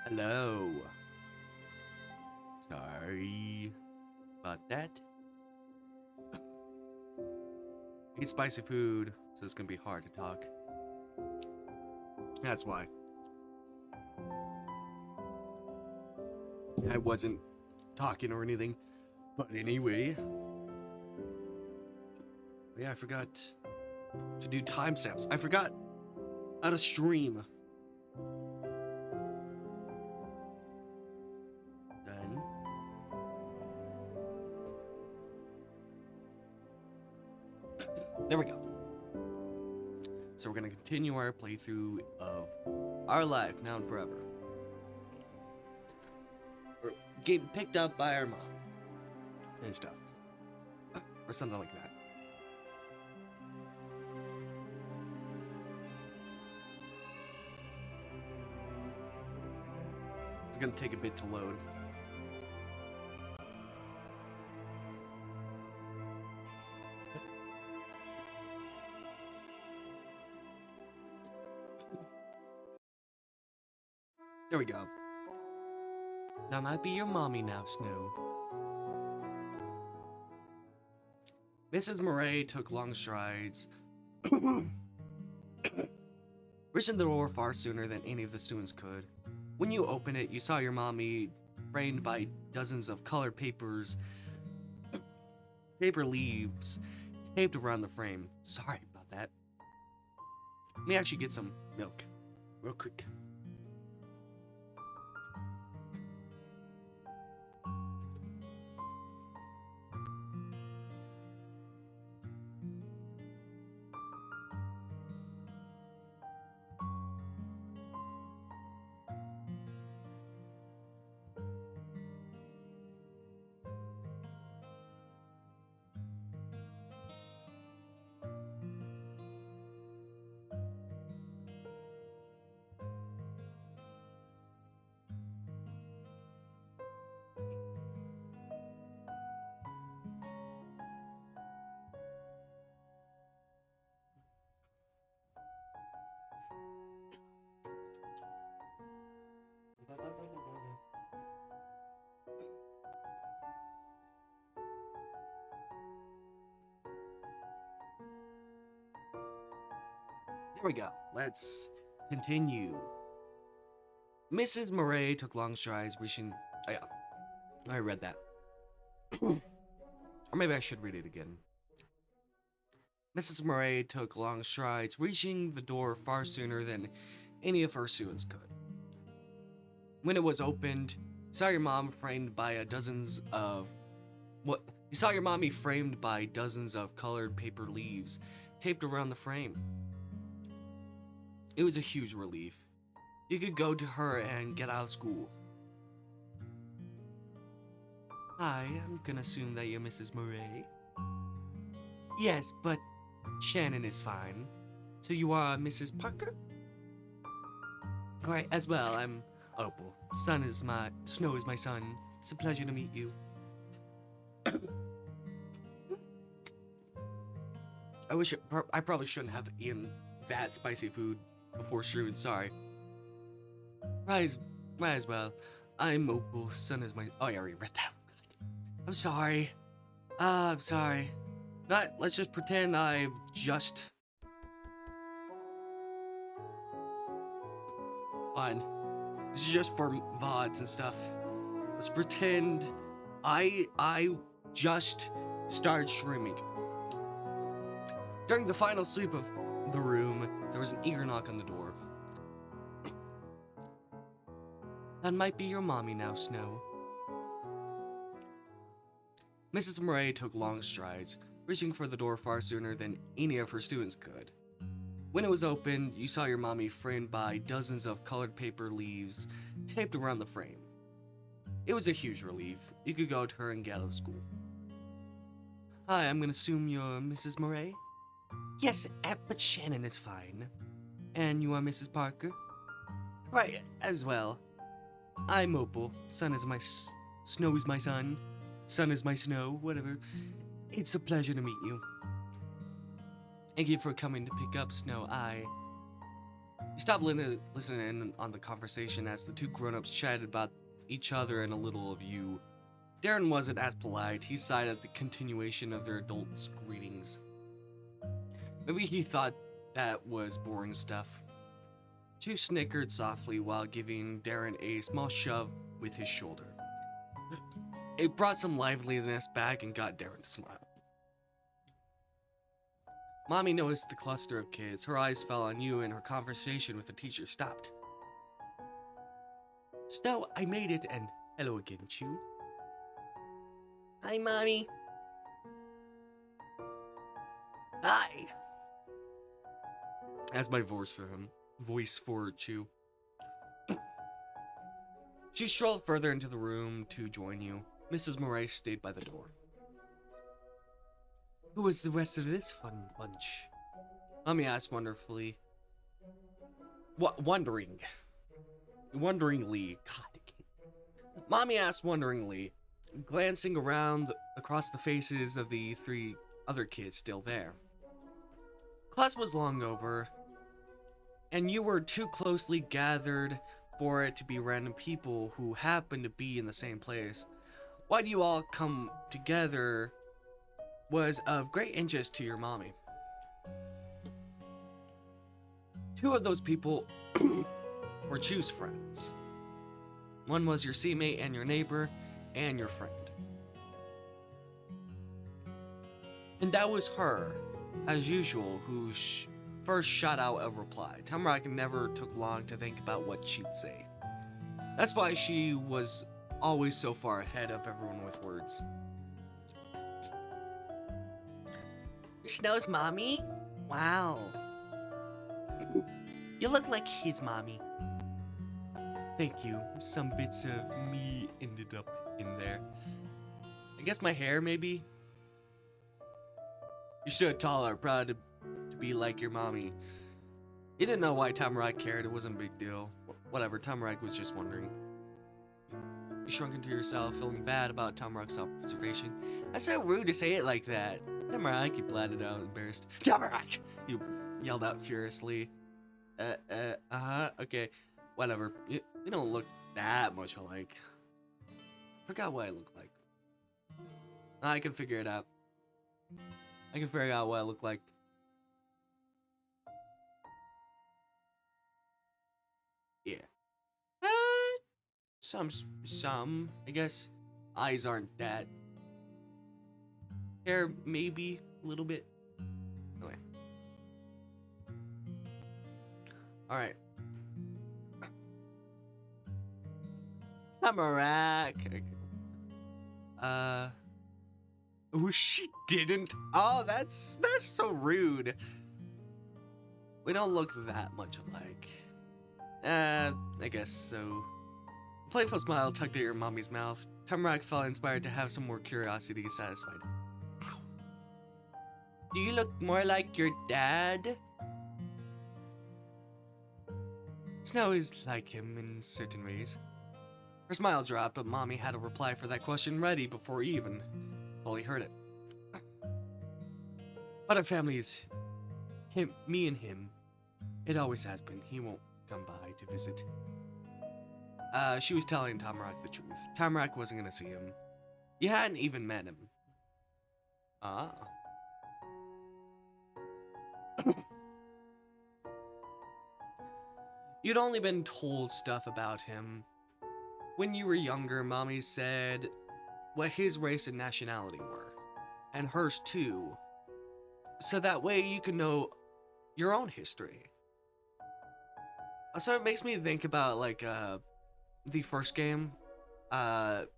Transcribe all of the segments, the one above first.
Hello. Sorry about that. I eat spicy food, so it's gonna be hard to talk. That's why. I wasn't talking or anything. But anyway. Yeah, I forgot to do timestamps. I forgot how to stream. Then. There we go. So we're gonna continue our playthrough of Our Life Now and Forever. We're getting picked up by our mom and stuff. Or something like that. It's gonna take a bit to load. There we go. That might be your mommy now, Snow. Mrs. Murray took long strides, reaching the door far sooner than any of the students could. When you opened it, you saw your mommy framed by dozens of colored paper leaves taped around the frame. Sorry about that. Let me actually get some milk, real quick. There we go. Let's continue. Mrs. Murray took long strides, reaching. Oh, yeah. I read that. Or maybe I should read it again. Mrs. Murray took long strides, reaching the door far sooner than any of her students could. When it was opened, you saw your mom framed by dozens of You saw your mommy framed by dozens of colored paper leaves taped around the frame. It was a huge relief. You could go to her and get out of school. Hi, I'm gonna assume that you're Mrs. Murray. Yes, but Shannon is fine. So you are Mrs. Parker? Alright, as well, I'm Opal. Snow is my son. It's a pleasure to meet you. I probably shouldn't have eaten that spicy food before streaming, sorry. Might as well. I'm Opal, son is my. Oh, yeah, I already read that. I'm sorry. I'm sorry. Let's just pretend I've just. Fine. This is just for VODs and stuff. Let's pretend I just started streaming. During the final sweep of the room, there was an eager knock on the door. That might be your mommy now, Snow. Mrs. Murray took long strides, reaching for the door far sooner than any of her students could. When it was opened, you saw your mommy framed by dozens of colored paper leaves taped around the frame. It was a huge relief. You could go to her and get out of school. Hi, I'm gonna assume you're Mrs. Murray? Yes, but Shannon is fine. And you are Mrs. Parker? Right, as well. I'm Opal. Snow is my son. Son is my snow, whatever. It's a pleasure to meet you. Thank you for coming to pick up Snow. He stopped listening in on the conversation as the two grown-ups chatted about each other and a little of you. Darren wasn't as polite. He sighed at the continuation of their adults' greetings. Maybe he thought that was boring stuff. Chu snickered softly while giving Darren a small shove with his shoulder. It brought some liveliness back and got Darren to smile. Mommy noticed the cluster of kids. Her eyes fell on you and her conversation with the teacher stopped. Snow, I made it, and hello again, Chu. Hi, Mommy. Hi. That's my voice for Chu. She strolled further into the room to join you. Mrs. Murray stayed by the door. Who was the rest of this fun bunch? Mommy asked wonderingly. Mommy asked wonderingly, glancing around across the faces of the three other kids still there. Class was long over, and you were too closely gathered for it to be random people who happened to be in the same place. Why do you all come together was of great interest to your mommy. Two of those people were Chu's friends. One was your seatmate and your neighbor and your friend. And that was her, as usual, who first shot out a reply. Tamarack never took long to think about what she'd say. That's why she was always so far ahead of everyone with words. Snow's mommy? Wow. You look like his mommy. Thank you. Some bits of me ended up in there. I guess my hair, maybe? You stood taller, proud to be like your mommy. You didn't know why Tamarack cared. It wasn't a big deal. Whatever, Tamarack was just wondering. You shrunk into yourself, feeling bad about Tamarack's observation. That's so rude to say it like that. Tamarack, you blatted out, embarrassed. Tamarack! You yelled out furiously. Okay. Whatever. You don't look that much alike. Forgot what I look like. I can figure it out. I can figure out what I look like. Yeah. Some, I guess. Eyes aren't that. Hair, maybe a little bit. Okay. Alright. Tamarack. Oh, she didn't. Oh, that's so rude. We don't look that much alike. I guess so. A playful smile tugged at your mommy's mouth. Tamarack felt inspired to have some more curiosity satisfied. Ow. Do you look more like your dad? Snow is like him in certain ways. Her smile dropped, but Mommy had a reply for that question ready before he even fully heard it. But our family is me and him. It always has been. He won't come by to visit. She was telling Tamarack the truth. Tamarack wasn't gonna see him. You hadn't even met him. Ah. You'd only been told stuff about him. When you were younger, Mommy said what his race and nationality were. And hers too. So that way you could know your own history. So it makes me think about like the first game,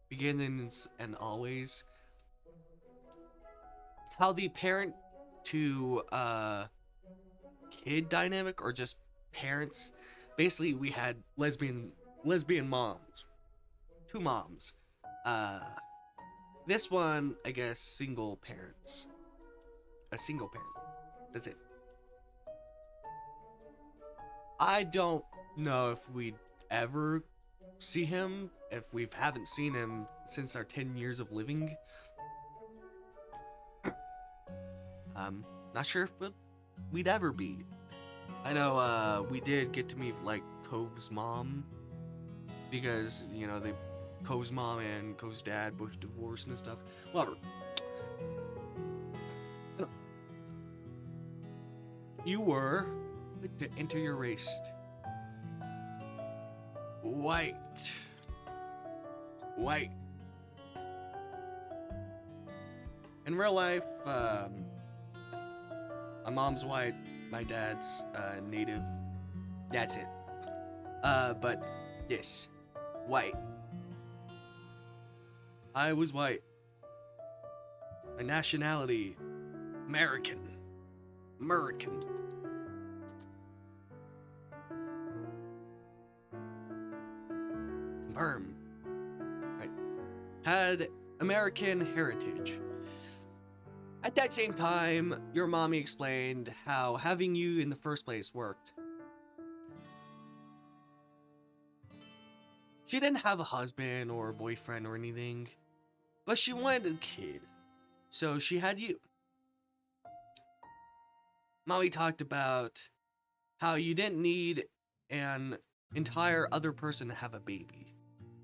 Beginnings and Always. How the parent to kid dynamic, or just parents. Basically, we had lesbian moms. Two moms. This one, I guess, single parents. A single parent. That's it. I don't know if we'd ever see him, if we haven't seen him since our 10 years of living. Not sure if we'd ever be. I know we did get to meet like Cove's mom because they Cove's mom and Cove's dad both divorced and stuff. Whatever. You were to enter your race. White. In real life, my mom's white, my dad's native. That's it. But yes, white. I was white. My nationality, American. Confirm. Right. Had American heritage. At that same time, your mommy explained how having you in the first place worked. She didn't have a husband or a boyfriend or anything, but she wanted a kid, so she had you. Mommy talked about how you didn't need an entire other person to have a baby.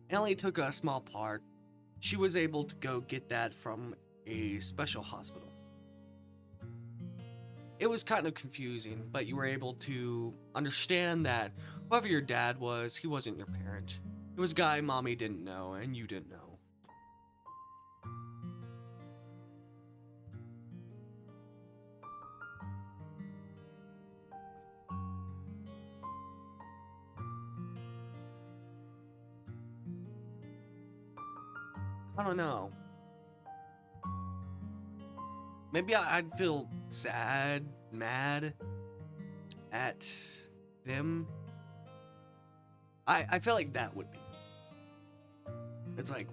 It only took a small part. She was able to go get that from a special hospital. It was kind of confusing, but you were able to understand that whoever your dad was, he wasn't your parent. It was a guy mommy didn't know and you didn't know. I don't know. Maybe I'd feel sad, mad at them. I feel like that would be. It's like,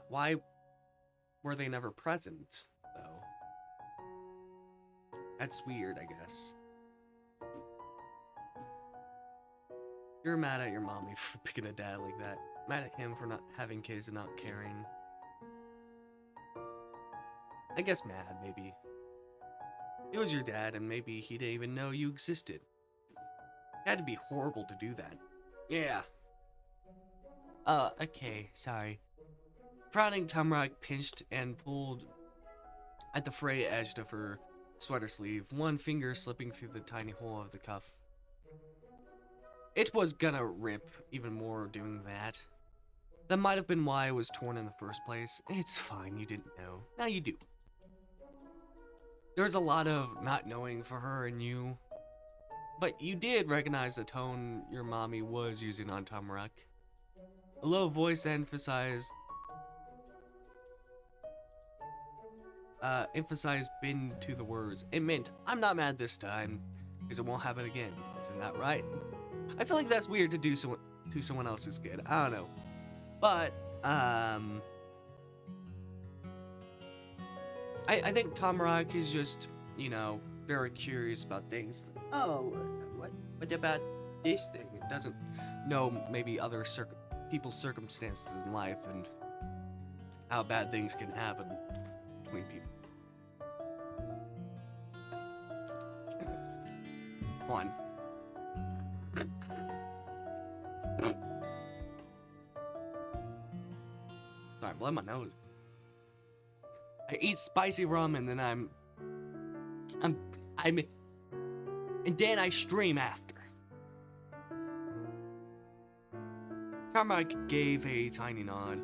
why were they never present, though? That's weird, I guess. You're mad at your mommy for picking a dad like that. Mad at him for not having kids and not caring. I guess mad, maybe. He was your dad, and maybe he didn't even know you existed. It had to be horrible to do that. Yeah. Okay, sorry. Frowning, Tamarack pinched and pulled at the frayed edge of her sweater sleeve, one finger slipping through the tiny hole of the cuff. It was gonna rip even more doing that. That might have been why it was torn in the first place. It's fine, you didn't know. Now you do. There was a lot of not knowing for her and you. But you did recognize the tone your mommy was using on Tamarack. A low voice emphasized been to the words. It meant, I'm not mad this time, because it won't happen again. Isn't that right? I feel like that's weird to do to someone else's kid. I don't know. But, I think Tamarack is just, very curious about things. Oh, what about this thing? It doesn't know maybe other people's circumstances in life and how bad things can happen between people. One. Sorry, blow my nose. I eat spicy rum and then and then I stream after. Tamarack gave a tiny nod,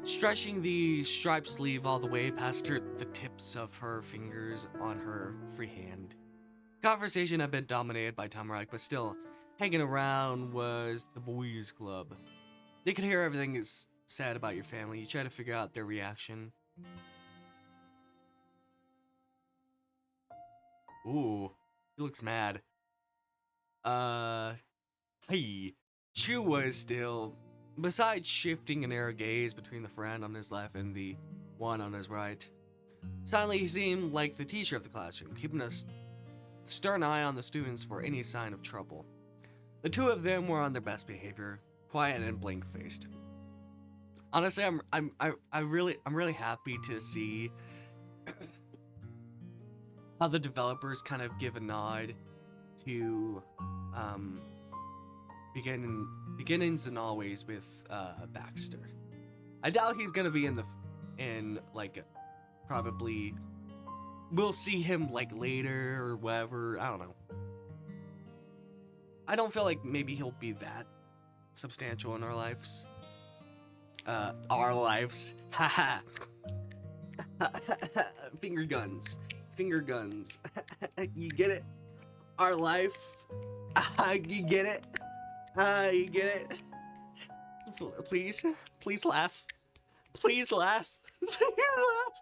stretching the striped sleeve all the way past the tips of her fingers on her free hand. Conversation had been dominated by Tamarack, but still, hanging around was the boys' club. They could hear everything is said about your family. You try to figure out their reaction. Ooh, he looks mad. Hey. Chu was still, besides shifting an air gaze between the friend on his left and the one on his right. Silently, he seemed like the teacher of the classroom, keeping a stern eye on the students for any sign of trouble. The two of them were on their best behavior, quiet and blank-faced. Honestly, I'm really happy to see how the developers kind of give a nod to beginnings and always with Baxter. I doubt he's gonna be in like probably we'll see him like later or whatever. I don't know. I don't feel like maybe he'll be that substantial in our lives. Our lives. Haha. Finger guns. Finger guns. You get it? Our life. You get it? You get it? Please. Please laugh. Please laugh. Please laugh.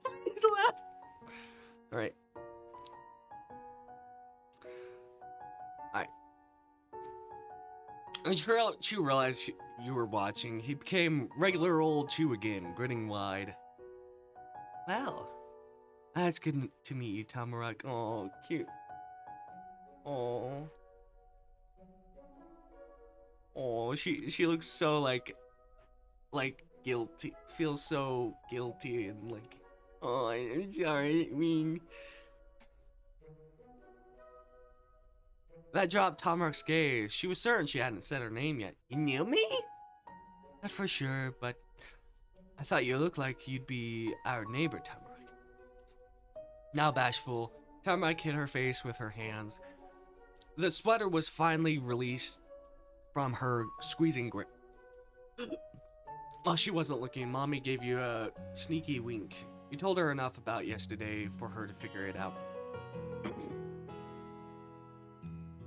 Please laugh. Alright. Alright. When Chew realized you were watching, he became regular old Chew again, grinning wide. Well, that's good to meet you, Tamarack. Oh, cute. Oh. Oh, she looks so like guilty. Feels so guilty and like, oh, I'm sorry. I mean, that dropped Tamarack's gaze. She was certain she hadn't said her name yet. You knew me? Not for sure, but I thought you looked like you'd be our neighbor, Tamarack. Now bashful, Tamarack hid her face with her hands. The sweater was finally released from her squeezing grip. While she wasn't looking, Mommy gave you a sneaky wink. You told her enough about yesterday for her to figure it out.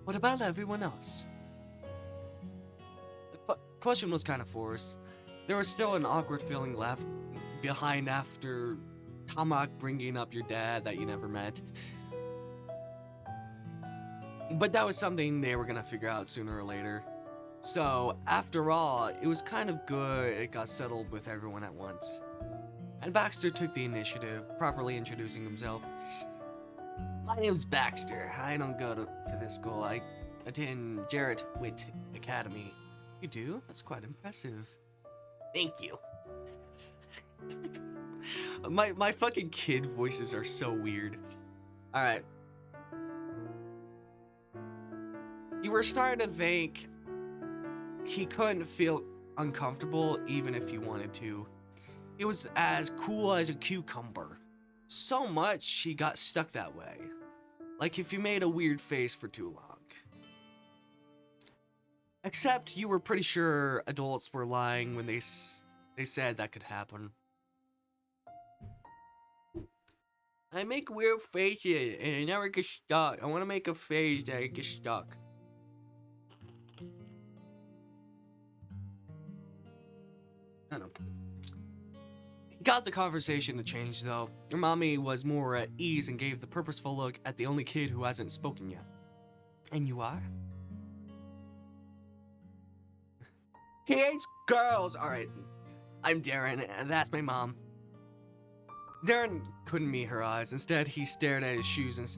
What about everyone else? The question was kind of forced. There was still an awkward feeling left behind after Tamarack bringing up your dad that you never met. But that was something they were gonna figure out sooner or later. So, after all, it was kind of good it got settled with everyone at once. And Baxter took the initiative, properly introducing himself. My name's Baxter. I don't go to this school. I attend Jarrett Witt Academy. You do? That's quite impressive. Thank you. My fucking kid voices are so weird. Alright. You were starting to think he couldn't feel uncomfortable even if he wanted to. He was as cool as a cucumber. So much he got stuck that way. Like if you made a weird face for too long. Except you were pretty sure adults were lying when they said that could happen. I make weird faces and I never get stuck. I want to make a face that I get stuck. I don't know. He got the conversation to change though. Your mommy was more at ease and gave the purposeful look at the only kid who hasn't spoken yet. And you are? He hates girls! Alright, I'm Darren, and that's my mom. Darren couldn't meet her eyes. Instead, he stared at his shoes and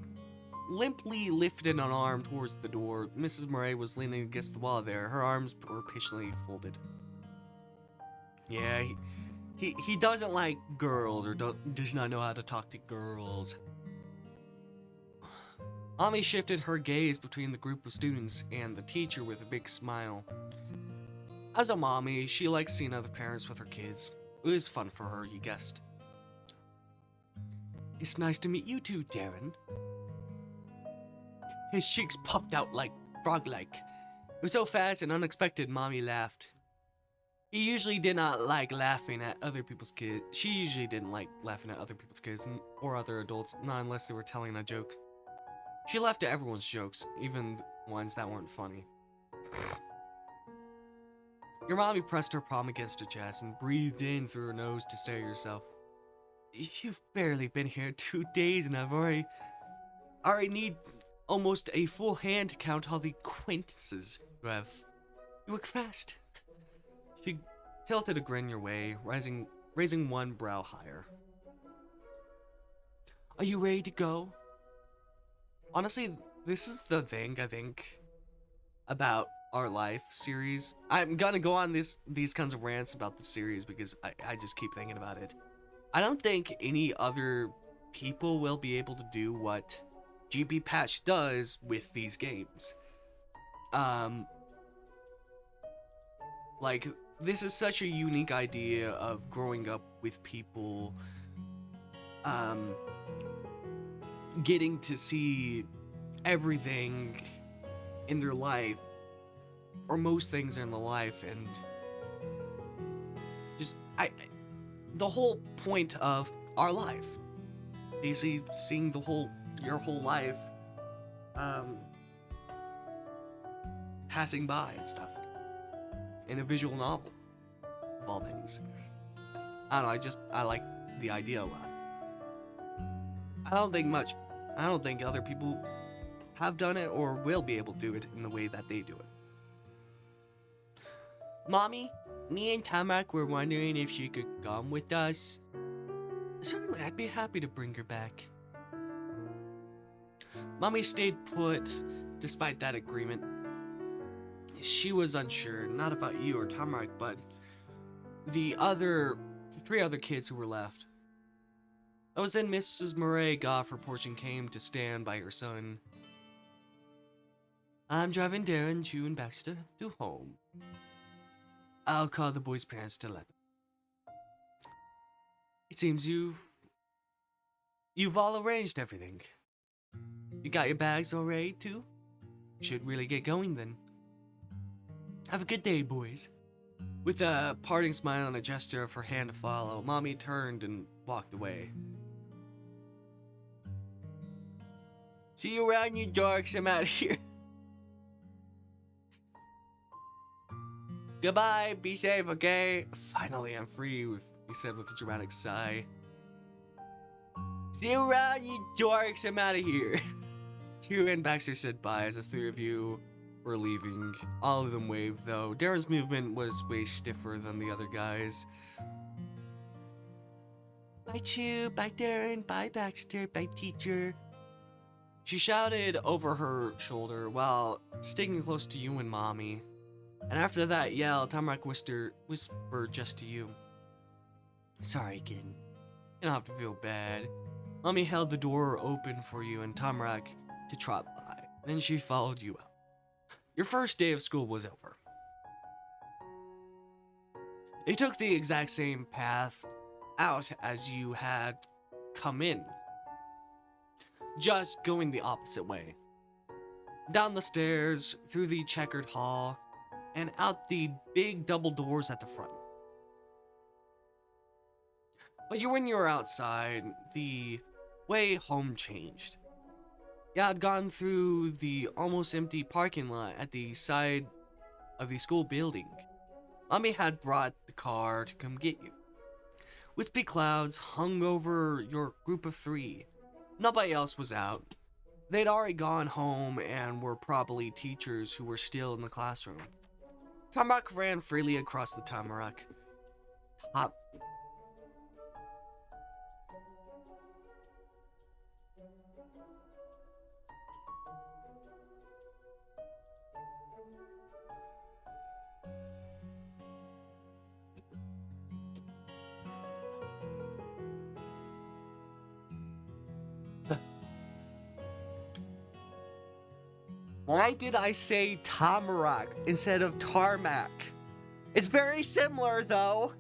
limply lifted an arm towards the door. Mrs. Murray was leaning against the wall there. Her arms were patiently folded. Yeah, he doesn't like girls or does not know how to talk to girls. Mommy shifted her gaze between the group of students and the teacher with a big smile. As a mommy, she likes seeing other parents with her kids. It was fun for her, you guessed. It's nice to meet you too, Darren. His cheeks puffed out like frog-like. It was so fast and unexpected, Mommy laughed. He usually did not like laughing at other people's kids. She usually didn't like laughing at other people's kids or other adults, not unless they were telling a joke. She laughed at everyone's jokes, even ones that weren't funny. Your mommy pressed her palm against her chest and breathed in through her nose to steady herself. You've barely been here 2 days and I've already need almost a full hand to count all the acquaintances you have. You work fast. She tilted a grin your way, raising one brow higher. Are you ready to go? Honestly, this is the thing, I think. about our life series. I'm gonna go on these kinds of rants about the series because I just keep thinking about it. I don't think any other people will be able to do what GB Patch does with these games. Um, like, this is such a unique idea of growing up with people, um, getting to see everything in their life, or most things in their life, and just, the whole point of our life. Basically, seeing your whole life, passing by and stuff. In a visual novel, of all things. I don't know, I like the idea a lot. I don't think other people have done it or will be able to do it in the way that they do it. Mommy, me and Tamarack were wondering if she could come with us. Certainly, I'd be happy to bring her back. Mommy stayed put despite that agreement. She was unsure, not about you or Tamarack, but the 3 other kids who were left. That was then Mrs. Murray got off her porch and came to stand by her son. I'm driving Darren, Chu, and Baxter to home. I'll call the boys' parents to let them. It seems you've all arranged everything. You got your bags all ready, too? Should really get going then. Have a good day, boys. With a parting smile and a gesture of her hand to follow, Mommy turned and walked away. See you around, you dorks. I'm out of here. Goodbye. Be safe, okay? Finally, I'm free, he said with a dramatic sigh. See you around, you dorks. I'm out of here. Chu and Baxter said bye as the 3 of you were leaving. All of them waved, though. Darren's movement was way stiffer than the other guys. Bye, Chu. Bye, Darren. Bye, Baxter. Bye, teacher. She shouted over her shoulder while sticking close to you and Mommy. And after that yell, Tamarack whispered just to you. Sorry, kid. You don't have to feel bad. Mommy held the door open for you and Tamarack to trot by. Then she followed you out. Your first day of school was over. They took the exact same path out as you had come in, just going the opposite way. Down the stairs, through the checkered hall, and out the big double doors at the front. But when you were outside, the way home changed. You had gone through the almost empty parking lot at the side of the school building. Mommy had brought the car to come get you. Wispy clouds hung over your group of 3. Nobody else was out. They'd already gone home and were probably teachers who were still in the classroom. Tamarack ran freely across the Tamarack. Why did I say Tamarack instead of Tarmac? It's very similar, though.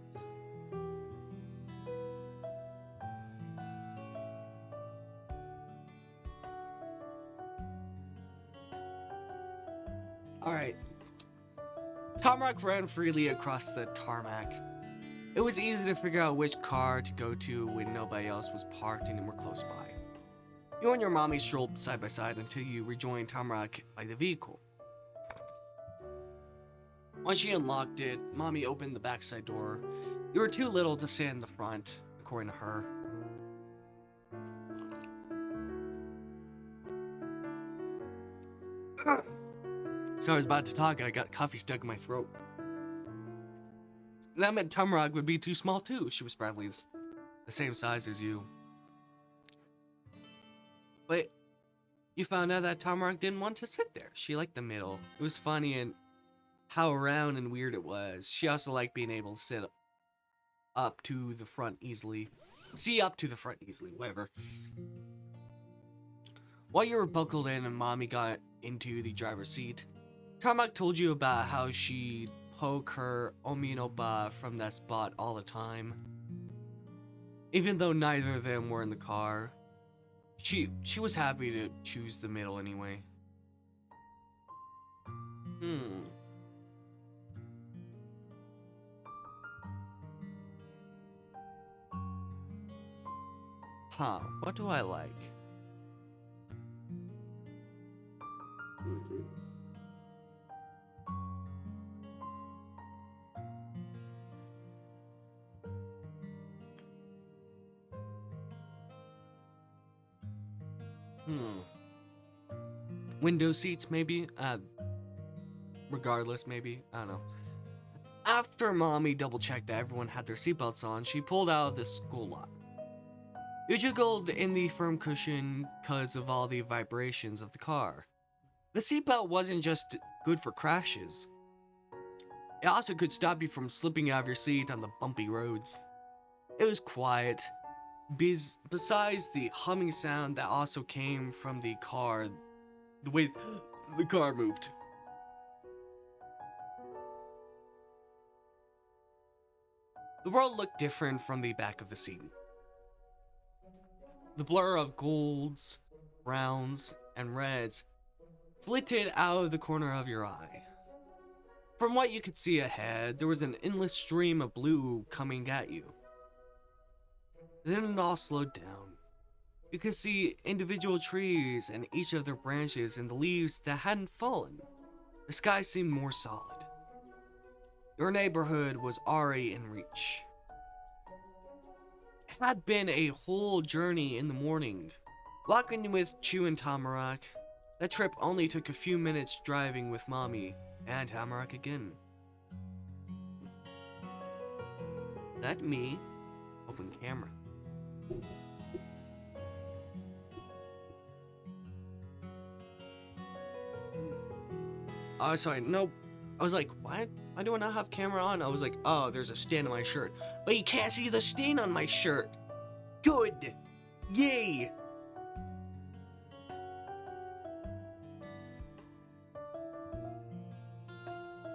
Alright. Tamarack ran freely across the tarmac. It was easy to figure out which car to go to when nobody else was parked and were close by. You and your mommy strolled side by side until you rejoined Tamarack by the vehicle. Once she unlocked it, Mommy opened the backside door. You were too little to sit in the front, according to her. So I was about to talk and I got coffee stuck in my throat. That meant Tamarack would be too small too. She was probably the same size as you. But You found out that Tamarack didn't want to sit there. She liked the middle. It was funny and how round and weird it was. She also liked being able to sit up to the front easily. See up to the front easily, whatever. While you were buckled in and Mommy got into the driver's seat, Tamarack told you about how she'd poke her Ominoba from that spot all the time. Even though neither of them were in the car, she was happy to choose the middle anyway. What do I like? Window seats, maybe? Regardless, maybe? I don't know. After Mommy double-checked that everyone had their seatbelts on, she pulled out of the school lot. You jiggled in the firm cushion because of all the vibrations of the car. The seatbelt wasn't just good for crashes. It also could stop you from slipping out of your seat on the bumpy roads. It was quiet. Besides the humming sound that also came from the car, the way the car moved. The world looked different from the back of the seat. The blur of golds, browns, and reds flitted out of the corner of your eye. From what you could see ahead, there was an endless stream of blue coming at you. Then it all slowed down. You could see individual trees and each of their branches and the leaves that hadn't fallen. The sky seemed more solid. Your neighborhood was already in reach. It had been a whole journey in the morning. Walking with Chu and Tamarack, that trip only took a few minutes driving with Mommy and Tamarack again. Let me open camera. Oh, sorry, nope. I was like, what? Why do I not have camera on? I was like, oh, there's a stain on my shirt. But you can't see the stain on my shirt. Good. Yay.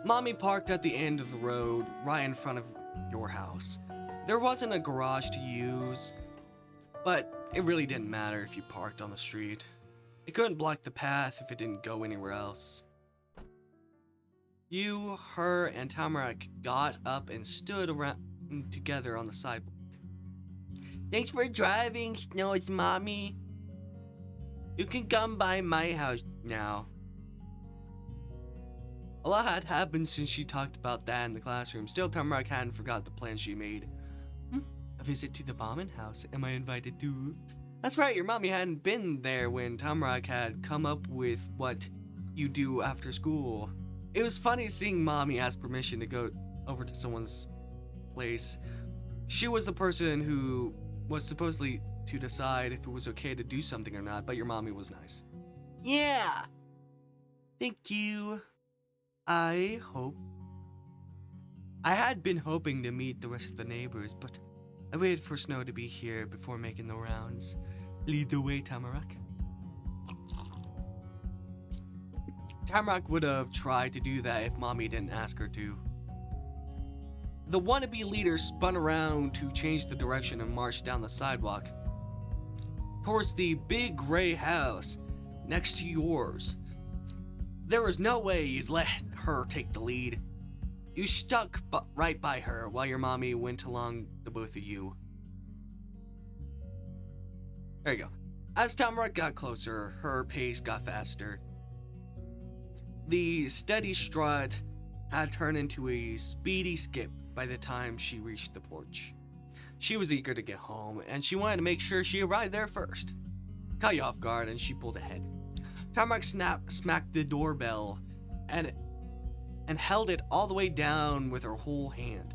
Mommy parked at the end of the road, right in front of your house. There wasn't a garage to use, but it really didn't matter if you parked on the street. It couldn't block the path if it didn't go anywhere else. You, her, and Tamarack got up and stood around together on the sidewalk. Thanks for driving, Snow's mommy. You can come by my house now. A lot had happened since she talked about that in the classroom. Still, Tamarack hadn't forgot the plan she made. A visit to the bombing house. Am I invited to? That's right, your mommy hadn't been there when Tamarack had come up with what you do after school. It was funny seeing Mommy ask permission to go over to someone's place. She was the person who was supposedly to decide if it was okay to do something or not, but your mommy was nice. Yeah! Thank you. I had been hoping to meet the rest of the neighbors, but I waited for Snow to be here before making the rounds. Lead the way, Tamarack. Tamarack would have tried to do that if Mommy didn't ask her to. The wannabe leader spun around to change the direction and marched down the sidewalk towards the big gray house next to yours. There was no way you'd let her take the lead. You stuck right by her while your mommy went along the both of you. There you go. As Tamarack got closer, her pace got faster. The steady strut had turned into a speedy skip by the time she reached the porch. She was eager to get home, and she wanted to make sure she arrived there first. Caught you off guard, and she pulled ahead. Tamarack smacked the doorbell and held it all the way down with her whole hand.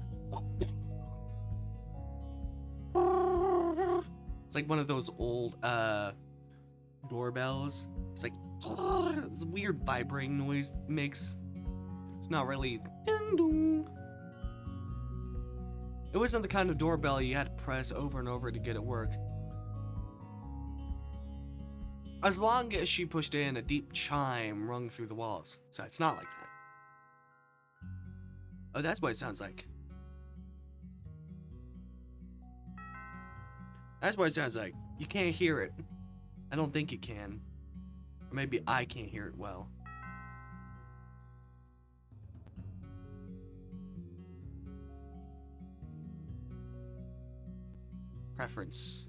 It's like one of those old doorbells It's like, oh, this weird vibrating noise it makes. It's not really ding dong. It wasn't the kind of doorbell you had to press over and over to get it work. As long as she pushed in, a deep chime rung through the walls. So it's not like that. Oh, that's what it sounds like. That's what it sounds like. You can't hear it. I don't think you can. Or maybe I can't hear it well. Preferences.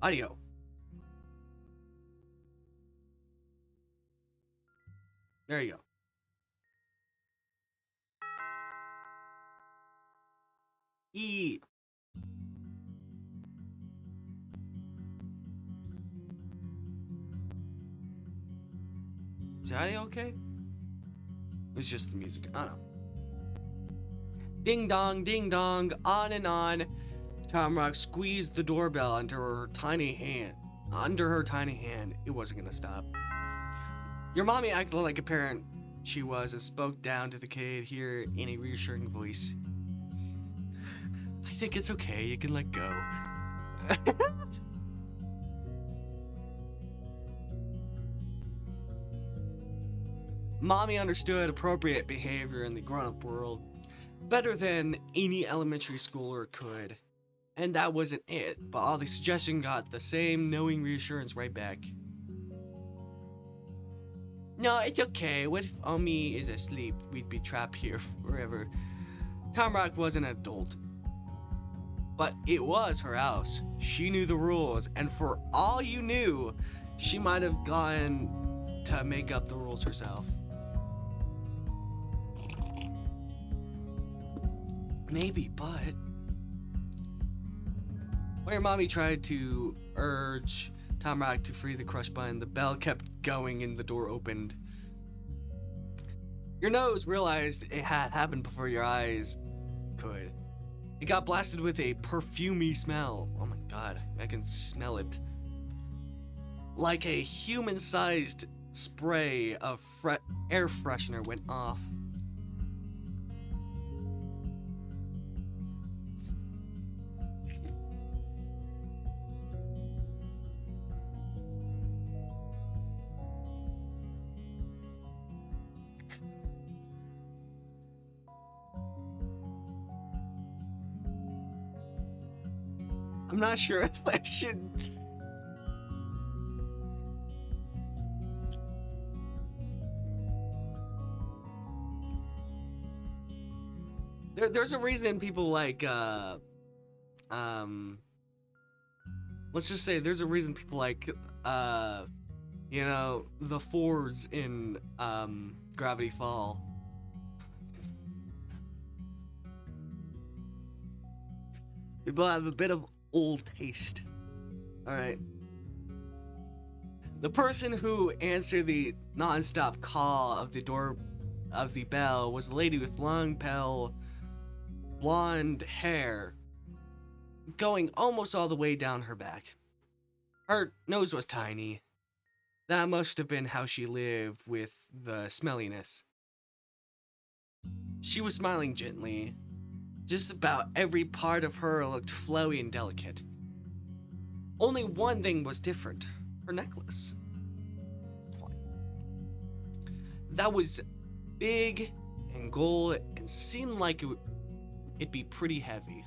Audio. There you go. E. Is the audio okay? It's just the music. I don't know. Ding dong, on and on. Tamarack squeezed the doorbell under her tiny hand. It wasn't gonna stop. Your mommy acted like a parent she was and spoke down to the kid here in a reassuring voice. I think it's okay, you can let go. Mommy understood appropriate behavior in the grown-up world better than any elementary schooler could. And that wasn't it, but all the suggestion got the same knowing reassurance right back. No, it's okay. What if Omi is asleep? We'd be trapped here forever. Tamarack was an adult. But it was her house. She knew the rules, and for all you knew, she might have gone to make up the rules herself. Maybe, but when your mommy tried to urge Tamarack to free the crush button, the bell kept going and the door opened. Your nose realized it had happened before your eyes could. It got blasted with a perfumey smell. Oh my god, I can smell it. Like a human-sized spray of air freshener went off. I'm not sure if I should. There's a reason people like let's just say there's a reason people like you know, the Fords in Gravity Fall. People have a bit of old taste. Alright. The person who answered the non-stop call of the door of the bell was a lady with long, pale, blonde hair going almost all the way down her back. Her nose was tiny. That must have been how she lived with the smelliness. She was smiling gently. Just about every part of her looked flowy and delicate. Only one thing was different. Her necklace. That was big and gold and seemed like it'd be pretty heavy.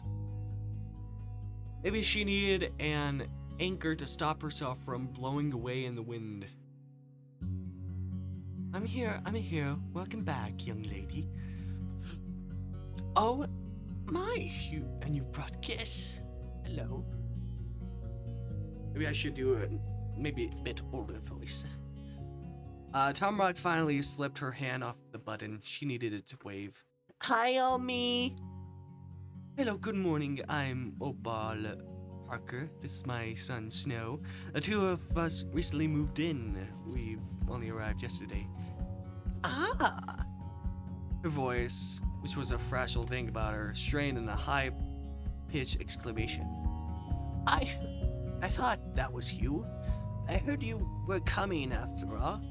Maybe she needed an anchor to stop herself from blowing away in the wind. I'm here. Welcome back, young lady. Oh my, you brought guests. Hello. Maybe I should do it maybe a bit older voice. Tamarack finally slipped her hand off the button. She needed it to wave. Hi, Omi. Hello, good morning. I'm Opal Parker. This is my son, Snow. The two of us recently moved in. We've only arrived yesterday. Ah! Her voice, which was a fragile thing about her, strained in a high-pitched exclamation. I I thought that was you. I heard you were coming after all.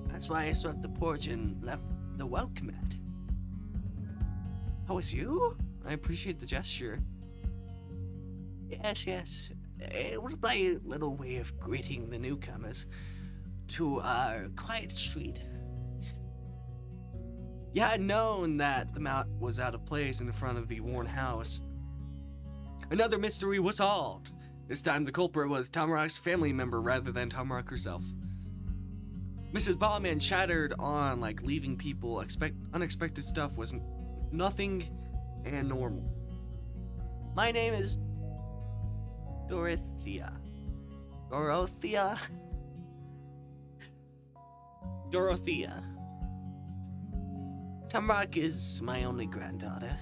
That's why I swept the porch and left the welcome mat. Oh, it's you? I appreciate the gesture. Yes, yes. It was my little way of greeting the newcomers to our quiet street. You had known that the mat was out of place in front of the worn house. Another mystery was solved. This time the culprit was Tamarack's family member rather than Tamarack herself. Mrs. Bauman chattered on like leaving people unexpected stuff was nothing and normal. My name is Dorothea. Dorothea? Dorothea. Tamarack is my only granddaughter.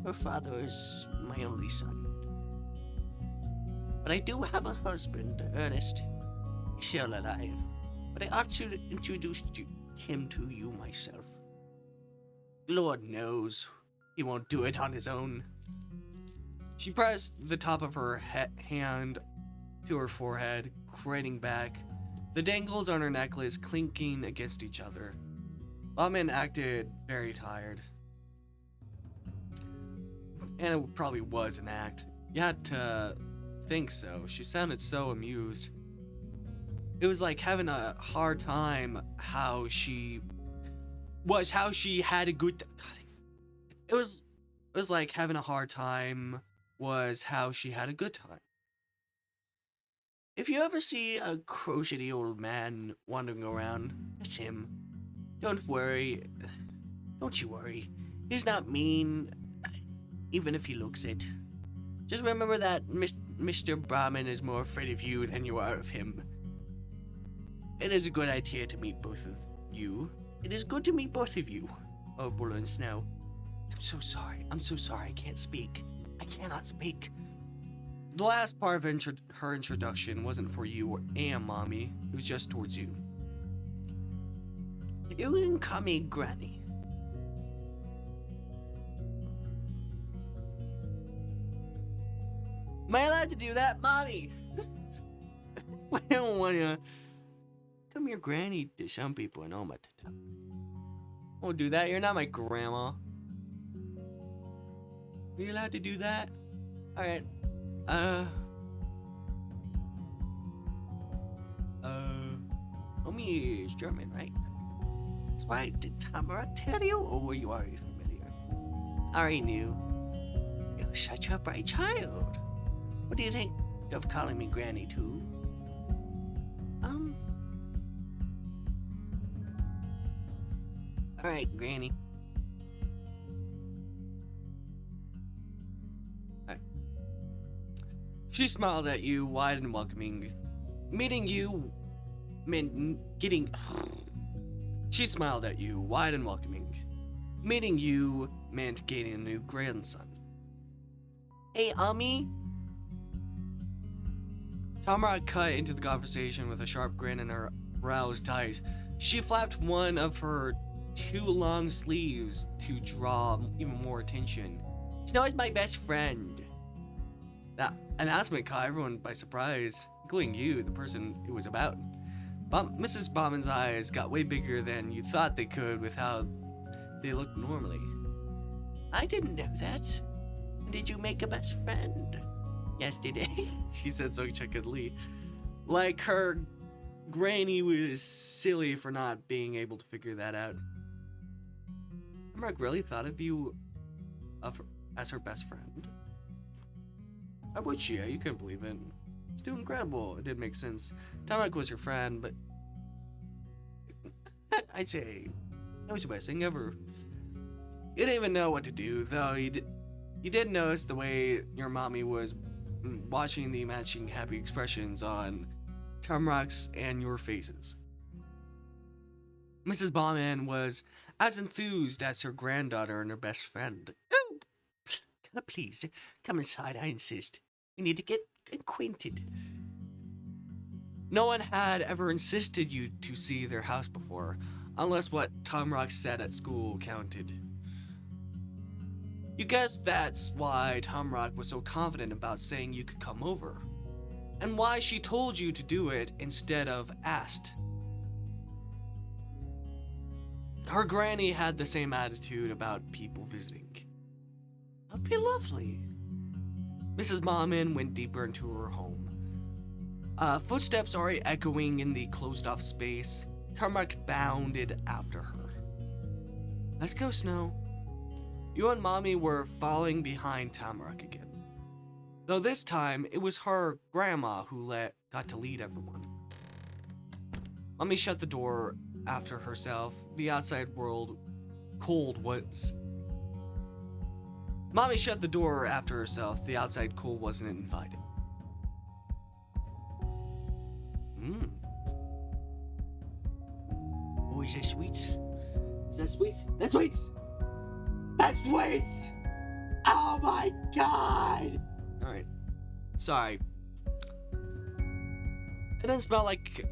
Her father is my only son. But I do have a husband, Ernest. He's still alive. But I ought to introduce him to you myself. Lord knows he won't do it on his own. She pressed the top of her hand to her forehead, craning back, the dangles on her necklace clinking against each other. Bauman acted very tired. And it probably was an act. You had to think so. She sounded so amused. It was like having a hard time how she had a good it was like having a hard time was how she had a good time. If you ever see a crotchety old man wandering around, it's him. Don't worry. Don't you worry. He's not mean, even if he looks it. Just remember that Mr. Brahmin is more afraid of you than you are of him. It is a good idea to meet both of you. It is good to meet both of you. Oh, Bull and Snow. I'm so sorry. I can't speak. I cannot speak. The last part of her introduction wasn't for you and Mommy. It was just towards you. You can call me Granny. Am I allowed to do that, Mommy? I don't want to. Come here, Granny. To some people, I know what to do. I won't do that. You're not my grandma. Are you allowed to do that? Alright. Homie is German, right? That's right. Did Tamarack tell you, or were you already familiar? I already knew. You're such a bright child. What do you think of calling me Granny, too? Alright, Granny. Right. She smiled at you, wide and welcoming. Meeting you meant getting. She smiled at you, wide and welcoming. Meeting you meant gaining a new grandson. Hey, Ummy. Tamara cut into the conversation with a sharp grin and her brows tight. She flapped one of her two long sleeves to draw even more attention. Snow is my best friend. That announcement caught everyone by surprise, including you, the person it was about. Mrs. Bauman's eyes got way bigger than you thought they could with how they looked normally. I didn't know that. Did you make a best friend yesterday? She said so chuckedly. Like her granny was silly for not being able to figure that out. Tamarack really thought of you as her best friend. How would she? You couldn't believe it. It's too incredible. It did make sense. Tamarack was your friend, but I'd say that was the best thing ever. You didn't even know what to do, though. You did notice the way your mommy was watching the matching happy expressions on Tamarack's and your faces. Mrs. Bauman was as enthused as her granddaughter and her best friend. Oh, please, come inside, I insist. We need to get acquainted. No one had ever insisted you to see their house before, unless what Tamarack said at school counted. You guess that's why Tamarack was so confident about saying you could come over. and why she told you to do it instead of asked. Her granny had the same attitude about people visiting. That'd be lovely. Mrs. Mommin went deeper into her home. Footsteps already echoing in the closed-off space, Tamarack bounded after her. Let's go, Snow. You and Mommy were following behind Tamarack again. Though this time, it was her grandma who got to lead everyone. Mommy shut the door after herself. The outside world cold was... Mommy shut the door after herself. The outside cold wasn't invited. Oh, is that sweets? Is that sweets? That's sweets! That's sweets! Oh my god! Alright. Sorry. It didn't smell like,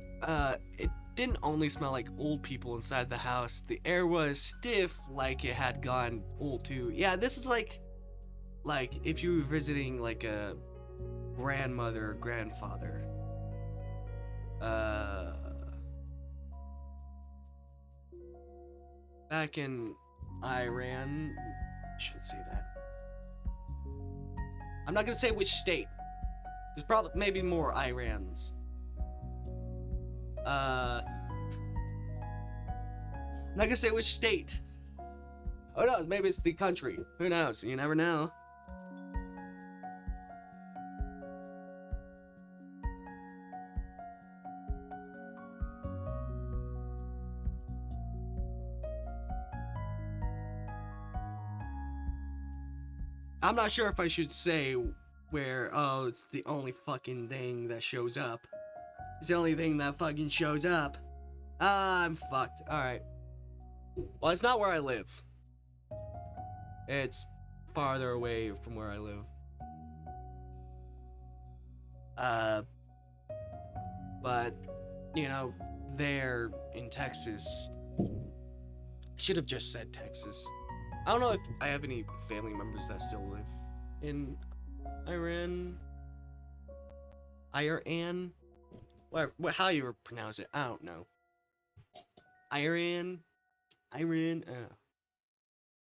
it didn't only smell like old people inside the house. The air was stiff, like it had gone old too. Yeah, this is like if you were visiting like a grandmother or grandfather. Back in Iran, I should say that. I'm not gonna say which state. There's probably maybe more Irans. I'm not gonna say which state. Who knows? Maybe it's the country. Who knows? You never know. I'm not sure if I should say where, oh, it's the only fucking thing that shows up. It's the only thing that fucking shows up. I'm fucked. Alright. Well, it's not where I live. It's farther away from where I live. But, you know, there in Texas. Should have just said Texas. I don't know if I have any family members that still live in Iran. Iran? How you pronounce it? I don't know. Iran?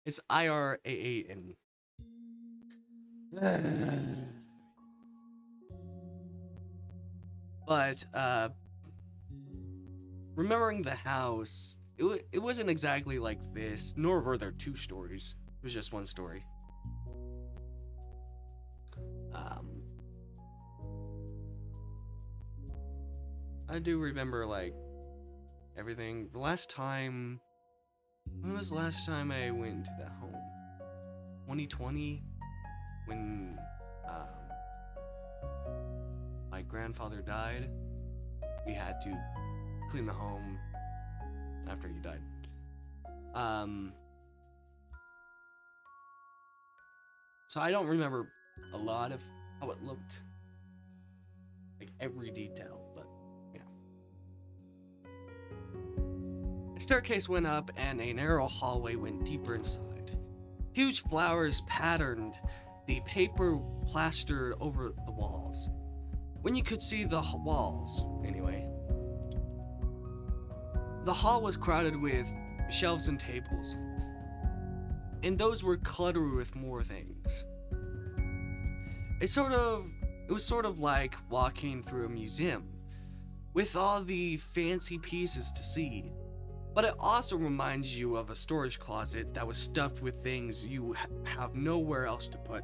It's Iraan. But, remembering the house, it wasn't exactly like this, nor were there two stories. It was just one story. I do remember, like, everything. When was the last time I went to that home? 2020? When, my grandfather died. We had to clean the home after he died. So I don't remember a lot of how it looked. Like every detail, but yeah. A staircase went up and a narrow hallway went deeper inside. Huge flowers patterned the paper plastered over the walls. When you could see the walls, anyway. The hall was crowded with shelves and tables, and those were cluttered with more things. It was sort of like walking through a museum, with all the fancy pieces to see, but it also reminds you of a storage closet that was stuffed with things you have nowhere else to put.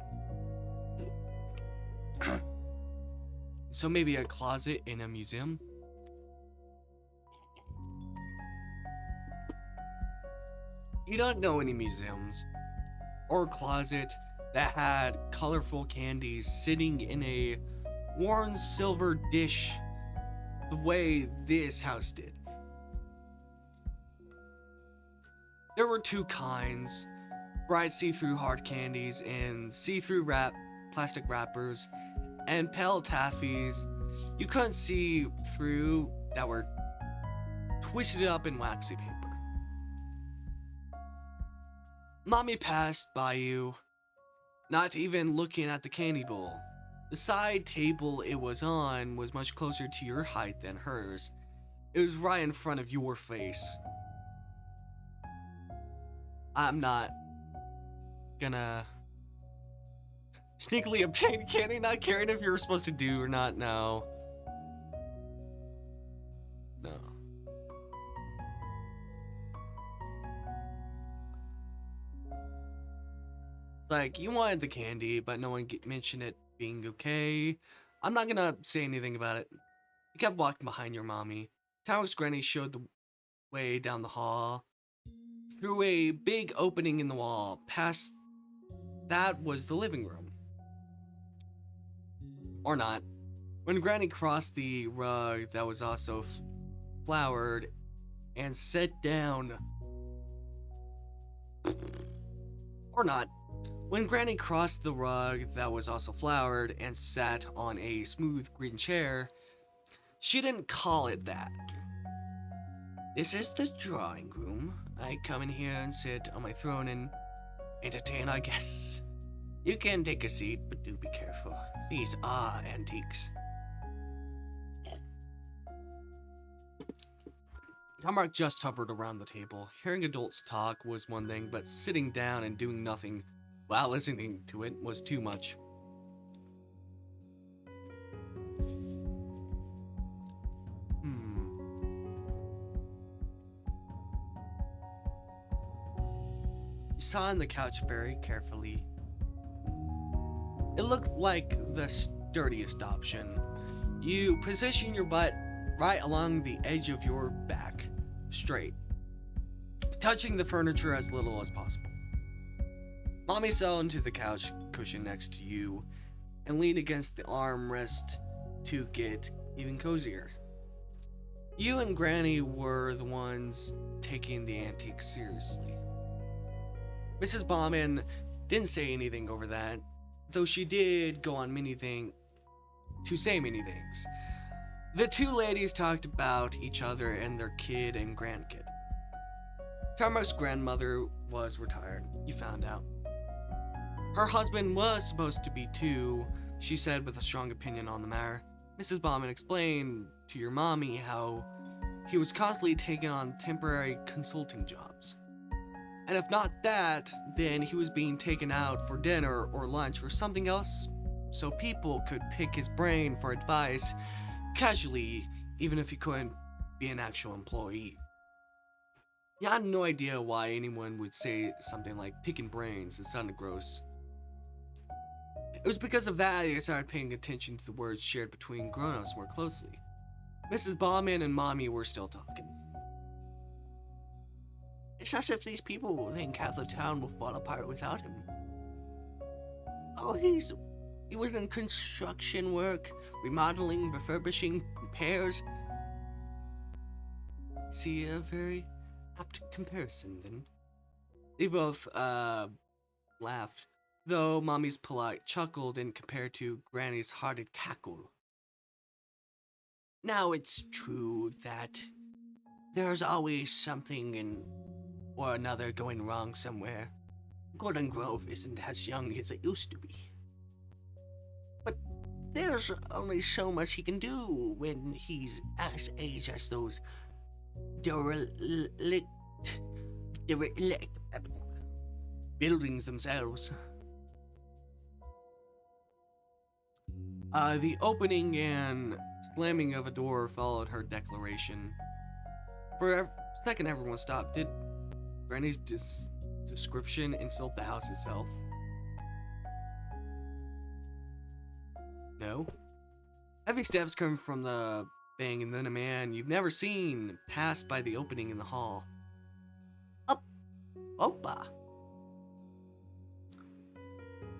So maybe a closet in a museum? You don't know any museums or closet that had colorful candies sitting in a worn silver dish the way this house did. There were two kinds, bright see-through hard candies in see-through plastic wrappers, and pale taffies you couldn't see through that were twisted up in waxy paper. Mommy passed by you, not even looking at the candy bowl. The side table it was on was much closer to your height than hers. It was right in front of your face. I'm not gonna sneakily obtain candy, not caring if you were supposed to do or not. No. No. It's like, you wanted the candy, but no one mentioned it being okay. I'm not gonna say anything about it. You kept walking behind your mommy. Tamarack's granny showed the way down the hall. Through a big opening in the wall. Past that was the living room. Or not. When Granny crossed the rug that was also flowered and sat down. Or not. When Granny crossed the rug that was also flowered and sat on a smooth green chair, she didn't call it that. This is the drawing room. I come in here and sit on my throne and entertain, I guess. You can take a seat, but do be careful. These are antiques. Tamarack just hovered around the table. Hearing adults talk was one thing, but sitting down and doing nothing while listening to it was too much. You saw on the couch very carefully. It looked like the sturdiest option. You position your butt right along the edge of your back, straight, touching the furniture as little as possible. Mommy fell into the couch cushion next to you and leaned against the armrest to get even cozier. You and Granny were the ones taking the antique seriously. Mrs. Bauman didn't say anything over that, though she did go on to say many things. The two ladies talked about each other and their kid and grandkid. Tamarack's grandmother was retired, you found out. Her husband was supposed to be too, she said with a strong opinion on the matter. Mrs. Bauman explained to your mommy how he was constantly taking on temporary consulting jobs. And if not that, then he was being taken out for dinner or lunch or something else, so people could pick his brain for advice casually, even if he couldn't be an actual employee. You had no idea why anyone would say something like picking brains. It sounded gross. It was because of that I started paying attention to the words shared between grown-ups more closely. Mrs. Bauman and Mommy were still talking. It's as if these people think half the town will fall apart without him. Oh, he was in construction work, remodeling, refurbishing, repairs. See, a very apt comparison, then. They both, laughed, though Mommy's polite chuckle didn't compare to Granny's hearted cackle. Now, it's true that there's always something or another going wrong somewhere. Gordon Grove isn't as young as it used to be. But there's only so much he can do when he's as age as those derelict buildings themselves. The opening and slamming of a door followed her declaration. For a second, everyone stopped. Did Granny's description insult the house itself? No. Heavy steps come from the bang, and then a man you've never seen passed by the opening in the hall. Up! Opa!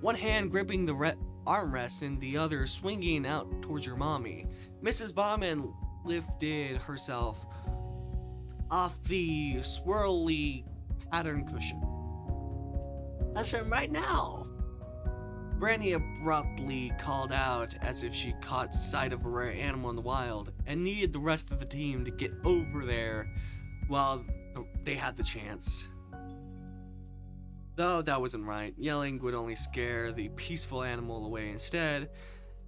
One hand gripping the armrest and the other swinging out towards your mommy. Mrs. Bauman lifted herself off the swirly pattern cushion. That's him right now. Granny abruptly called out as if she caught sight of a rare animal in the wild and needed the rest of the team to get over there while they had the chance. Though that wasn't right. Yelling would only scare the peaceful animal away. Instead,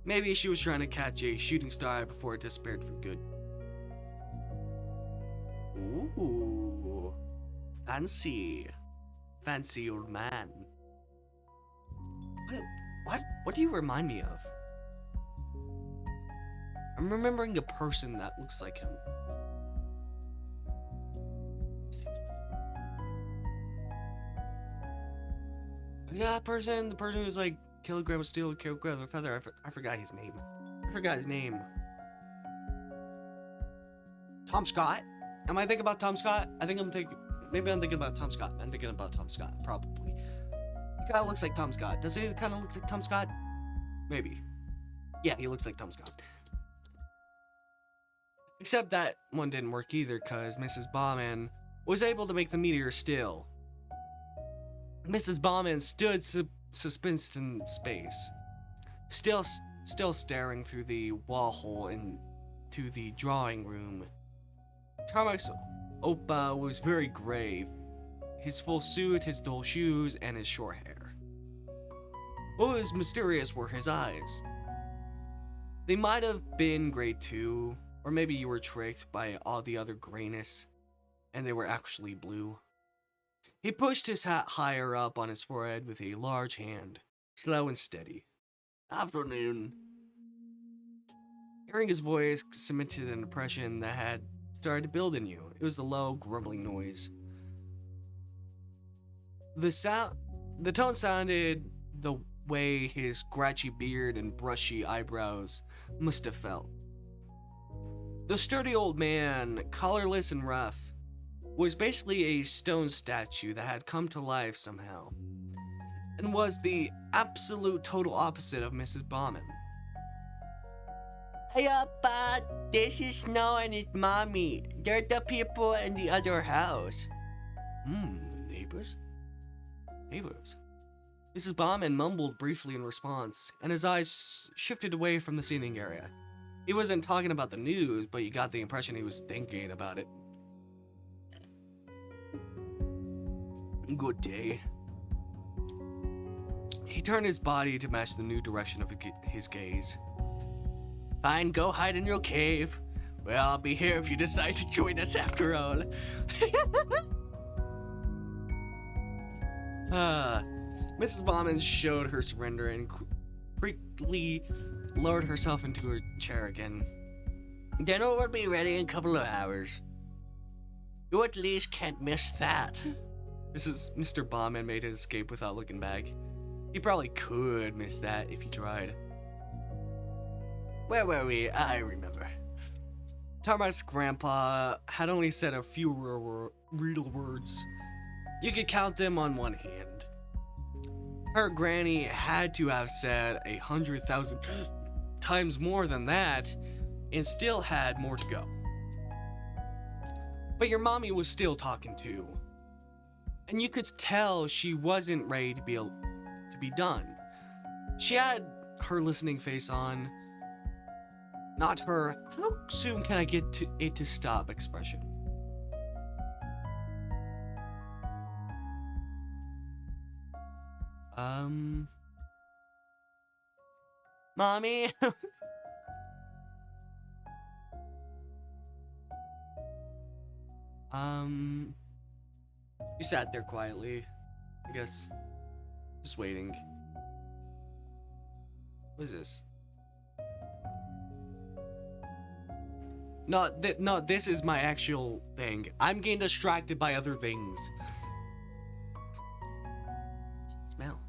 Maybe she was trying to catch a shooting star before it disappeared for good. Ooh. Fancy. Fancy old man. What do you remind me of? I'm remembering a person that looks like him. Is that person? The person who's like kilogram of steel, kilogram of feather. I forgot his name. Tom Scott? Am I thinking about Tom Scott? Maybe I'm thinking about Tom Scott. I'm thinking about Tom Scott, probably. He kind of looks like Tom Scott. Does he kind of look like Tom Scott? Maybe. Yeah, he looks like Tom Scott. Except that one didn't work either, because Mrs. Bauman was able to make the meteor still. Mrs. Bauman stood suspensed in space, still staring through the wall hole into the drawing room. Tamarack's oppa was very grave. His full suit, his dull shoes, and his short hair. What was mysterious were his eyes. They might have been gray too, or maybe you were tricked by all the other grayness, and they were actually blue. He pushed his hat higher up on his forehead with a large hand, slow and steady. Afternoon. Hearing his voice cemented an impression that had started to build in you. It was a low, grumbling noise. The tone sounded the way his scratchy beard and brushy eyebrows must have felt. The sturdy old man, collarless and rough, was basically a stone statue that had come to life somehow, and was the absolute total opposite of Mrs. Bauman. Hey Appa, this is Snow and his mommy. They're the people in the other house. The neighbors? Mrs. Bauman mumbled briefly in response, and his eyes shifted away from the seating area. He wasn't talking about the news, but you got the impression he was thinking about it. Good day. He turned his body to match the new direction of his gaze. Fine, go hide in your cave. Well, I'll be here if you decide to join us after all. Mrs. Bauman showed her surrender and quickly lowered herself into her chair again. Dinner will be ready in a couple of hours. You at least can't miss that. Mr. Bauman made his escape without looking back. He probably could miss that if he tried. Where were we? I remember. Tamarack's grandpa had only said a few real words. You could count them on one hand. Her granny had to have said 100,000 times more than that, and still had more to go. But your mommy was still talking too. And you could tell she wasn't ready to be done. She had her listening face on, not her "how soon can I get it to stop" expression. Mommy? You sat there quietly, I guess, just waiting. What is this? No, this is my actual thing. I'm getting distracted by other things. Smell.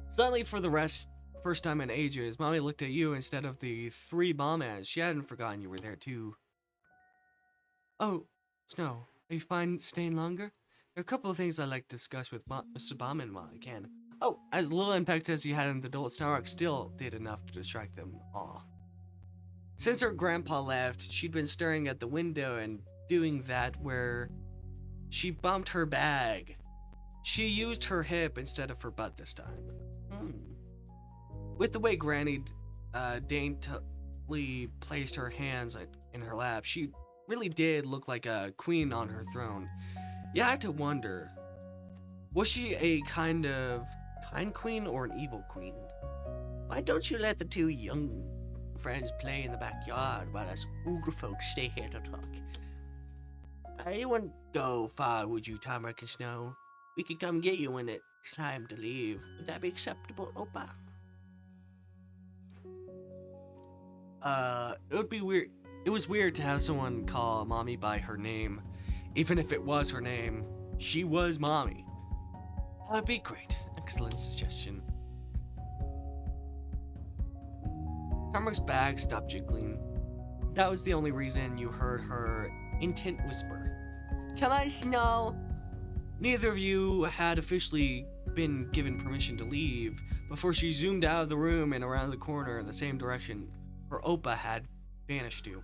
Suddenly, for the first time in ages, Mommy looked at you instead of the three Baumans. She hadn't forgotten you were there too. Oh, Snow, are you fine staying longer? There are a couple of things I'd like to discuss with Mr. Bauman while I can. Oh, as little impact as you had on the adults, Tamarack still did enough to distract them all. Since her grandpa left, she'd been staring at the window and doing that where she bumped her bag. She used her hip instead of her butt this time. With the way Granny daintily placed her hands in her lap, she really did look like a queen on her throne. You had to wonder, was she a kind queen or an evil queen? Why don't you let the two young friends play in the backyard while us older folks stay here to talk? You wouldn't go far, would you, Tamarack and Snow? We could come get you when it's time to leave. Would that be acceptable, Opa? It would be weird. It was weird to have someone call Mommy by her name. Even if it was her name, she was Mommy. That would be great. Excellent suggestion. Tamarack's bag stopped jiggling. That was the only reason you heard her intent whisper. Come on, Snow! Neither of you had officially been given permission to leave before she zoomed out of the room and around the corner in the same direction her Opa had vanished to.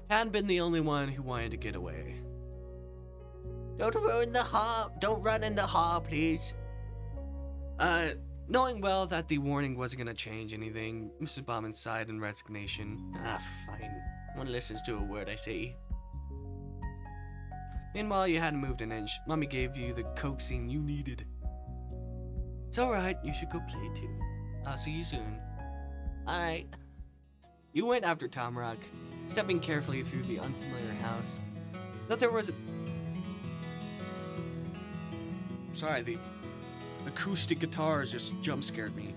Hadn't been the only one who wanted to get away. Don't ruin the hall. Don't run in the hall, please. Knowing well that the warning wasn't going to change anything, Mrs. Bauman sighed in resignation. Fine. One listens to a word I say. Meanwhile, you hadn't moved an inch. Mommy gave you the coaxing you needed. It's alright, you should go play too. I'll see you soon. Alright. You went after Tamarack, stepping carefully through the unfamiliar house. Though there was a... Sorry, the acoustic guitars just jump scared me.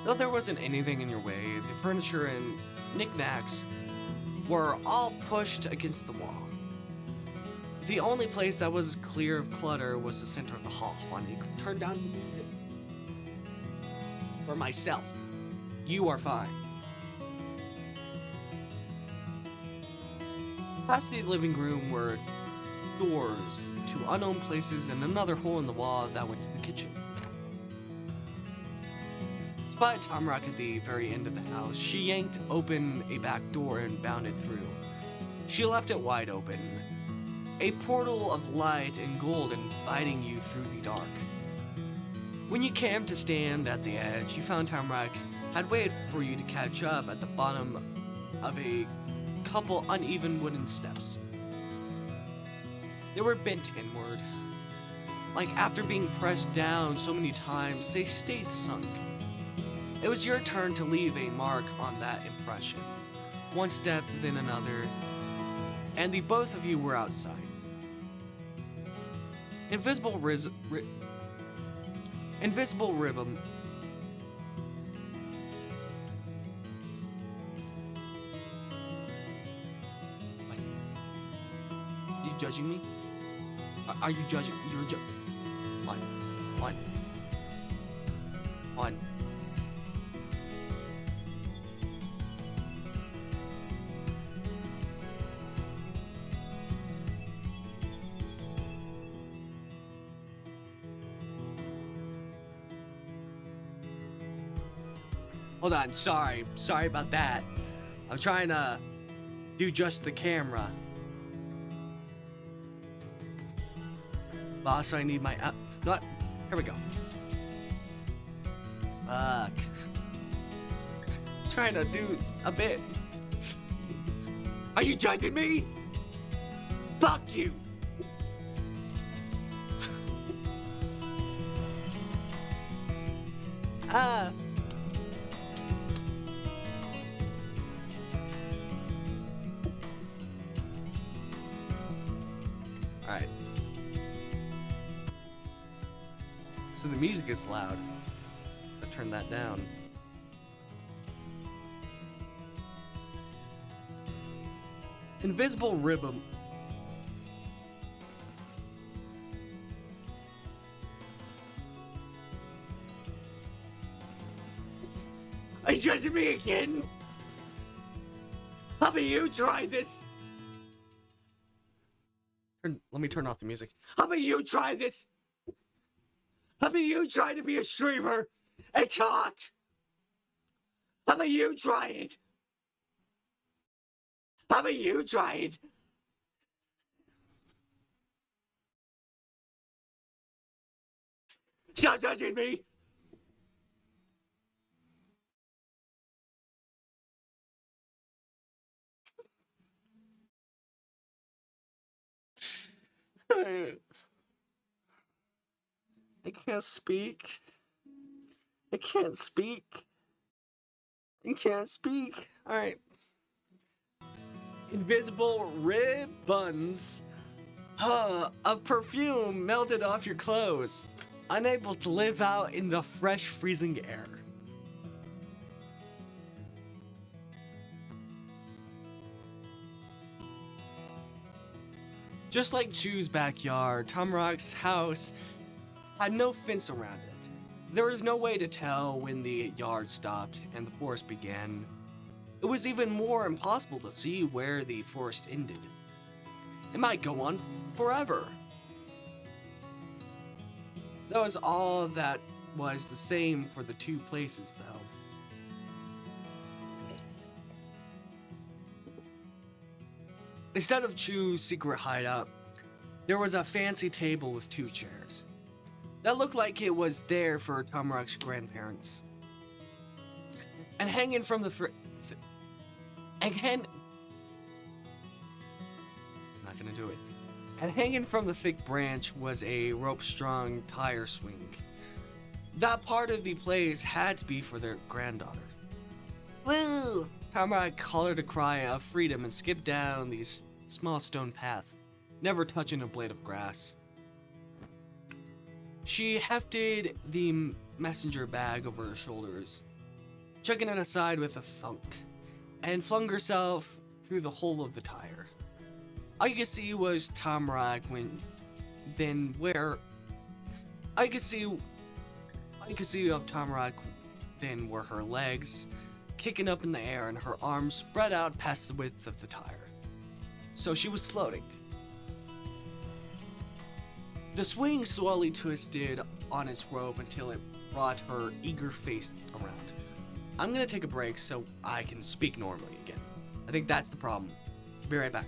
Though there wasn't anything in your way, the furniture and knickknacks were all pushed against the wall. The only place that was clear of clutter was the center of the hall. Juan, turn down the music. For myself. You are fine. Past the living room were doors to unknown places and another hole in the wall that went to the kitchen. Spotted Tamarack at the very end of the house. She yanked open a back door and bounded through. She left it wide open. A portal of light and gold inviting you through the dark. When you came to stand at the edge, you found Tamarack had waited for you to catch up at the bottom of a couple uneven wooden steps. They were bent inward. Like after being pressed down so many times, they stayed sunk. It was your turn to leave a mark on that impression. One step, then another, and the both of you were outside. Invisible ribbon. What? Are you judging me? Are you judging? You're judging. One. Hold on, sorry about that. I'm trying to do just the camera. Boss, I need my what? Here we go. Fuck. Trying to do a bit. Are you judging me? Fuck you. Alright. So the music is loud. I'll turn that down. Invisible ribbon. Are you judging me again? How about you try this? Let me turn off the music. How about you try this? How about you try to be a streamer and talk? How about you try it? How about you try it? Stop judging me! I can't speak. I can't speak. I can't speak. Alright. Invisible ribbons. A perfume melted off your clothes. Unable to live out in the fresh, freezing air. Just like Chu's backyard, Tamarack's house had no fence around it. There was no way to tell when the yard stopped and the forest began. It was even more impossible to see where the forest ended. It might go on forever. That was all that was the same for the two places, though. Instead of Chu's secret hideout, there was a fancy table with 2 chairs. That looked like it was there for Tamarack's grandparents. And hanging from the not gonna do it. And hanging from the thick branch was a rope-strung tire swing. That part of the place had to be for their granddaughter. Woo! Tamarack hollered a cry of freedom and skipped down the small stone path, never touching a blade of grass. She hefted the messenger bag over her shoulders, chucking it aside with a thunk, and flung herself through the hole of the tire. All you could see was Tamarack of Tamarack then were her legs kicking up in the air and her arms spread out past the width of the tire. So she was floating. The swing slowly twisted on its rope until it brought her eager face around. I'm gonna take a break so I can speak normally again. I think that's the problem. Be right back.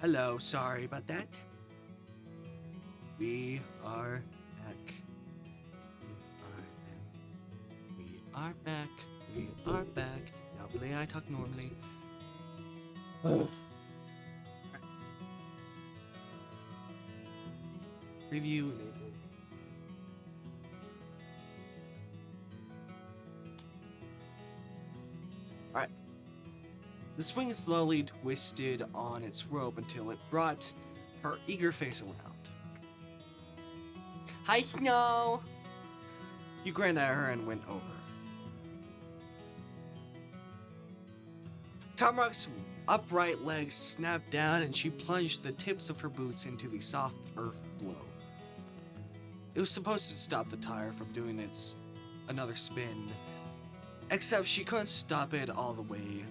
Hello, sorry about that. We are back. We are back. We are back. Hopefully I talk normally. Preview enabled. Alright. The swing slowly twisted on its rope until it brought her eager face around. Hi, Snow! You grinned at her and went over. Tamarack's upright legs snapped down and she plunged the tips of her boots into the soft earth below. It was supposed to stop the tire from doing its another spin, except she couldn't stop it all the way.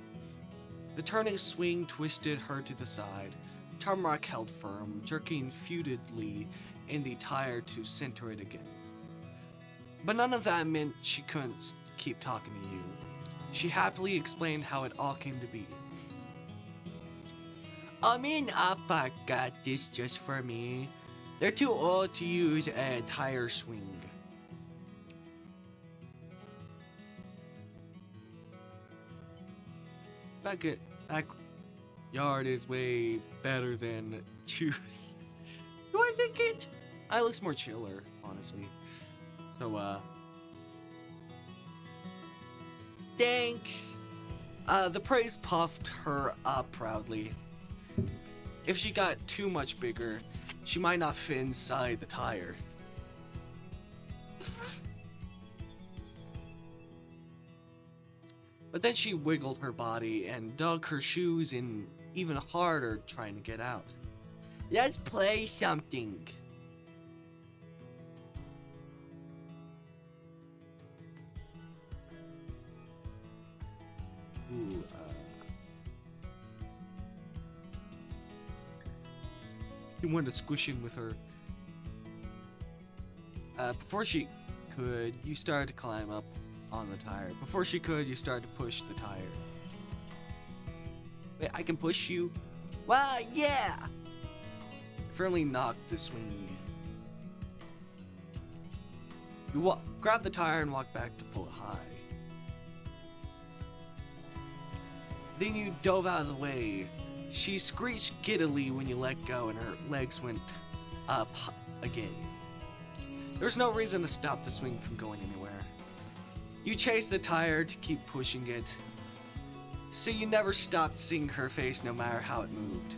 The turning swing twisted her to the side. Tamarack held firm, jerking futilely in the tire to center it again. But none of that meant she couldn't keep talking to you. She happily explained how it all came to be. Me and Appa got this just for me. They're too old to use a tire swing. Backyard is way better than choose. Do I think it? I looks more chiller, honestly. So, thanks. The praise puffed her up proudly. If she got too much bigger, she might not fit inside the tire. But then she wiggled her body and dug her shoes in even harder, trying to get out. Let's play something. Ooh, He wanted to squish in with her. Before she could, you started to climb up on the tire. Before she could, you started to push the tire. Wait, I can push you? Wow, yeah! Firmly knocked the swing. You grab the tire and walk back to pull it high. Then you dove out of the way. She screeched giddily when you let go and her legs went up again. There was no reason to stop the swing from going anywhere. You chased the tire to keep pushing it, so you never stopped seeing her face no matter how it moved.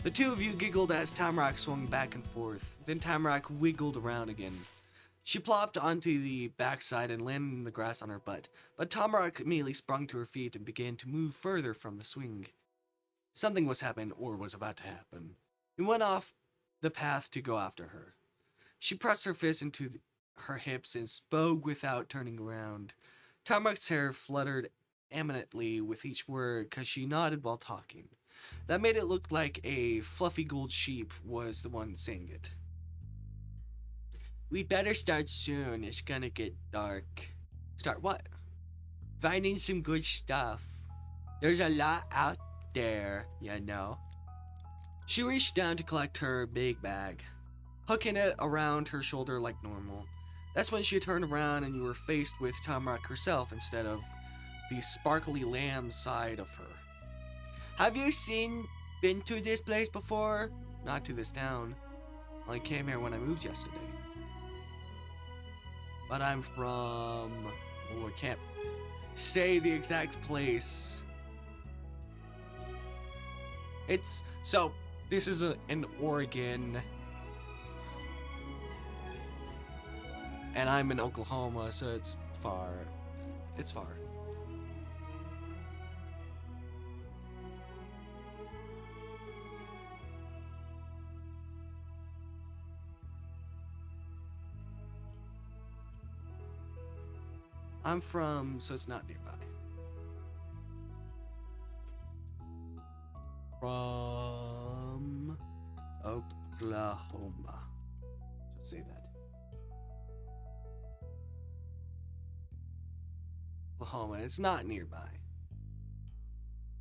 The two of you giggled as Tamarack swung back and forth. Then Tamarack wiggled around again. She plopped onto the backside and landed in the grass on her butt, but Tamarack immediately sprung to her feet and began to move further from the swing. Something was happening, or was about to happen. He went off the path to go after her. She pressed her fist into her hips and spoke without turning around. Tamarack's hair fluttered eminently with each word because she nodded while talking. That made it look like a fluffy gold sheep was the one saying it. We'd better start soon. It's gonna get dark. Start what? Finding some good stuff. There's a lot out there, you know. She reached down to collect her big bag, hooking it around her shoulder like normal. That's when she turned around and you were faced with Tamarack herself instead of the sparkly lamb side of her. Have you been to this place before? Not to this town. I came here when I moved yesterday. But I'm from... Oh, I can't say the exact place. This is in Oregon. And I'm in Oklahoma, so it's far. It's far. I'm from, so it's not nearby. From Oklahoma. Let's say that. Oklahoma, it's not nearby.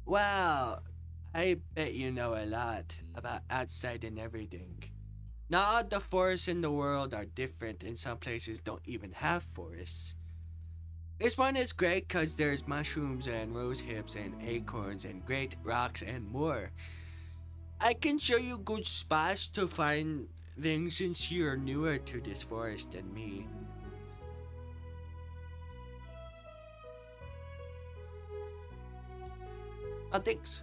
Wow, I bet you know a lot about outside and everything. Not all the forests in the world are different, and some places don't even have forests. This one is great because there's mushrooms and rose hips and acorns and great rocks and more. I can show you good spots to find things since you're newer to this forest than me. Oh, thanks.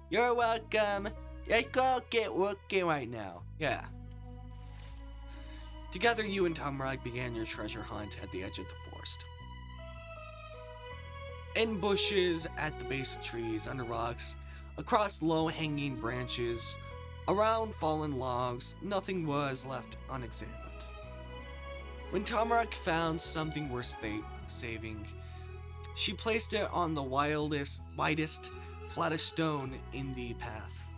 You're welcome. Let's go get working right now. Yeah. Together, you and Tamarack began your treasure hunt at the edge of the forest. In bushes, at the base of trees, under rocks, across low-hanging branches, around fallen logs, nothing was left unexamined. When Tamarack found something worth saving, she placed it on the widest, flattest stone in the path.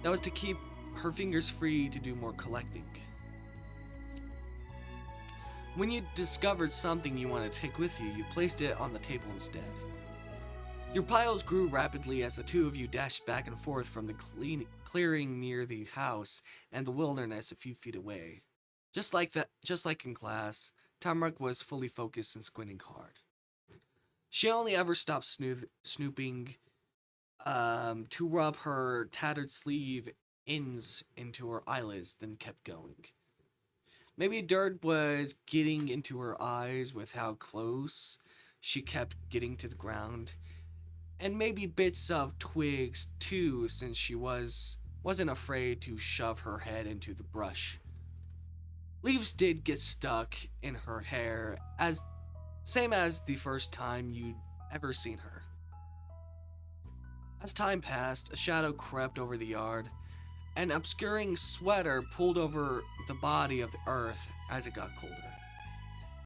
That was to keep her fingers free to do more collecting. When you discovered something you wanted to take with you, you placed it on the table instead. Your piles grew rapidly as the two of you dashed back and forth from the clearing near the house and the wilderness a few feet away. Just like in class, Tamarack was fully focused and squinting hard. She only ever stopped snooping to rub her tattered sleeve ends into her eyelids, then kept going. Maybe dirt was getting into her eyes with how close she kept getting to the ground, and maybe bits of twigs too, since she wasn't afraid to shove her head into the brush. Leaves did get stuck in her hair, same as the first time you'd ever seen her. As time passed, a shadow crept over the yard. An obscuring sweater pulled over the body of the earth as it got colder.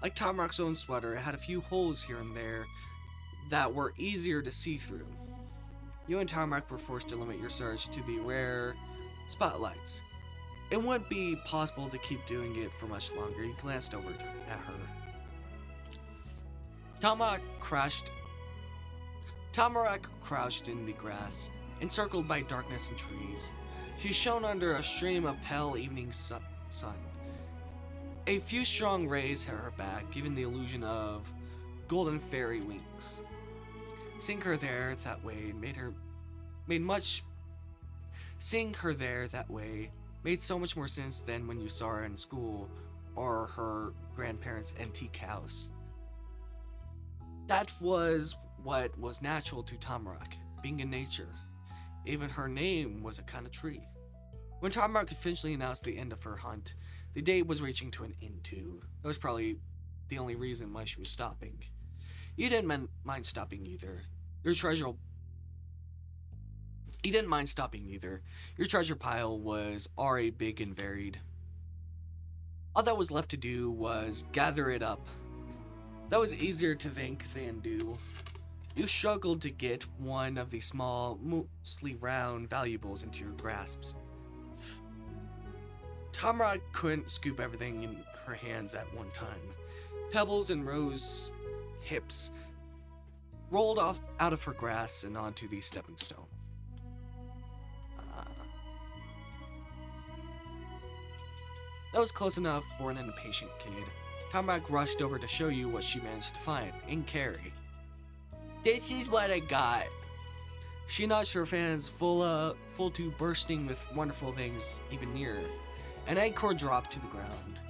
Like Tamarack's own sweater, it had a few holes here and there that were easier to see through. You and Tamarack were forced to limit your search to the rare spotlights. It wouldn't be possible to keep doing it for much longer. You glanced over at her. Tamarack crouched in the grass, encircled by darkness and trees. She shone under a stream of pale evening sun. A few strong rays hit her back, giving the illusion of golden fairy wings. Seeing her there that way made so much more sense than when you saw her in school or her grandparents' antique house. That was what was natural to Tamarack, being in nature. Even her name was a kind of tree. When Tamarack eventually announced the end of her hunt, the day was reaching to an end too. That was probably the only reason why she was stopping. You didn't mind stopping either. Your treasure pile was already big and varied. All that was left to do was gather it up. That was easier to think than do. You struggled to get one of the small, mostly round valuables into your grasps. Tamarack couldn't scoop everything in her hands at one time. Pebbles and rose hips rolled off out of her grasp and onto the stepping stone. That was close enough for an impatient kid. Tamarack rushed over to show you what she managed to find and carry. This is what I got. She nudged her fans full to bursting with wonderful things even nearer. An acorn dropped to the ground.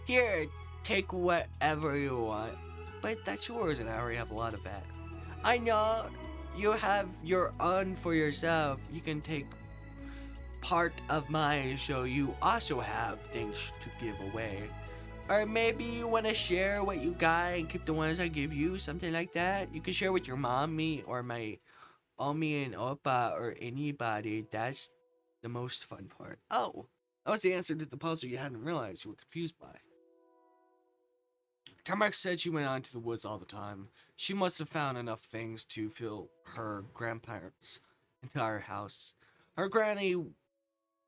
Here, take whatever you want. But that's yours, and I already have a lot of that. I know. You have your own for yourself. You can take part of mine so you also have things to give away. Or maybe you want to share what you got and keep the ones I give you, something like that. You can share with your mom, me, or my Omi and Oppa, or anybody. That's the most fun part. Oh, that was the answer to the puzzle you hadn't realized you were confused by. Tamarack said she went out into the woods all the time. She must have found enough things to fill her grandparents' entire house. Her granny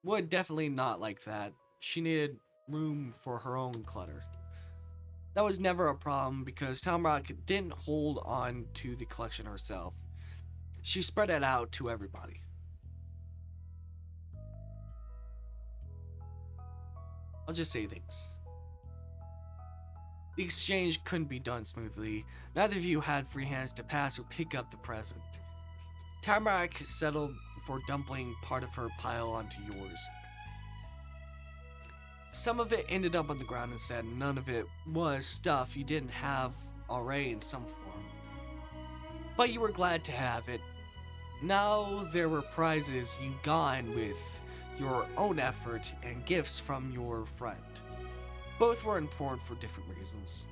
would definitely not like that. She needed room for her own clutter. That was never a problem because Tamarack didn't hold on to the collection herself. She spread it out to everybody. I'll just say things. The exchange couldn't be done smoothly. Neither of you had free hands to pass or pick up the present. Tamarack settled for dumping part of her pile onto yours. Some of it ended up on the ground instead, and none of it was stuff you didn't have already in some form. But you were glad to have it. Now there were prizes you got with your own effort and gifts from your friend. Both were important for different reasons.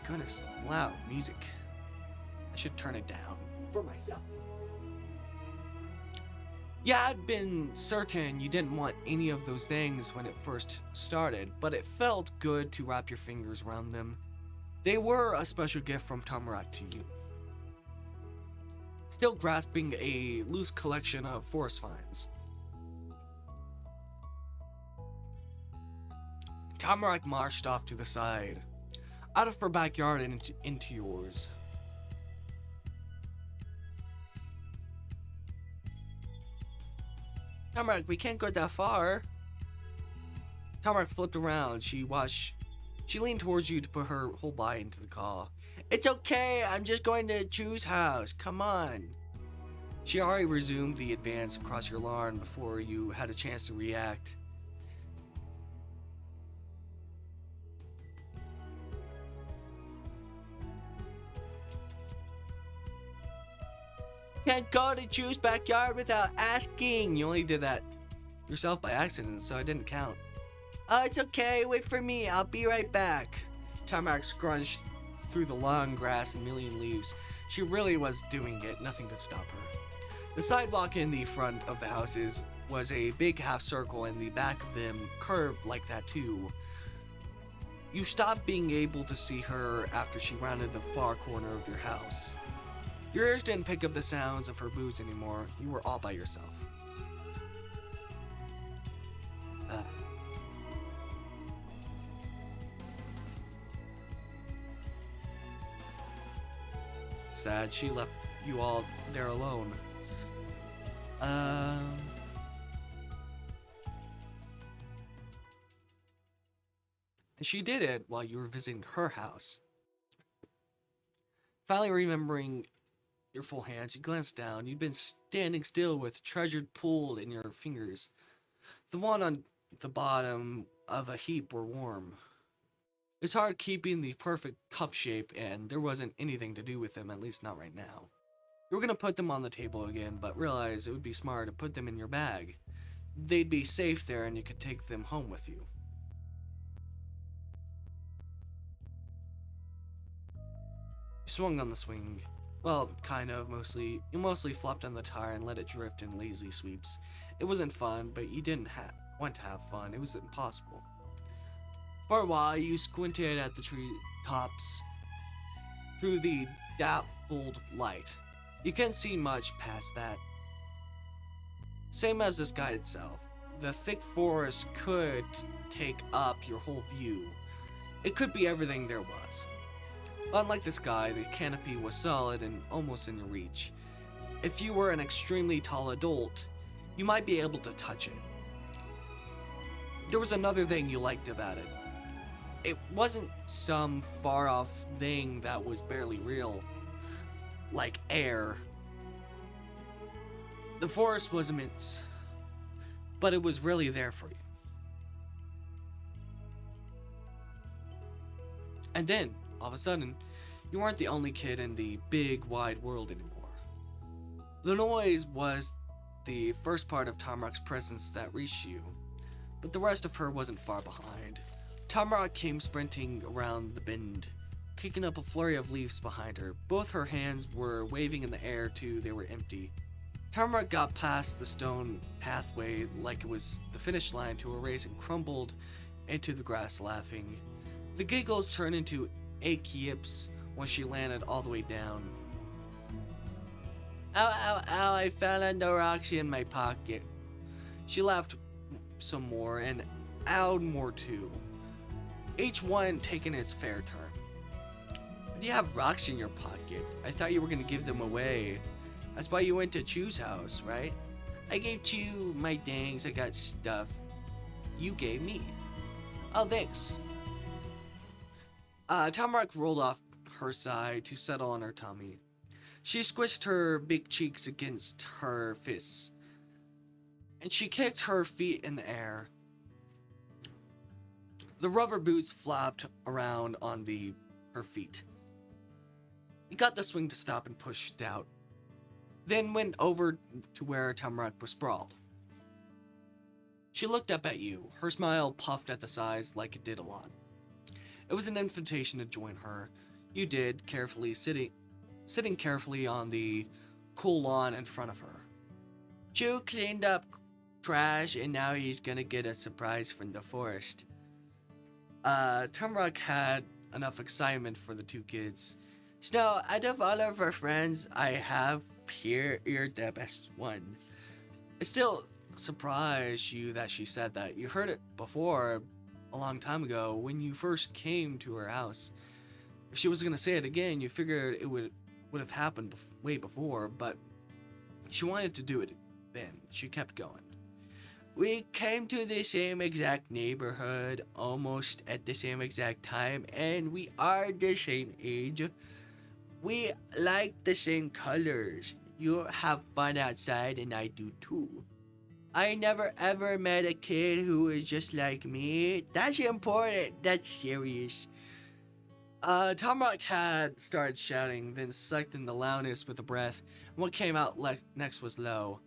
Goodness, loud music. I should turn it down for myself. Yeah, I'd been certain you didn't want any of those things when it first started, but it felt good to wrap your fingers around them. They were a special gift from Tamarack to you. Still grasping a loose collection of forest finds, Tamarack marched off to the side, out of her backyard and into yours. Tamarack, we can't go that far. Tamarack flipped around. She leaned towards you to put her whole body into the car. It's okay, I'm just going to Chu's house. Come on. She already resumed the advance across your lawn before you had a chance to react. Can't go to Chu's backyard without asking. You only did that yourself by accident, so it didn't count. Oh, it's okay. Wait for me. I'll be right back. Tamarack scrunched through the long grass and million leaves. She really was doing it. Nothing could stop her. The sidewalk in the front of the houses was a big half circle, and the back of them curved like that too. You stopped being able to see her after she rounded the far corner of your house. Your ears didn't pick up the sounds of her boots anymore. You were all by yourself. Sad she left you all there alone. And she did it while you were visiting her house. Finally remembering your full hands, you glanced down. You'd been standing still with treasured pulled in your fingers. The one on the bottom of a heap were warm. It's hard keeping the perfect cup shape, and there wasn't anything to do with them, at least not right now. You were going to put them on the table again, but realized it would be smarter to put them in your bag. They'd be safe there, and you could take them home with you. You swung on the swing. Well, kind of, mostly. You mostly flopped on the tire and let it drift in lazy sweeps. It wasn't fun, but you didn't want to have fun. It was impossible. For a while, you squinted at the tree tops through the dappled light. You couldn't see much past that. Same as the sky itself. The thick forest could take up your whole view. It could be everything there was. Unlike the sky, the canopy was solid and almost in your reach. If you were an extremely tall adult, you might be able to touch it. There was another thing you liked about it. It wasn't some far-off thing that was barely real, like air. The forest was immense, but it was really there for you. And then, all of a sudden, you weren't the only kid in the big, wide world anymore. The noise was the first part of Tamarack's presence that reached you, but the rest of her wasn't far behind. Tamarack came sprinting around the bend, kicking up a flurry of leaves behind her. Both her hands were waving in the air, too. They were empty. Tamarack got past the stone pathway like it was the finish line to a race and crumbled into the grass laughing. The giggles turned into ache yips when she landed all the way down. Ow, ow, ow, I fell on the rocks in my pocket. She laughed some more and owed more too, each one taking its fair turn. You have rocks in your pocket. I thought you were gonna give them away. That's why you went to Chu's house, right? I gave Chu my things. I got stuff you gave me. Oh, thanks. Tamarack rolled off her side to settle on her tummy. She squished her big cheeks against her fists, and she kicked her feet in the air. The rubber boots flopped around on her feet. He got the swing to stop and pushed out, then went over to where Tamarack was sprawled. She looked up at you. Her smile puffed at the sides like it did a lot. It was an invitation to join her. You did, sitting carefully on the cool lawn in front of her. Chu cleaned up trash and now he's gonna get a surprise from the forest. Tamarack had enough excitement for the two kids. Snow, out of all of our friends I have here, you're the best one. It still surprised you that she said that. You heard it before, a long time ago, when you first came to her house. If she was gonna say it again, you figured it would have happened way before, but she wanted to do it then. She kept going. We came to the same exact neighborhood almost at the same exact time, and we are the same age. We like the same colors. You have fun outside, and I do too. I never ever met a kid who is just like me. That's important. That's serious. Tamarack had started shouting, then sucked in the loudness with a breath. What came out next was low.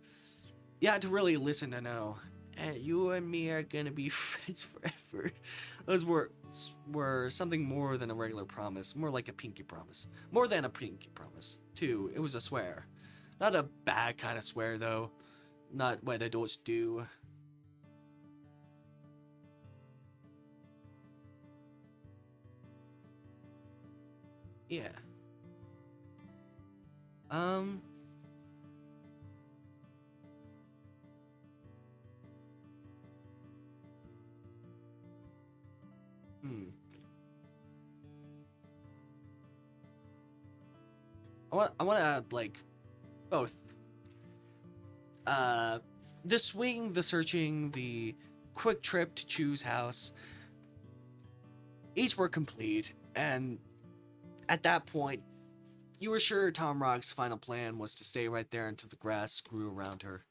You had to really listen to know. And you and me are gonna be friends forever. Those words were something more than a regular promise, more like a pinky promise. More than a pinky promise, too. It was a swear. Not a bad kind of swear, though. Not what adults do. Yeah. Hmm. I want to like both. The swing, the searching, the quick trip to Chu's house. Each were complete, and at that point, you were sure Tamarack's final plan was to stay right there until the grass grew around her.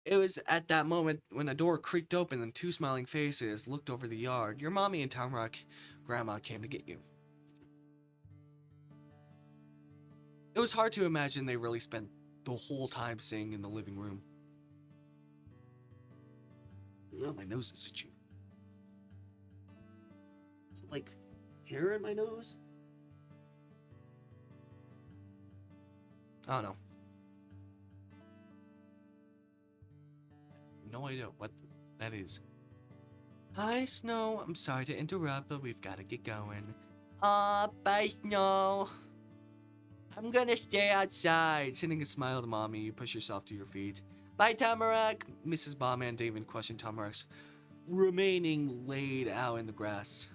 It was at that moment when a door creaked open and two smiling faces looked over the yard. Your mommy and Tamarack grandma came to get you. It was hard to imagine they really spent the whole time staying in the living room. Oh, my nose is itchy. Is it like hair in my nose? I don't know. No idea what that is. Hi, Snow. I'm sorry to interrupt, but we've got to get going. Bye, Snow. I'm gonna stay outside. Sending a smile to Mommy, you push yourself to your feet. Bye, Tamarack. Mrs. Bauman didn't even question Tamarack's remaining laid out in the grass.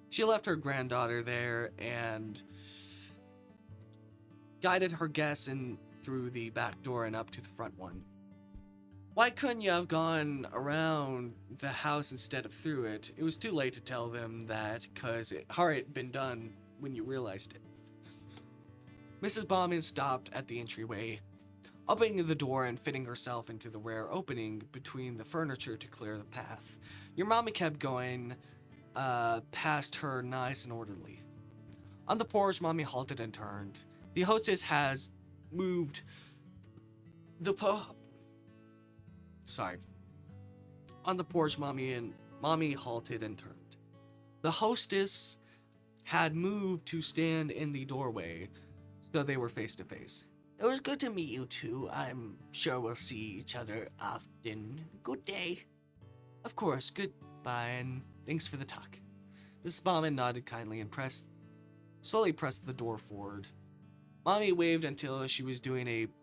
She left her granddaughter there and guided her guests in through the back door and up to the front one. Why couldn't you have gone around the house instead of through it? It was too late to tell them that, cause it had already been done when you realized it. Mrs. Bauman stopped at the entryway, opening the door and fitting herself into the rare opening between the furniture to clear the path. Your mommy kept going past her nice and orderly. On the porch, Mommy halted and turned. The hostess has moved the On the porch, Mommy halted and turned. The hostess had moved to stand in the doorway, so they were face to face. It was good to meet you two. I'm sure we'll see each other often. Good day. Of course, goodbye, and thanks for the talk. Mrs. Bauman nodded kindly and slowly pressed the door forward. Mommy waved until she was doing it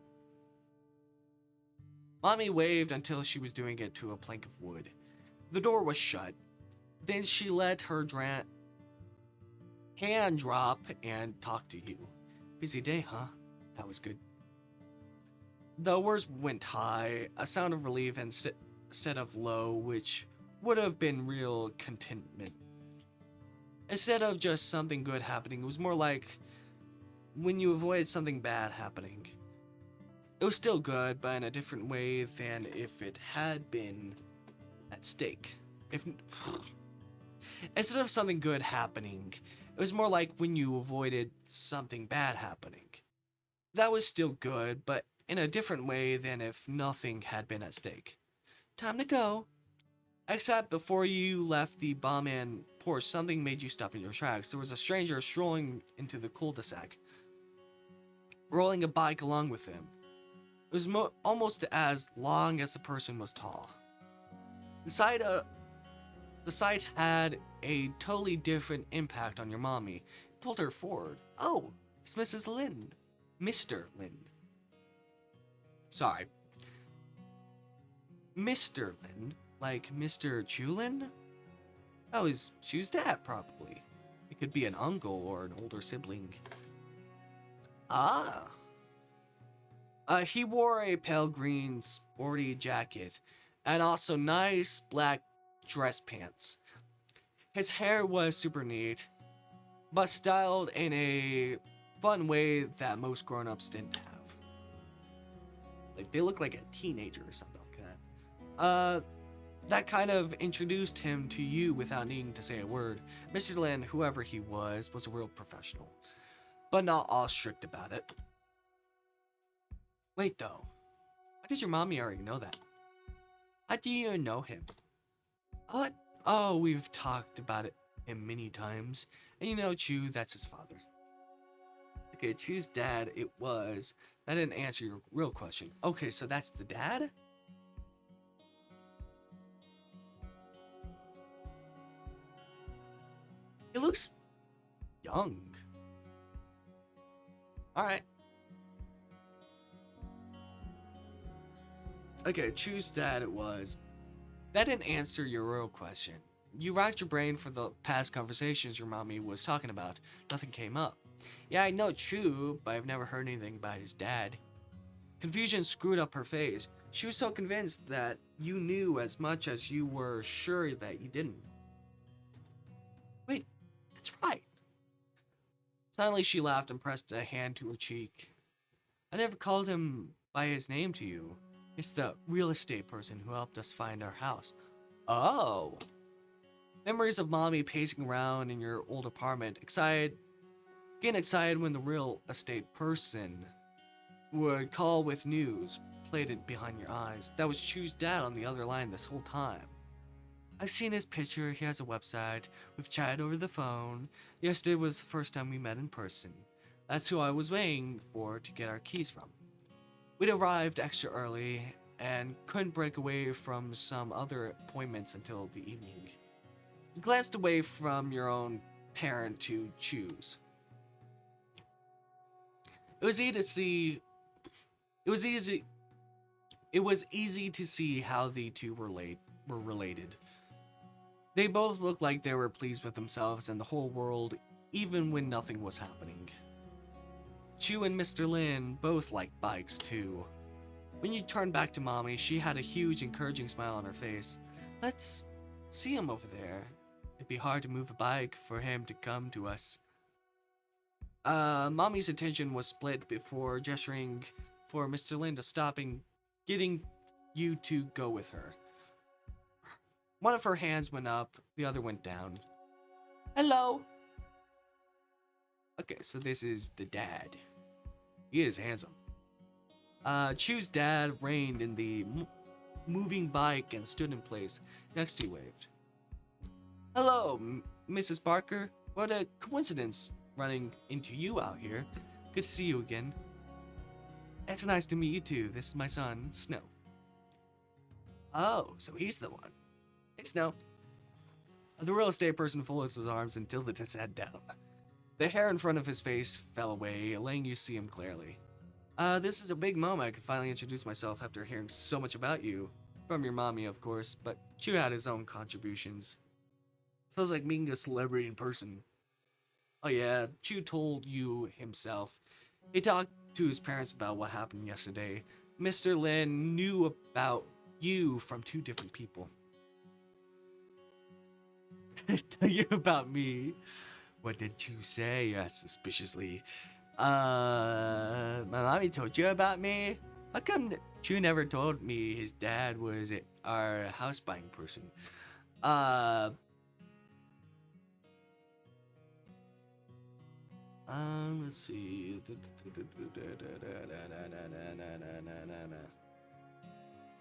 to a plank of wood. The door was shut. Then she let her hand drop and talk to you. Busy day, huh? That was good. The words went high, a sound of relief instead of low, which would have been real contentment. Instead of just something good happening, it was more like when you avoided something bad happening. It was still good, but in a different way than if it had been at stake. If instead of something good happening, it was more like when you avoided something bad happening. That was still good, but in a different way than if nothing had been at stake. Time to go. Except before you left the bomb and Porsche, something made you stop in your tracks. There was a stranger strolling into the cul-de-sac, rolling a bike along with him. It was almost as long as the person was tall. The sight had a totally different impact on your mommy. It pulled her forward. Oh, it's Mrs. Lynn. Mr. Lynn. Sorry. Mr. Lynn? Like Mr. Chulin? Oh, he's Chu's dad, probably. It could be an uncle or an older sibling. Ah. He wore a pale green sporty jacket and also nice black dress pants. His hair was super neat, but styled in a fun way that most grown-ups didn't have. Like, they look like a teenager or something like that. That kind of introduced him to you without needing to say a word. Mr. Lin, whoever he was a real professional, but not all strict about it. Wait though, why did your mommy already know that? How do you know him? What? Oh, we've talked about it many times, and you know Chu, that's his father. Okay, Chu's dad, it was. That didn't answer your real question. Okay, so that's the dad? He looks young. Alright. Okay, Chu's dad it was. That didn't answer your real question. You racked your brain for the past conversations your mommy was talking about. Nothing came up. Yeah, I know Chu, but I've never heard anything about his dad. Confusion screwed up her face. She was so convinced that you knew as much as you were sure that you didn't. Wait, that's right. Suddenly she laughed and pressed a hand to her cheek. I never called him by his name to you. It's the real estate person who helped us find our house. Oh. Memories of mommy pacing around in your old apartment, getting excited when the real estate person would call with news, played it behind your eyes. That was Chu's dad on the other line this whole time. I've seen his picture, he has a website, we've chatted over the phone. Yesterday was the first time we met in person. That's who I was waiting for to get our keys from. We'd arrived extra early and couldn't break away from some other appointments until the evening. You glanced away from your own parent to choose. It was easy to see how the two were related. They both looked like they were pleased with themselves and the whole world, even when nothing was happening. Chu and Mr. Lin both liked bikes too. When you turned back to mommy, she had a huge encouraging smile on her face. Let's see him over there. It'd be hard to move a bike for him to come to us. Mommy's attention was split before gesturing for Mr. Lin to stop and getting you to go with her. One of her hands went up, the other went down. Hello. Okay, so this is the dad. He is handsome. Chu's dad reined in the moving bike and stood in place. Next he waved. Hello, Mrs. Barker. What a coincidence running into you out here. Good to see you again. It's nice to meet you too. This is my son, Snow. Oh, so he's the one. Hey, Snow. The real estate person folded his arms and tilted his head down. The hair in front of his face fell away, letting you see him clearly. This is a big moment. I could finally introduce myself after hearing so much about you. From your mommy, of course, but Chu had his own contributions. Feels like meeting a celebrity in person. Oh yeah, Chu told you himself. He talked to his parents about what happened yesterday. Mr. Lin knew about you from two different people. Tell you about me. What did you say? Suspiciously. My mommy told you about me? How come Chu never told me his dad was our house buying person? Uh, let's see. Let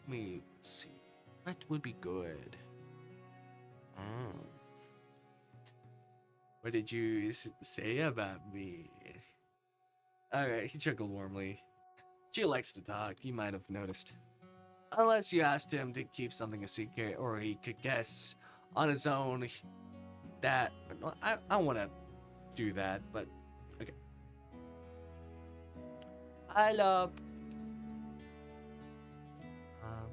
me see. What would be good? Oh. What did you say about me? Alright, he chuckled warmly. Chu likes to talk, you might have noticed. Unless you asked him to keep something a secret, or he could guess on his own that. I don't want to do that, but okay. I love. Um.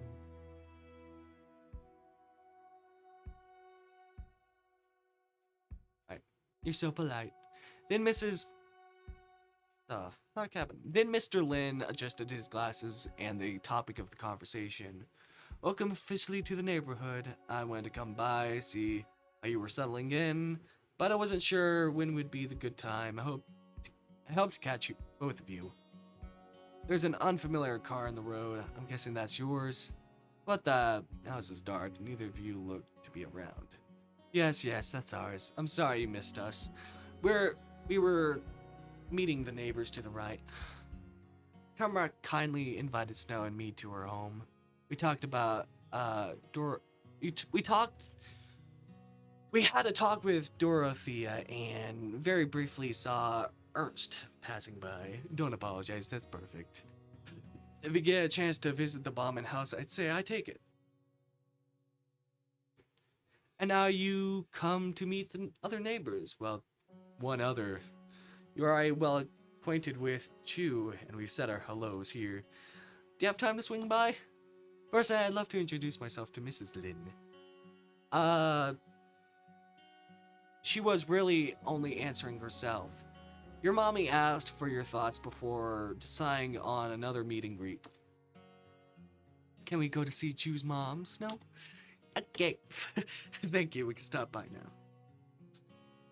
Right. You're so polite. Then Mrs. The fuck happened? Then Mr. Lin adjusted his glasses and the topic of the conversation. Welcome officially to the neighborhood. I wanted to come by, see how you were settling in, but I wasn't sure when would be the good time. I hope to catch you, both of you. There's an unfamiliar car on the road. I'm guessing that's yours. But the house is dark. Neither of you look to be around. Yes, that's ours. I'm sorry you missed us. We were meeting the neighbors to the right. Tamarack kindly invited Snow and me to her home. We talked about we had a talk with Dorothea and very briefly saw Ernst passing by. Don't apologize, that's perfect. If you get a chance to visit the Bauman house, I'd say I take it. And now you come to meet the other neighbors. Well, one other. You are well acquainted with Chu, and we've said our hellos here. Do you have time to swing by? First, I'd love to introduce myself to Mrs. Lin. She was really only answering herself. Your mommy asked for your thoughts before deciding on another meet and greet. Can we go to see Chu's mom, Snow? Okay. Thank you, we can stop by now.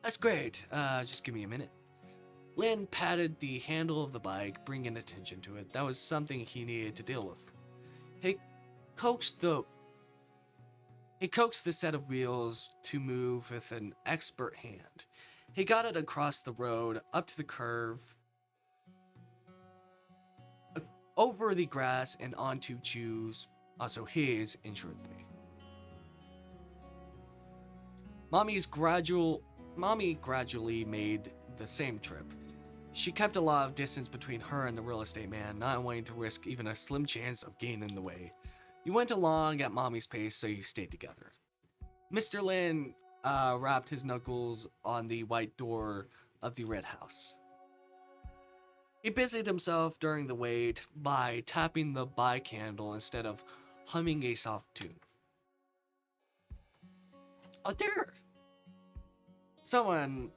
That's great. Just give me a minute. Lin patted the handle of the bike, bringing attention to it. That was something he needed to deal with. He coaxed the set of wheels to move with an expert hand. He got it across the road, up to the curve, over the grass, and onto Chu's, also his, entryway. Mommy gradually made the same trip. She kept a lot of distance between her and the real estate man, not wanting to risk even a slim chance of getting in the way. You went along at Mommy's pace, so you stayed together. Mr. Lin rapped his knuckles on the white door of the red house. He busied himself during the wait by tapping the bike handle instead of humming a soft tune. Oh dear! Someone,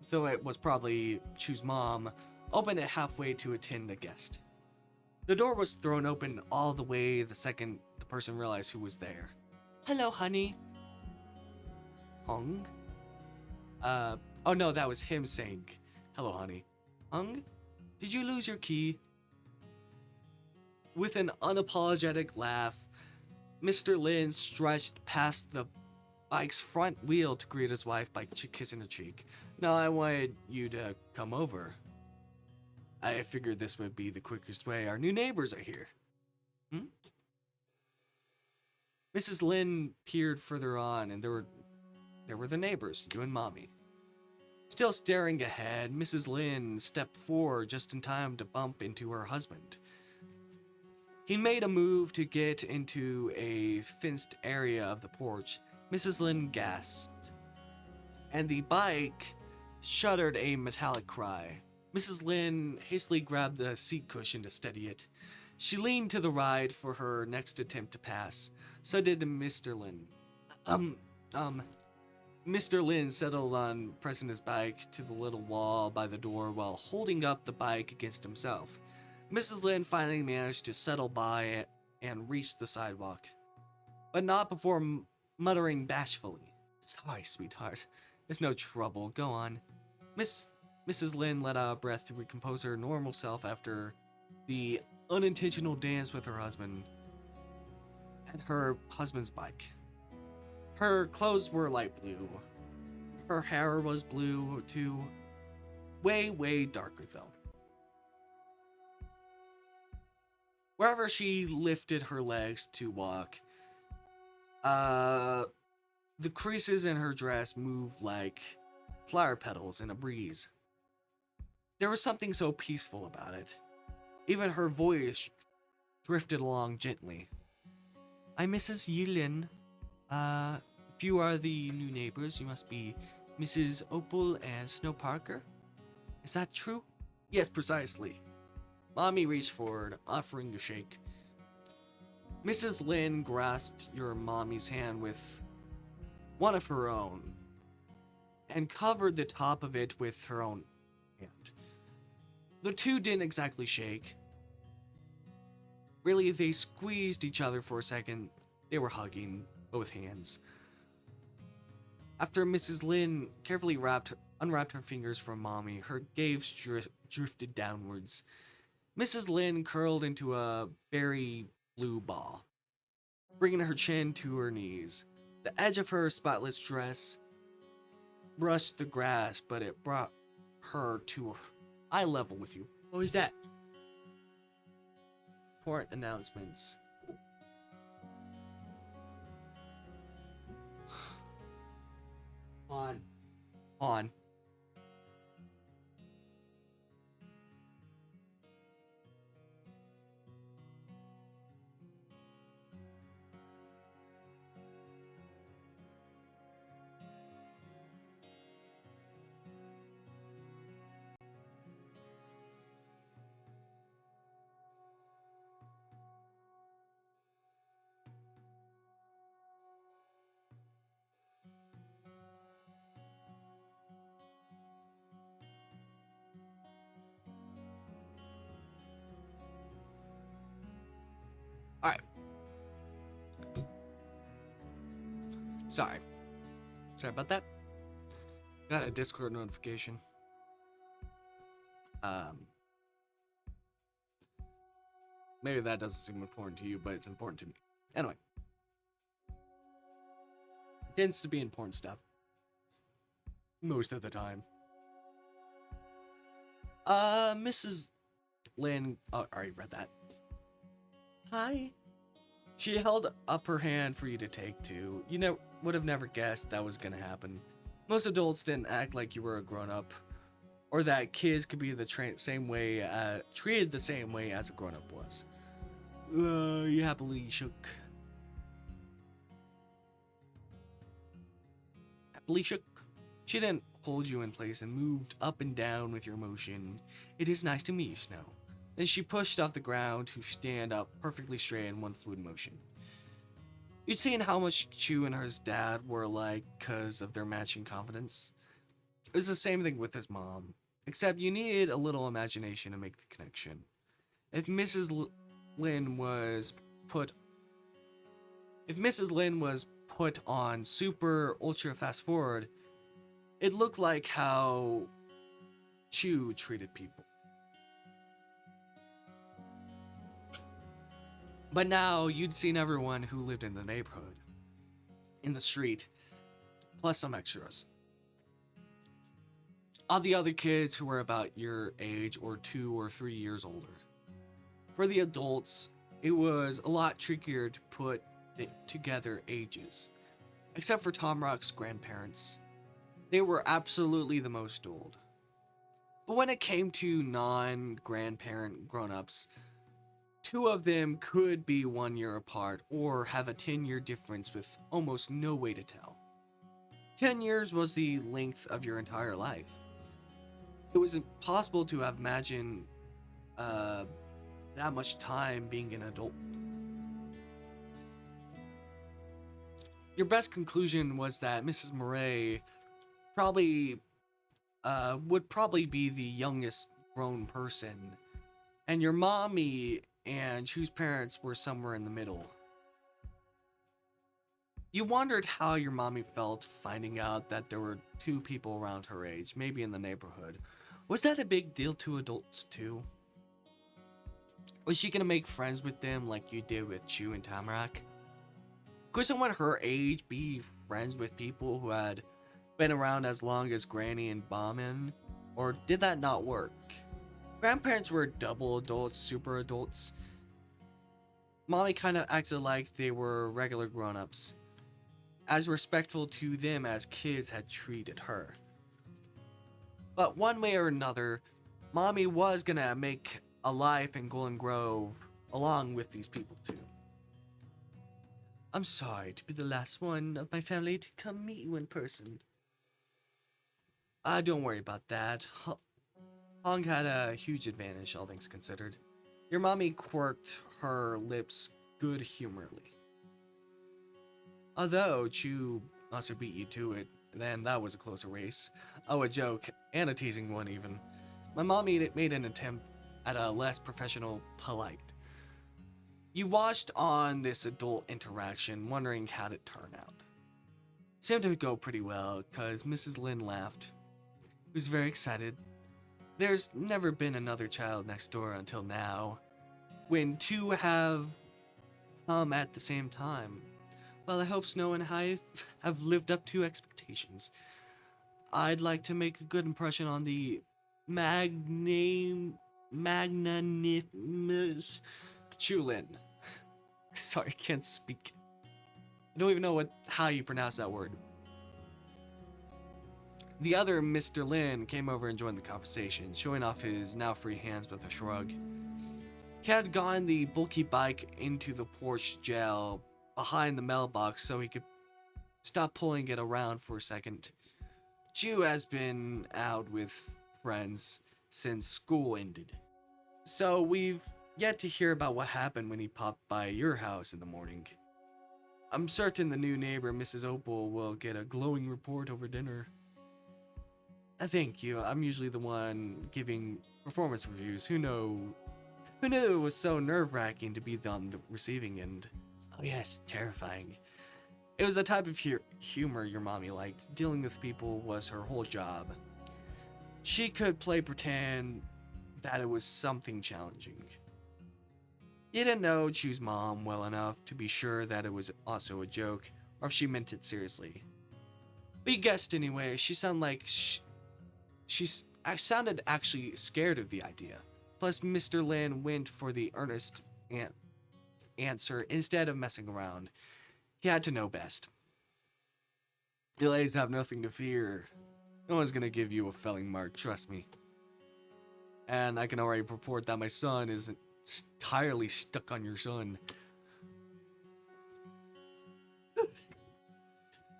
though it was probably Chu's mom, opened it halfway to attend a guest. The door was thrown open all the way the second the person realized who was there. Hello, honey. Hung? Oh no, that was him saying, hello, honey. Hung? Did you lose your key? With an unapologetic laugh, Mr. Lin stretched past the bike's front wheel to greet his wife by kissing her cheek. No, I wanted you to come over. I figured this would be the quickest way. Our new neighbors are here. Mrs. Lin peered further on, and there were the neighbors, you and Mommy. Still staring ahead, Mrs. Lin stepped forward just in time to bump into her husband. He made a move to get into a fenced area of the porch. Mrs. Lin gasped, and the bike shuddered a metallic cry. Mrs. Lin hastily grabbed the seat cushion to steady it. She leaned to the right for her next attempt to pass. So did Mr. Lin. Mr. Lin settled on pressing his bike to the little wall by the door while holding up the bike against himself. Mrs. Lin finally managed to settle by it and reach the sidewalk, but not before muttering bashfully, "Sorry, sweetheart. It's no trouble. Go on." Mrs. Lin let out a breath to recompose her normal self after the unintentional dance with her husband and her husband's bike. Her clothes were light blue. Her hair was blue too. Way, way darker though. Wherever she lifted her legs to walk, the creases in her dress moved like flower petals in a breeze. There was something so peaceful about it. Even her voice drifted along gently. "I'm Mrs. Yilin. If you are the new neighbors, you must be Mrs. Opal and Snow Parker. Is that true?" "Yes, precisely." Mommy reached forward, offering a shake. Mrs. Lin grasped your mommy's hand with one of her own and covered the top of it with her own hand. The two didn't exactly shake. Really, they squeezed each other for a second. They were hugging, both hands. After Mrs. Lin carefully unwrapped her fingers from Mommy, her gaze drifted downwards. Mrs. Lin curled into a berry blue ball, bringing her chin to her knees. The edge of her spotless dress brushed the grass, but it brought her to eye level with you. What was that? Important announcements. On. Alright. Sorry about that. Got a Discord notification. Maybe that doesn't seem important to you, but it's important to me. Anyway. It tends to be important stuff. Most of the time. Mrs. Lin... Oh, I already read that. Hi. She held up her hand for you to take too. You would have never guessed that was gonna happen. Most adults didn't act like you were a grown-up, or that kids could be treated the same way as a grown-up was. You happily shook. She didn't hold you in place and moved up and down with your motion. "It is nice to meet you, Snow." Then she pushed off the ground to stand up perfectly straight in one fluid motion. You'd seen how much Chu and her dad were like because of their matching confidence. It was the same thing with his mom, except you needed a little imagination to make the connection. If Mrs. Lin was put on super ultra fast forward, it looked like how Chu treated people. But now you'd seen everyone who lived in the neighborhood, in the street, plus some extras. All the other kids who were about your age or 2 or 3 years older. For the adults, it was a lot trickier to put together ages. Except for Tamarack's grandparents. They were absolutely the most old. But when it came to non-grandparent grown-ups, 2 of them could be 1 year apart or have a 10-year difference with almost no way to tell. 10 years was the length of your entire life. It was impossible to have imagined that much time being an adult. your best conclusion was that Mrs. Murray probably would probably be the youngest grown person, and your mommy and Chu's parents were somewhere in the middle. You wondered how your mommy felt finding out that there were two people around her age, maybe in the neighborhood. Was that a big deal to adults too? Was she gonna make friends with them like you did with Chu and Tamarack? Could someone her age be friends with people who had been around as long as Granny and Bauman? Or did that not work? Grandparents were double adults, super adults. Mommy kinda acted like they were regular grown-ups, as respectful to them as kids had treated her. But one way or another, Mommy was gonna make a life in Golden Grove along with these people too. I'm sorry to be the last one of my family to come meet you in person. Don't worry about that. Hong had a huge advantage, all things considered. Your mommy quirked her lips good-humoredly. Although Chu also beat you to it, then that was a closer race. Oh, a joke, and a teasing one even. My mom made an attempt at a less professional, polite. You watched on this adult interaction, wondering how'd it turn out. Seemed to go pretty well, cause Mrs. Lin laughed. He was very excited. There's never been another child next door until now, when two have come at the same time. Well, I hope Snow and I have lived up to expectations. I'd like to make a good impression on the magnanimous Chulin. Sorry, I can't speak. I don't even know how you pronounce that word. The other Mr. Lin came over and joined the conversation, showing off his now free hands with a shrug. He had gotten the bulky bike into the porch jail behind the mailbox so he could stop pulling it around for a second. Chu has been out with friends since school ended, so we've yet to hear about what happened when he popped by your house in the morning. I'm certain the new neighbor, Mrs. Opal, will get a glowing report over dinner. Thank you. I'm usually the one giving performance reviews. Who knew it was so nerve-wracking to be on the receiving end? Oh yes, terrifying. It was the type of humor your mommy liked. Dealing with people was her whole job. She could play pretend that it was something challenging. You didn't know Chu's mom well enough to be sure that it was also a joke, or if she meant it seriously. But you guessed anyway. She sounded like I sounded actually scared of the idea. Plus, Mr. Lin went for the earnest answer instead of messing around. He had to know best. You ladies have nothing to fear. No one's gonna give you a felling mark, trust me. And I can already report that my son isn't entirely stuck on your son.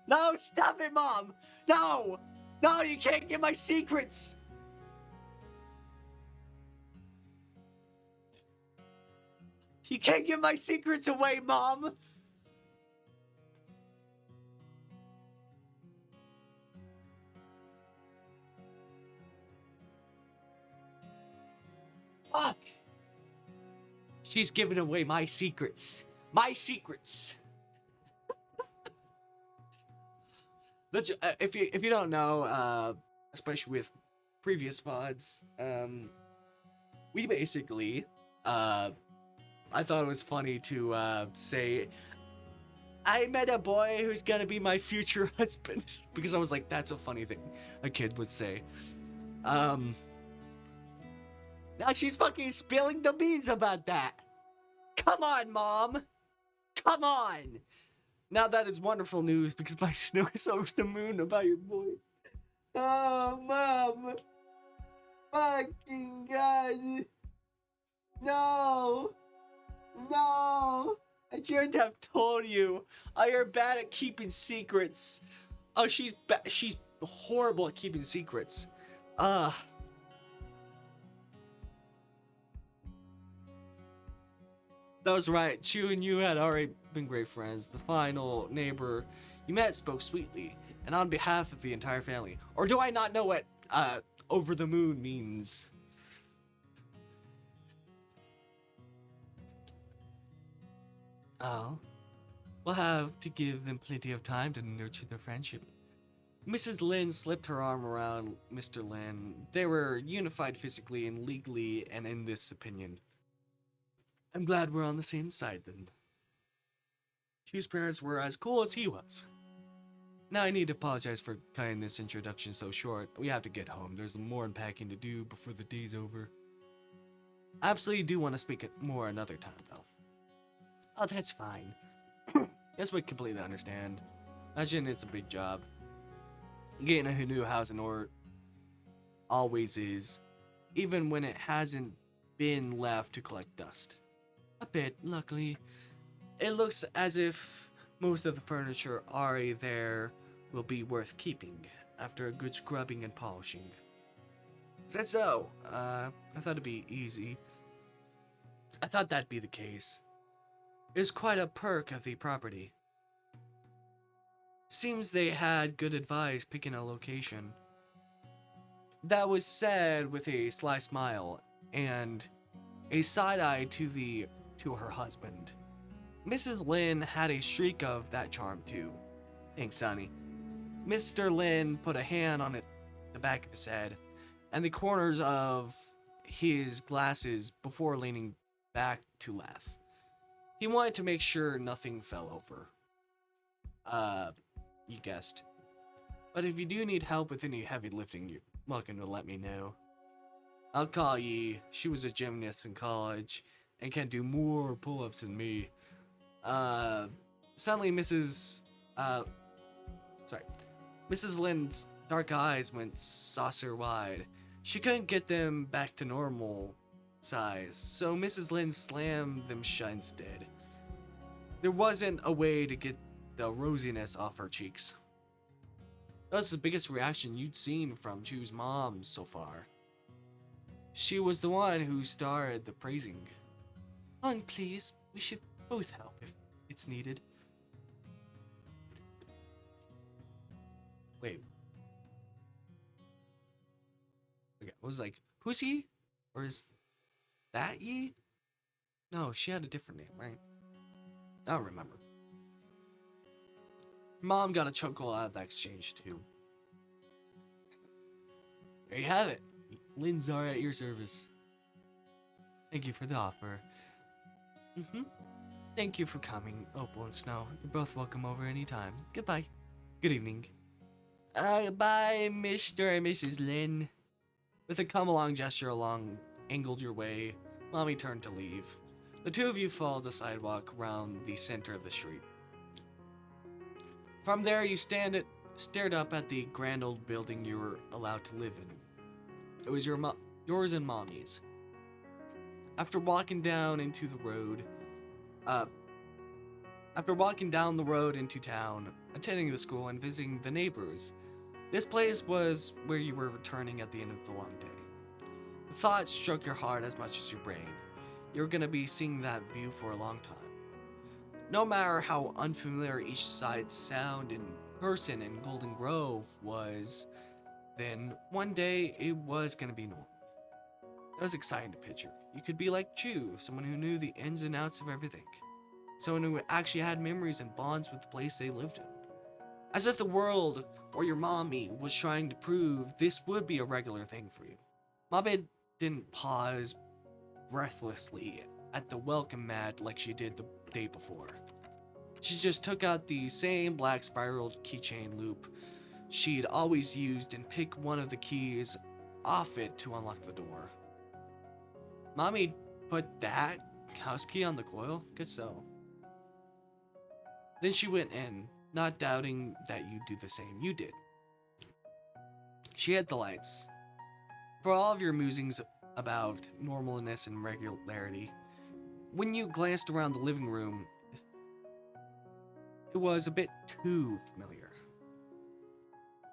No, stop it, Mom! No! No, you can't get my secrets! You can't give my secrets away, Mom! Fuck! She's giving away my secrets. My secrets! If you don't know, especially with previous VODs, we basically, I thought it was funny to say, I met a boy who's gonna be my future husband, because I was like, that's a funny thing a kid would say. Now she's fucking spilling the beans about that. Come on, Mom. Come on. Now that is wonderful news because my Snow is over the moon about your boy. Oh, Mom. Fucking God. No. No. I shouldn't have told you. Oh, you're bad at keeping secrets. Oh, she's horrible at keeping secrets. That was right. Chu and you had already been great friends. The final neighbor you met spoke sweetly, and on behalf of the entire family. Or do I not know what over the moon means? Oh. We'll have to give them plenty of time to nurture their friendship. Mrs. Lynn slipped her arm around Mr. Lynn. They were unified physically and legally, and in this opinion. I'm glad we're on the same side then. Chu's parents were as cool as he was. Now I need to apologize for cutting this introduction so short. We have to get home. There's more unpacking to do before the day's over. I absolutely do want to speak more another time, though. Oh, that's fine. Yes, we completely understand. Imagine it's a big job. Getting a new house in order always is, even when it hasn't been left to collect dust. A bit, luckily. It looks as if most of the furniture already there will be worth keeping after a good scrubbing and polishing. Said so. I thought it'd be easy. I thought that'd be the case. It's quite a perk of the property. Seems they had good advice picking a location. That was said with a sly smile and a side eye to her husband. Mrs. Lynn had a streak of that charm too. Thanks, Sonny. Mr. Lynn put a hand on the back of his head and the corners of his glasses before leaning back to laugh. He wanted to make sure nothing fell over. You guessed. But if you do need help with any heavy lifting, you're welcome to let me know. I'll call ye. She was a gymnast in college and can do more pull-ups than me. Suddenly Mrs. Lynn's dark eyes went saucer-wide. She couldn't get them back to normal size, so Mrs. Lynn slammed them shut instead. There wasn't a way to get the rosiness off her cheeks. That was the biggest reaction you'd seen from Chu's mom so far. She was the one who started the praising. Hung, please. We should both help if it's needed. Wait. Okay, I was like, who's he? Or is that ye? No, she had a different name, right? I don't remember. Mom got a chuckle out of that exchange, too. There you have it. Lynn's are at your service. Thank you for the offer. Thank you for coming, Opal and Snow. You're both welcome over anytime. Goodbye. Good evening. Goodbye, Mr. and Mrs. Lynn. With a come-along gesture angled your way, Mommy turned to leave. The two of you followed the sidewalk around the center of the street. From there, you stared up at the grand old building you were allowed to live in. It was yours and Mommy's. After walking down the road into town, attending the school and visiting the neighbors, this place was where you were returning at the end of the long day. The thought struck your heart as much as your brain. You were gonna be seeing that view for a long time. No matter how unfamiliar each side's sound in person in Golden Grove was, then one day it was gonna be normal. That was exciting to picture. You could be like Chu, someone who knew the ins and outs of everything. Someone who actually had memories and bonds with the place they lived in. As if the world, or your mommy, was trying to prove this would be a regular thing for you. Mommy didn't pause breathlessly at the welcome mat like she did the day before. She just took out the same black spiraled keychain loop she'd always used and picked one of the keys off it to unlock the door. Mommy put that house key on the coil? Good so. Then she went in, not doubting that you'd do the same. You did. She hit the lights. For all of your musings about normalness and regularity, when you glanced around the living room, it was a bit too familiar.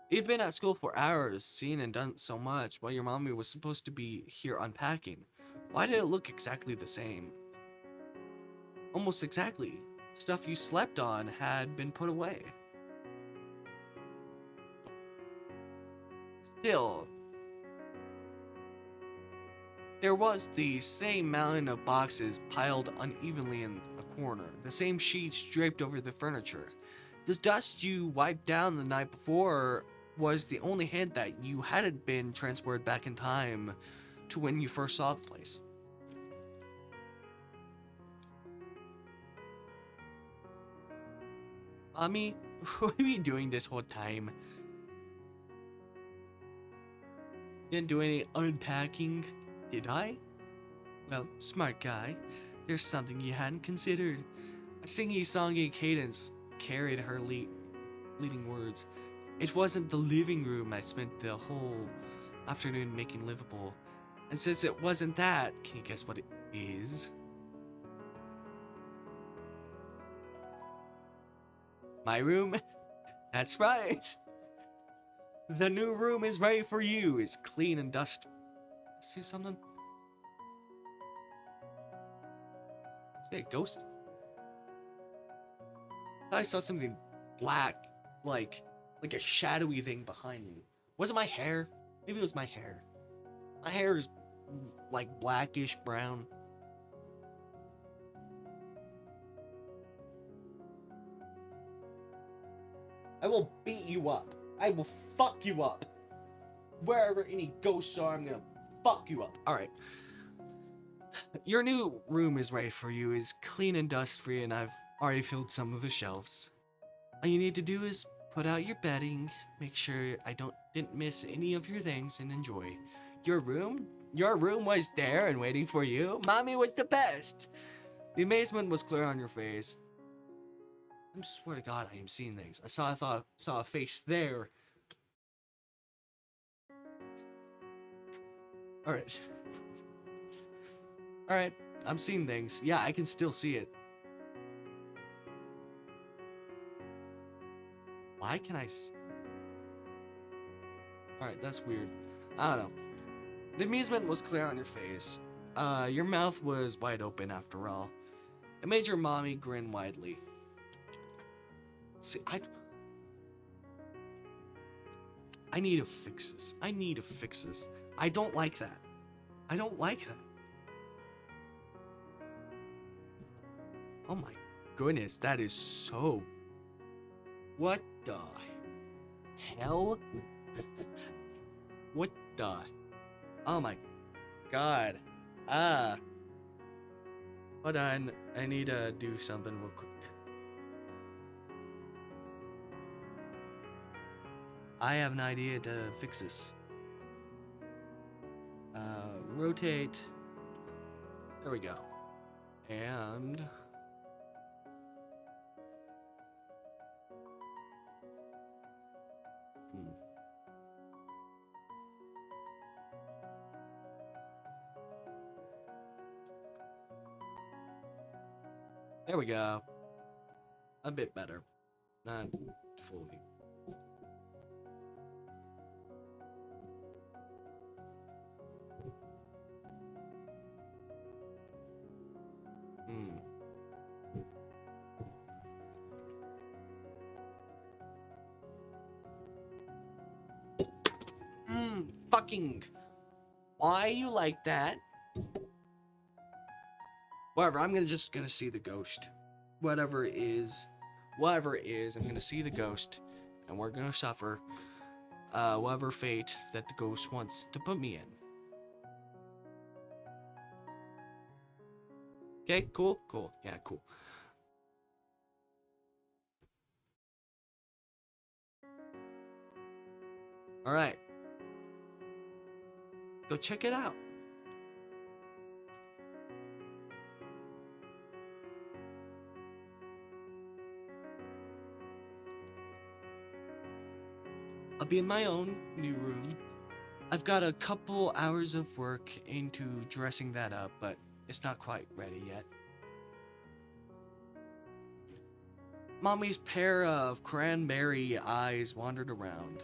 You'd been at school for hours, seen and done so much, while your mommy was supposed to be here unpacking. Why did it look exactly the same? Almost exactly. stuff you slept on had been put away. Still, there was the same mountain of boxes piled unevenly in a corner, the same sheets draped over the furniture. The dust you wiped down the night before was the only hint that you hadn't been transported back in time to when you first saw the place. Mommy, what are you doing this whole time? Didn't do any unpacking, did I? Well, smart guy. There's something you hadn't considered. A singy-songy cadence carried her leading words. It wasn't the living room I spent the whole afternoon making livable. And since it wasn't that, can you guess what it is? My room? That's right. The new room is ready for you. It's clean and dust. See something? Is it a ghost? I thought I saw something black, like a shadowy thing behind me. Was it my hair? Maybe it was my hair. My hair is like blackish brown. I will beat you up. I will fuck you up. Wherever any ghosts are, I'm gonna fuck you up. Alright. Your new room is ready for you. It's clean and dust-free, and I've already filled some of the shelves. All you need to do is put out your bedding, make sure I didn't miss any of your things, and enjoy. Your room was there and waiting for you. Mommy was the best. The amazement was clear on your face. I swear to God, I am seeing things. I saw a face there. Alright. Alright, I'm seeing things. Yeah, I can still see it. Why can I Alright, that's weird. I don't know. The amusement was clear on your face. Your mouth was wide open after all. It made your mommy grin widely. See, I need to fix this. I need to fix this. I don't like that. I don't like that. Oh my goodness, that is so... What the hell? What the... Oh my God. Hold on. I need to do something real quick. I have an idea to fix this. Rotate. There we go. And... There we go. A bit better. Not fully. Fucking... Why you like that? Whatever, I'm just gonna see the ghost. Whatever it is, I'm gonna see the ghost, and we're gonna suffer whatever fate that the ghost wants to put me in. Okay, cool, cool, yeah, cool. Alright. Go check it out. I'll be in my own new room. I've got a couple hours of work into dressing that up, but it's not quite ready yet. Mommy's pair of cranberry eyes wandered around,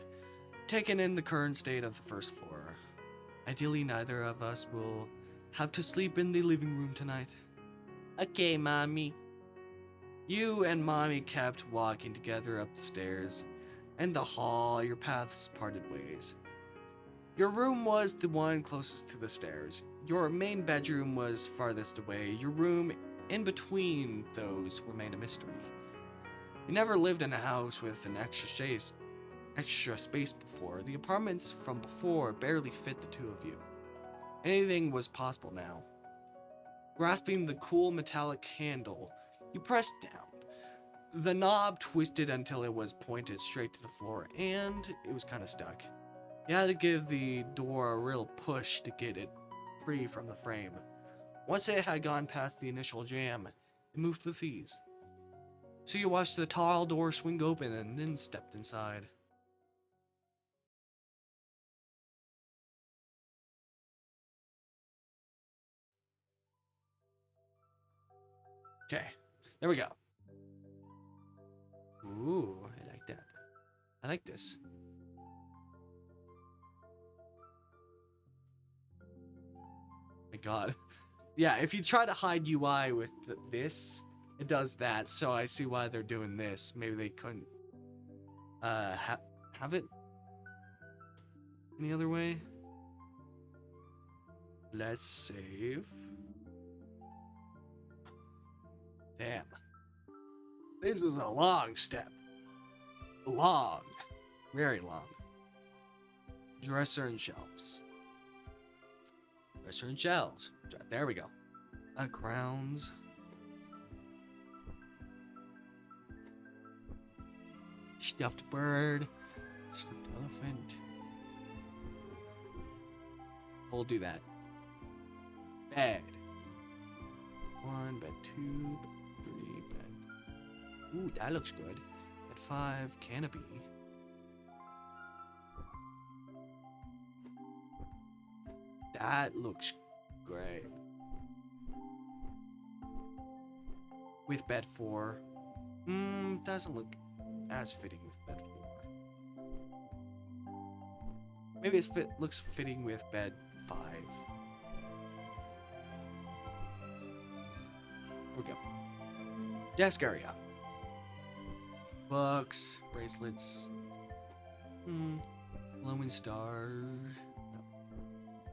taking in the current state of the first floor. Ideally, neither of us will have to sleep in the living room tonight. Okay, Mommy. You and Mommy kept walking together up the stairs. In the hall, your paths parted ways. Your room was the one closest to the stairs. Your main bedroom was farthest away. Your room in between those remained a mystery. You never lived in a house with an extra space before. The apartments from before barely fit the two of you. Anything was possible now. Grasping the cool metallic handle, you pressed down. The knob twisted until it was pointed straight to the floor, and it was kind of stuck. You had to give the door a real push to get it free from the frame. Once it had gone past the initial jam, it moved with ease. So you watched the tall door swing open and then stepped inside. Okay, there we go. Ooh, I like that. I like this. My god. Yeah, if you try to hide UI with this, it does that, so I see why they're doing this. Maybe they couldn't have it any other way. Let's save. Damn. This is a long step. Long. Very long. Dresser and shelves. Dresser and shelves. There we go. Crowns. Stuffed bird. Stuffed elephant. We'll do that. Bed. 1, bed 2, bed 3, bed. Ooh, that looks good. Bed 5, canopy. That looks great. With bed 4. Doesn't look as fitting with bed 4. Maybe it looks fitting with bed 5. Here we go. Desk area. Books, bracelets. Glowing star. No.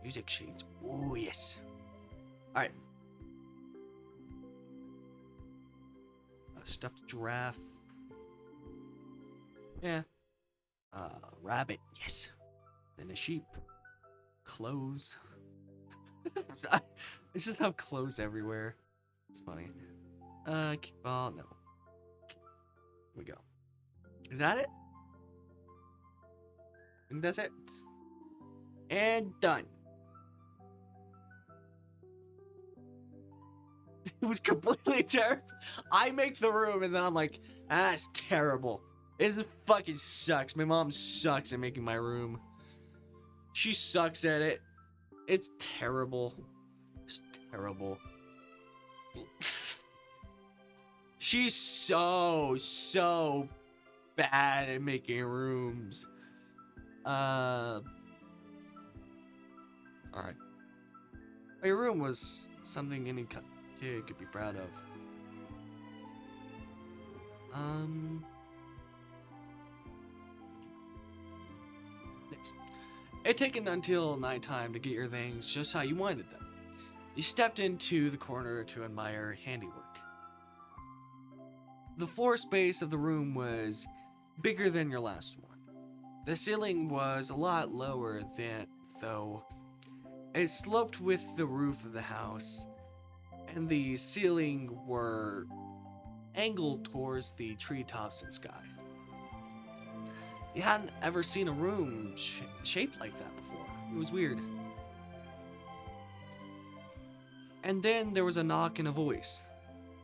Music sheets. Oh, yes. Alright. A stuffed giraffe. Yeah. Rabbit. Yes. Then a sheep. Clothes. I just have clothes everywhere. It's funny. Kickball. No. Here we go. Is that it? I think that's it. And done. It was completely terrible. I make the room and then I'm like, it's terrible. This fucking sucks. My mom sucks at making my room. She sucks at it. It's terrible. It's terrible. She's so bad at making rooms. Alright. Your room was something any kid could be proud of. It taken until nighttime to get your things just how you wanted them. You stepped into the corner to admire handiwork. The floor space of the room was bigger than your last one. The ceiling was a lot lower though. It sloped with the roof of the house, and the ceiling were angled towards the treetops and sky. You hadn't ever seen a room shaped like that before. It was weird. And then there was a knock and a voice.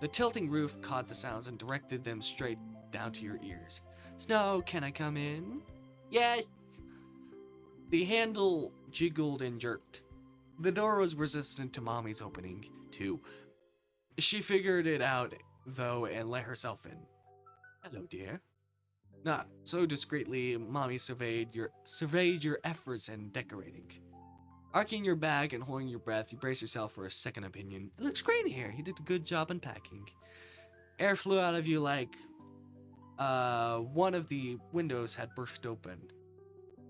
The tilting roof caught the sounds and directed them straight down to your ears. Snow, can I come in? Yes! The handle jiggled and jerked. The door was resistant to Mommy's opening, too. She figured it out, though, and let herself in. Hello, dear. Not so discreetly, Mommy surveyed your efforts in decorating. Arcing your back and holding your breath, you brace yourself for a second opinion. It looks great here. You did a good job unpacking. Air flew out of you like one of the windows had burst open.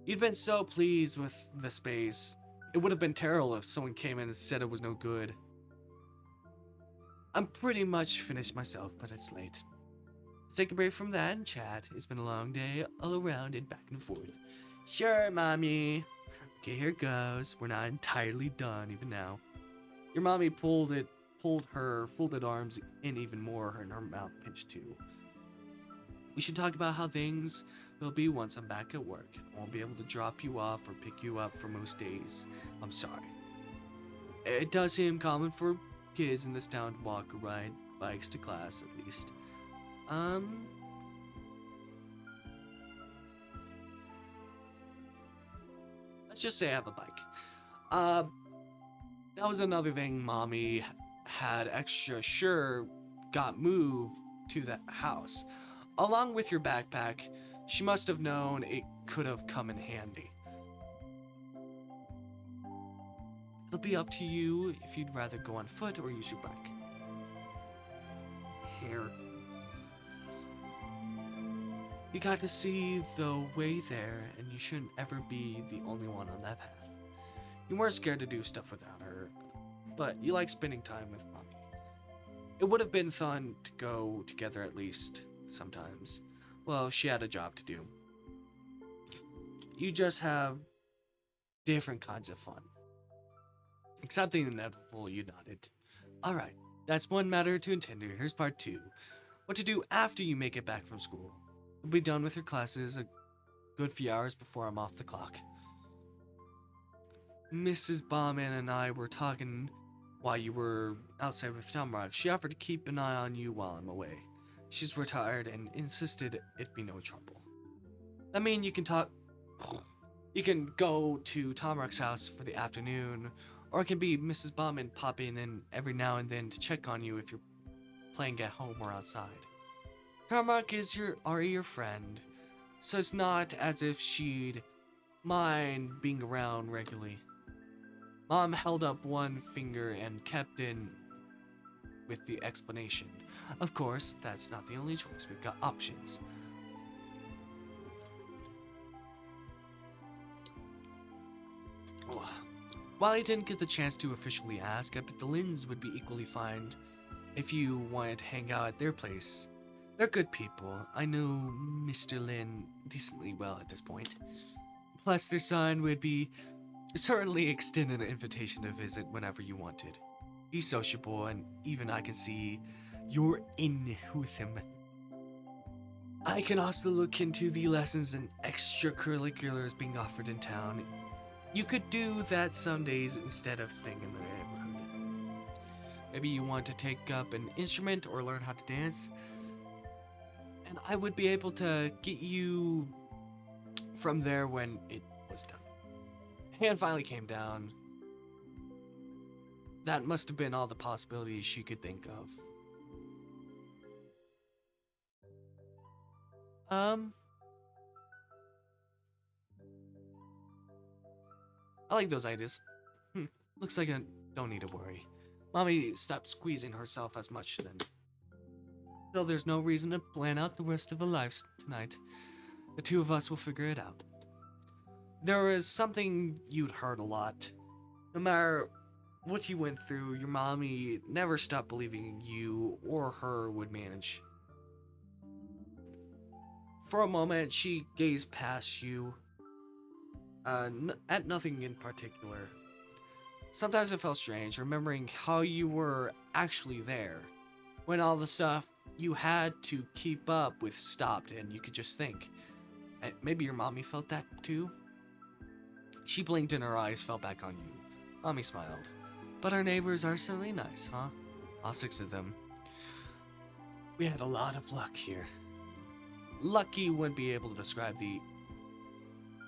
You'd been so pleased with the space. It would have been terrible if someone came in and said it was no good. I'm pretty much finished myself, but it's late. Let's take a break from that and chat. It's been a long day all around and back and forth. Sure, Mommy. Okay, here goes. We're not entirely done even now. Your mommy pulled her folded arms in even more and her mouth pinched too. We should talk about how things will be once I'm back at work. I won't be able to drop you off or pick you up for most days. I'm sorry. It does seem common for kids in this town to walk or ride bikes to class, at least. Let's just say I have a bike. That was another thing Mommy had extra sure got moved to that house. Along with your backpack, she must have known it could have come in handy. It'll be up to you if you'd rather go on foot or use your bike. Here. You got to see the way there, and you shouldn't ever be the only one on that path. You weren't scared to do stuff without her, but you like spending time with Mommy. It would have been fun to go together at least, sometimes. Well, she had a job to do. You just have different kinds of fun. Accepting the inevitable, you nodded. Alright, that's one matter to attend to. Here's part 2. What to do after you make it back from school. You'll be done with your classes a good few hours before I'm off the clock. Mrs. Bauman and I were talking while you were outside with Tamarack. She offered to keep an eye on you while I'm away. She's retired and insisted it'd be no trouble. I mean, you can go to Tamarack's house for the afternoon, or it can be Mrs. Bauman popping in every now and then to check on you if you're playing at home or outside. Tamarack is your friend, so it's not as if she'd mind being around regularly. Mom held up one finger and kept in with the explanation. Of course, that's not the only choice. We've got options. While I didn't get the chance to officially ask, I bet the Lynns would be equally fine if you wanted to hang out at their place. They're good people. I know Mr. Lynn decently well at this point. Plus, their son would be certainly extend an invitation to visit whenever you wanted. He's sociable, and even I can see you're in with him. I can also look into the lessons and extracurriculars being offered in town. You could do that some days instead of staying in the neighborhood. Maybe you want to take up an instrument or learn how to dance, and I would be able to get you from there when it was done. Hand finally came down. That must have been all the possibilities she could think of. I like those ideas. Looks like I don't need to worry. Mommy stopped squeezing herself as much then. Still, there's no reason to plan out the rest of the lives tonight. The two of us will figure it out. There is something you'd heard a lot. No matter what you went through, your mommy never stopped believing you or her would manage. For a moment, she gazed past you, at nothing in particular. Sometimes it felt strange, remembering how you were actually there, when all the stuff you had to keep up with stopped and you could just think. Maybe your mommy felt that too? She blinked and her eyes fell back on you. Mommy smiled. But our neighbors are certainly nice, huh? All 6 of them. We had a lot of luck here. Lucky wouldn't be able to describe the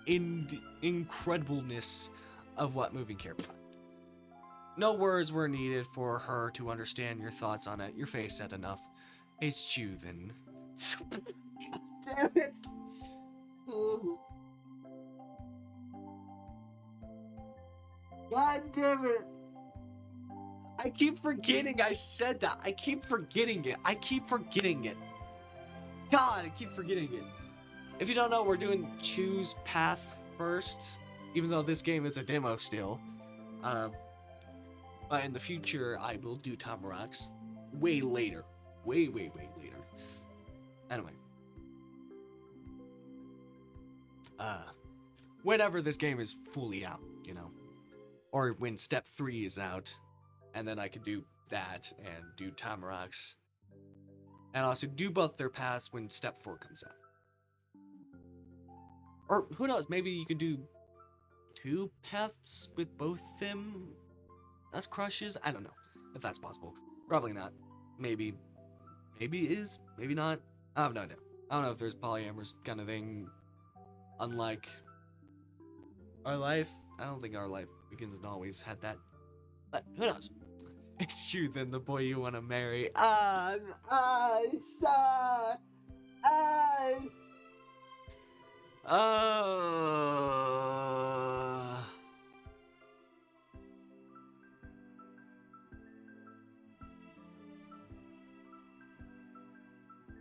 incredibleness of what moving here brought. No words were needed for her to understand your thoughts on it. Your face said enough. It's you then. Damn it! God damn it! I keep forgetting I said that. I keep forgetting it. I keep forgetting it. God, I keep forgetting it. If you don't know, we're doing choose path first, even though this game is a demo still. But in the future, I will do Tamarack's way later. Way later. Anyway. Whenever this game is fully out, you know. Or when step 3 is out. And then I could do that and do Tamarack's. And also do both their paths when step 4 comes out. Or who knows, maybe you could do 2 paths with both them as crushes? I don't know if that's possible. Probably not. Maybe. Maybe it is. Maybe not. I have no idea. I don't know if there's polyamorous kind of thing. Unlike our life. I don't think our life begins and always had that. But who knows? It's you then, the boy you want to marry.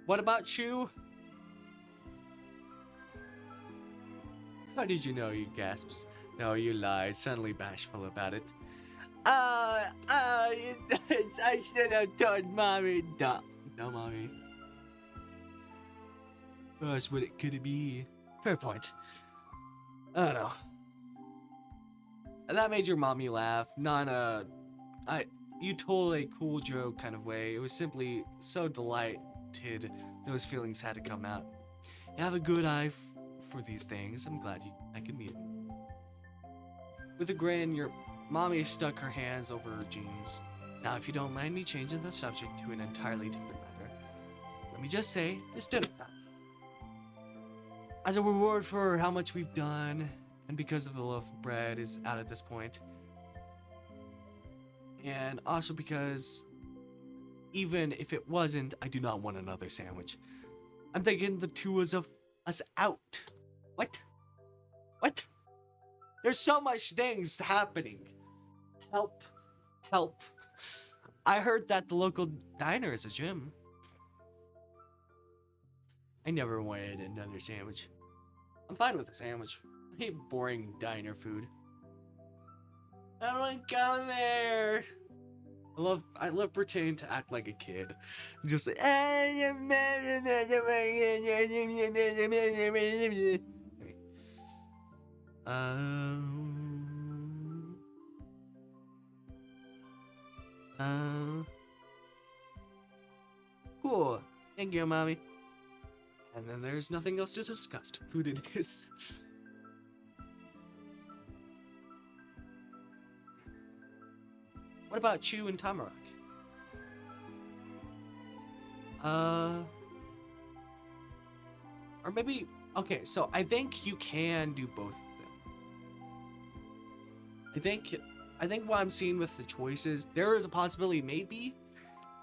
What about you? How did you know? He gasps. No, you lied, suddenly bashful about it. I should have told Mommy. Duh. No, Mommy. That's what it could be. Fair point. I don't know. And that made your mommy laugh. Not you told a cool joke kind of way. It was simply so delighted those feelings had to come out. You have a good eye for these things. I'm glad I could meet him. With a grin, your mommy stuck her hands over her jeans. Now, if you don't mind me changing the subject to an entirely different matter, let me just say it's dinner time. As a reward for how much we've done, and because of the loaf of bread is out at this point, and also because even if it wasn't, I do not want another sandwich. I'm thinking the two of us out. What? What? There's so much things happening. Help. Help. I heard that the local diner is a gym. I never wanted another sandwich. I'm fine with a sandwich. I hate boring diner food. I don't want to go there. I love pretending to act like a kid. Just like, cool. Thank you, Mommy. And then there's nothing else to discuss. Food it is. What about Chew and Tamarack? Or maybe, okay, so I think you can do both of them. I think what I'm seeing with the choices, there is a possibility maybe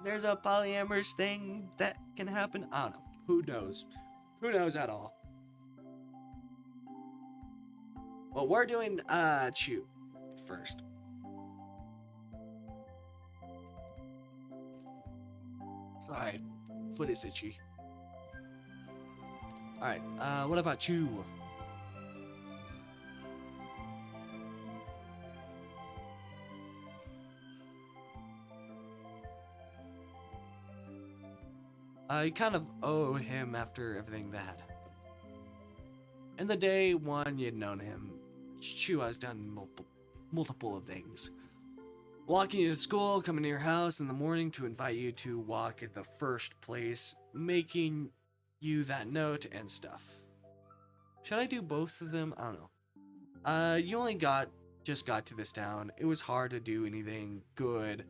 there's a polyamorous thing that can happen. I don't know. Who knows? Who knows at all? Well, we're doing Chew first. Sorry, foot is itchy. Alright, what about you? I kind of owe him after everything that happened. In the day one you'd known him, Chu has done multiple of things. Walking you to school, coming to your house in the morning to invite you to walk in the first place, making you that note and stuff. Should I do both of them? I don't know. You only just got to this town. It was hard to do anything good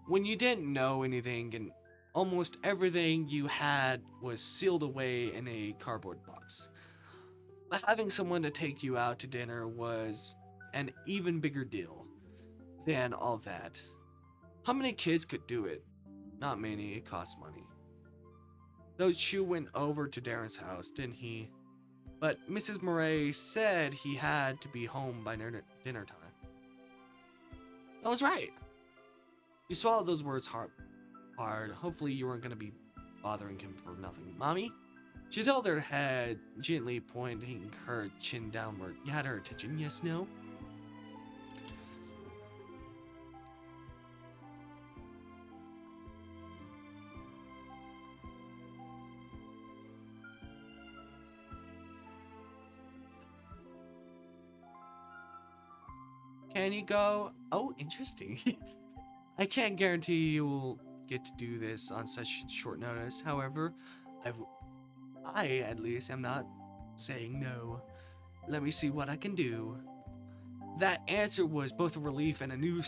when you didn't know anything and almost everything you had was sealed away in a cardboard box. But having someone to take you out to dinner was an even bigger deal than all that. How many kids could do it? Not many, it costs money. Though Chu went over to Darren's house, didn't he? But Mrs. Murray said he had to be home by dinner time. That was right. You swallowed those words hard. Hopefully you weren't going to be bothering him for nothing. Mommy? She held her head, gently pointing her chin downward. You had her attention, yes, no? Can you go? Oh, interesting. I can't guarantee you will get to do this on such short notice. However, I at least am not saying no. Let me see what I can do. That answer was both a relief and a new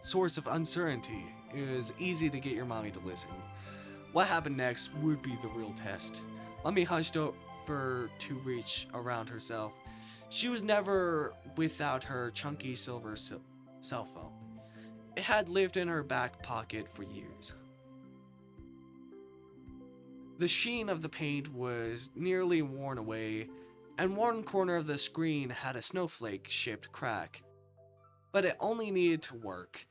source of uncertainty. It was easy to get your mommy to listen. What happened next would be the real test. Mommy hunched over to reach around herself. She was never without her chunky silver cell phone. It had lived in her back pocket for years. The sheen of the paint was nearly worn away, and one corner of the screen had a snowflake-shaped crack. But it only needed to work,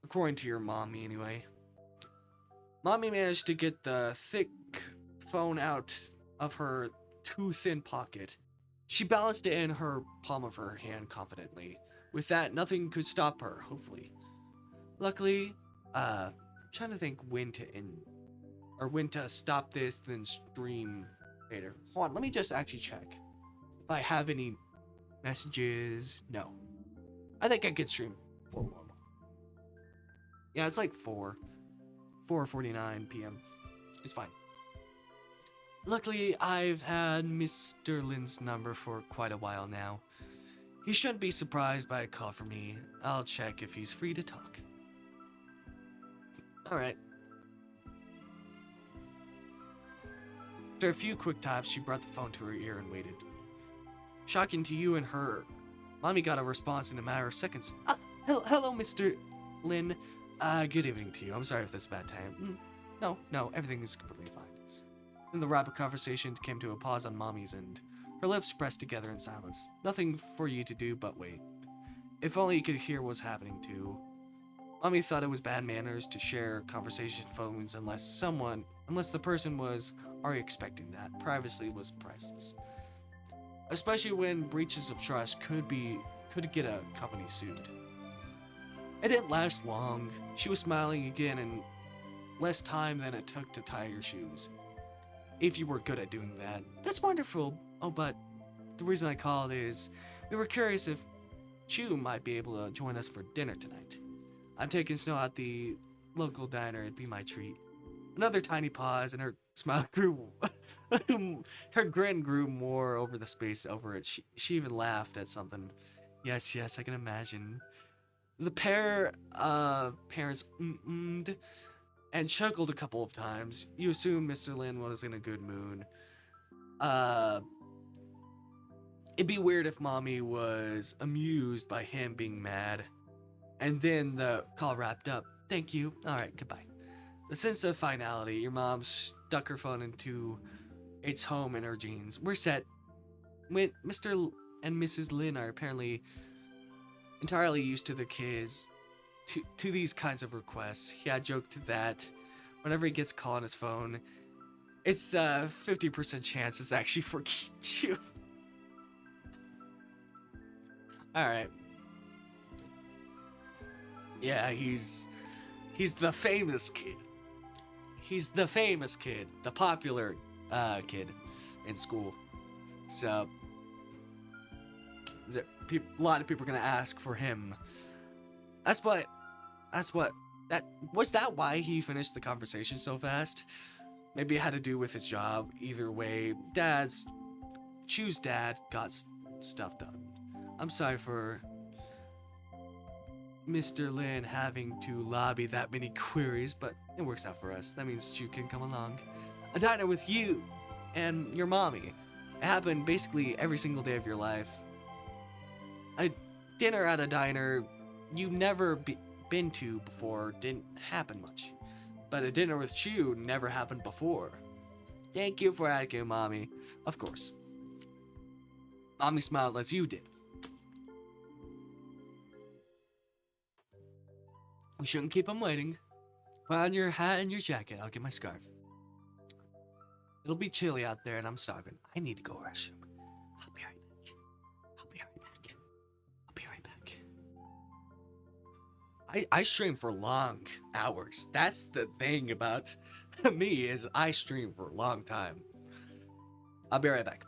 according to your mommy anyway. Mommy managed to get the thick phone out of her too thin pocket. She balanced it in her palm of her hand confidently. With that, nothing could stop her, hopefully. Luckily, I'm trying to think when to stop this, then stream later. Hold on, let me just actually check if I have any messages. No. I think I could stream 4 more. Yeah, it's like 4:49 p.m. It's fine. Luckily, I've had Mr. Lin's number for quite a while now. He shouldn't be surprised by a call from me. I'll check if he's free to talk. Alright. After a few quick taps, she brought the phone to her ear and waited. Shocking to you and her, Mommy got a response in a matter of seconds. Hello, Mr. Lin. Good evening to you. I'm sorry if this is a bad time. No, everything is completely fine. Then the rapid conversation came to a pause on Mommy's end. Her lips pressed together in silence. Nothing for you to do but wait. If only you could hear what was happening too. Mommy thought it was bad manners to share conversation phones unless the person was already expecting that. Privacy was priceless. Especially when breaches of trust could get a company sued. It didn't last long. She was smiling again in less time than it took to tie your shoes. If you were good at doing that. That's wonderful. Oh, but the reason I called is we were curious if Chu might be able to join us for dinner tonight. I'm taking Snow out the local diner. It'd be my treat. Another tiny pause, and her smile grew. Her grin grew more over the space over it. She even laughed at something. Yes, I can imagine. The parents mm-mmed and chuckled a couple of times. You assumed Mr. Lin was in a good mood. It'd be weird if Mommy was amused by him being mad. And then the call wrapped up. Thank you. Alright, goodbye. The sense of finality, your mom stuck her phone into its home in her jeans. We're set. When Mr. and Mrs. Lin are apparently entirely used to the kids, to these kinds of requests. He had joked that whenever he gets a call on his phone, it's a 50% chance it's actually for Chu. Alright. Yeah, he's the famous kid. He's the famous kid, the popular kid in school. So a lot of people are gonna ask for him. That's what. Was that why he finished the conversation so fast? Maybe it had to do with his job. Either way, Chu's dad got stuff done. I'm sorry for Mr. Lin having to lobby that many queries, but it works out for us. That means Chu can come along. A diner with you and your mommy. It happened basically every single day of your life. A dinner at a diner you never been to before didn't happen much. But a dinner with Chu never happened before. Thank you for asking, Mommy. Of course. Mommy smiled as you did. We shouldn't keep him waiting. Put on your hat and your jacket. I'll get my scarf. It'll be chilly out there and I'm starving. I need to go to the restroom. I'll be right back. I'll be right back. I'll be right back. I stream for long hours. That's the thing about me is I stream for a long time. I'll be right back.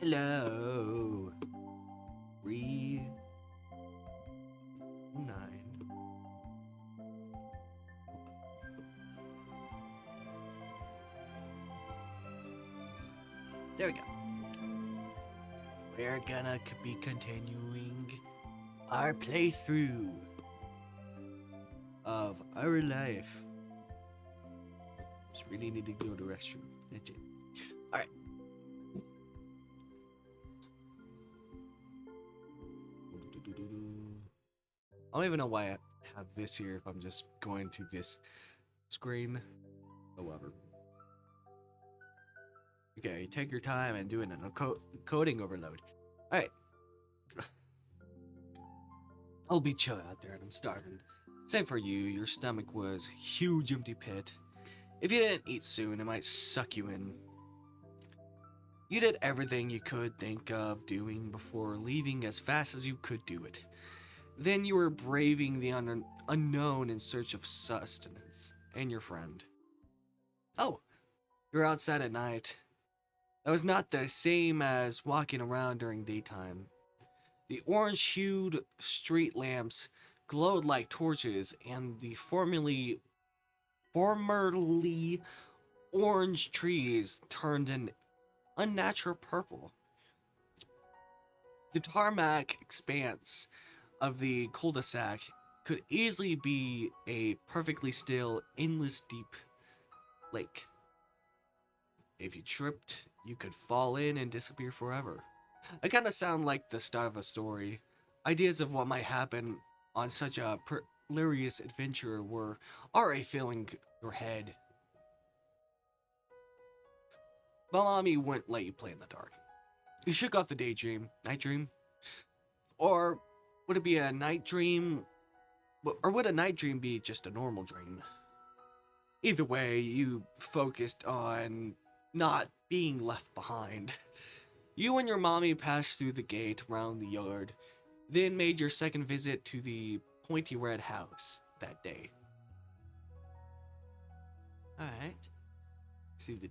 Hello. 3, 9. There we go. We're gonna be continuing our playthrough of our life. Just really need to go to the restroom. That's it. Alright. I don't even know why I have this here if I'm just going to this screen. However. Okay, take your time and do it in a coding overload. Alright. I'll be chill out there and I'm starving. Same for you, your stomach was a huge empty pit. If you didn't eat soon, it might suck you in. You did everything you could think of doing before leaving as fast as you could do it. Then you were braving the unknown in search of sustenance and your friend. Oh, you're outside at night. That was not the same as walking around during daytime. The orange-hued street lamps glowed like torches, and the formerly orange trees turned an unnatural purple. The tarmac expanse of the cul-de-sac could easily be a perfectly still, endless deep lake. If you tripped, you could fall in and disappear forever. I kind of sound like the start of a story. Ideas of what might happen on such a hilarious adventure were already filling your head. But mommy wouldn't let you play in the dark. You shook off the night dream. Or would it be a night dream? Or would a night dream be just a normal dream? Either way, you focused on not being left behind. You and your mommy passed through the gate around the yard, then made your second visit to the pointy red house that day. Alright. See the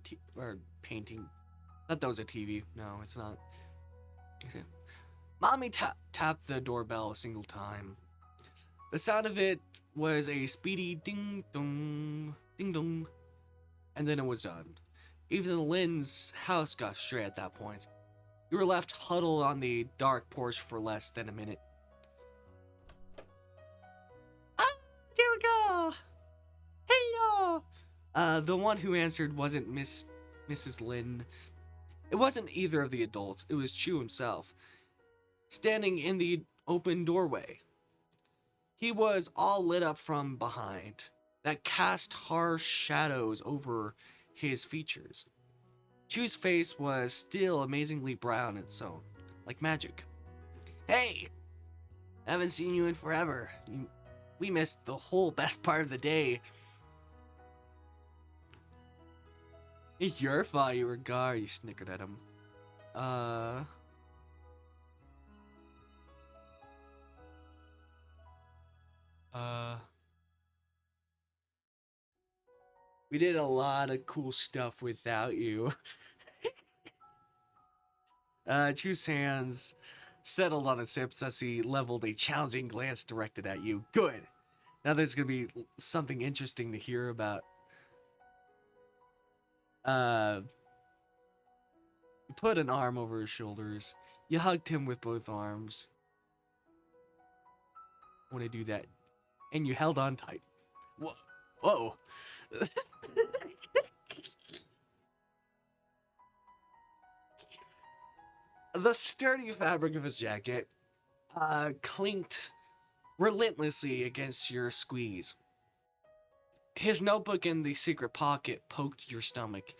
painting. Thought that was a TV. No, it's not. Mommy tapped the doorbell a single time. The sound of it was a speedy ding dong, and then it was done. Even Lynn's house got straight at that point. You were left huddled on the dark porch for less than a minute. Ah, there we go. Hello. The one who answered wasn't Mrs. Lynn. It wasn't either of the adults. It was Chu himself, standing in the open doorway. He was all lit up from behind, that cast harsh shadows over his features. Chu's face was still amazingly brown and so, like magic. Hey! Haven't seen you in forever. We missed the whole best part of the day. It's your fault, you regard, you snickered at him. We did a lot of cool stuff without you. Chu's hands settled on his hips as he leveled a challenging glance directed at you. Good. Now there's gonna be something interesting to hear about. You put an arm over his shoulders. You hugged him with both arms. I want to do that. And you held on tight. Whoa. Whoa. The sturdy fabric of his jacket clinked relentlessly against your squeeze. His notebook in the secret pocket poked your stomach,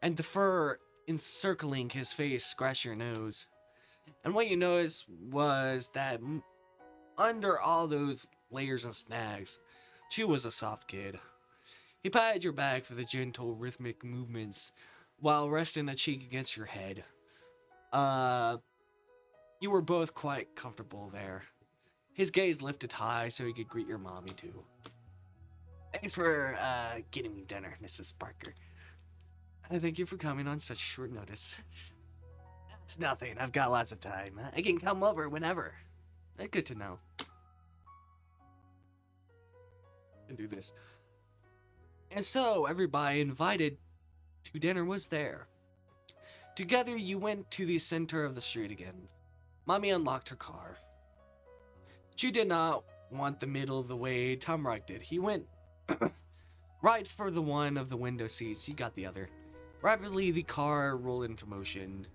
and the fur encircling his face scratched your nose. And what you noticed was that under all those layers and snags, Chu was a soft kid. He patted your back for the gentle, rhythmic movements while resting a cheek against your head. You were both quite comfortable there. His gaze lifted high so he could greet your mommy too. Thanks for getting me dinner, Mrs. Parker. Thank you for coming on such short notice. It's nothing. I've got lots of time. I can come over whenever. Good to know. And do this. And so, everybody invited to dinner was there. Together, you went to the center of the street again. Mommy unlocked her car. She did not want the middle of the way Tamarack did. He went right for the one of the window seats. You got the other. Rapidly, the car rolled into motion.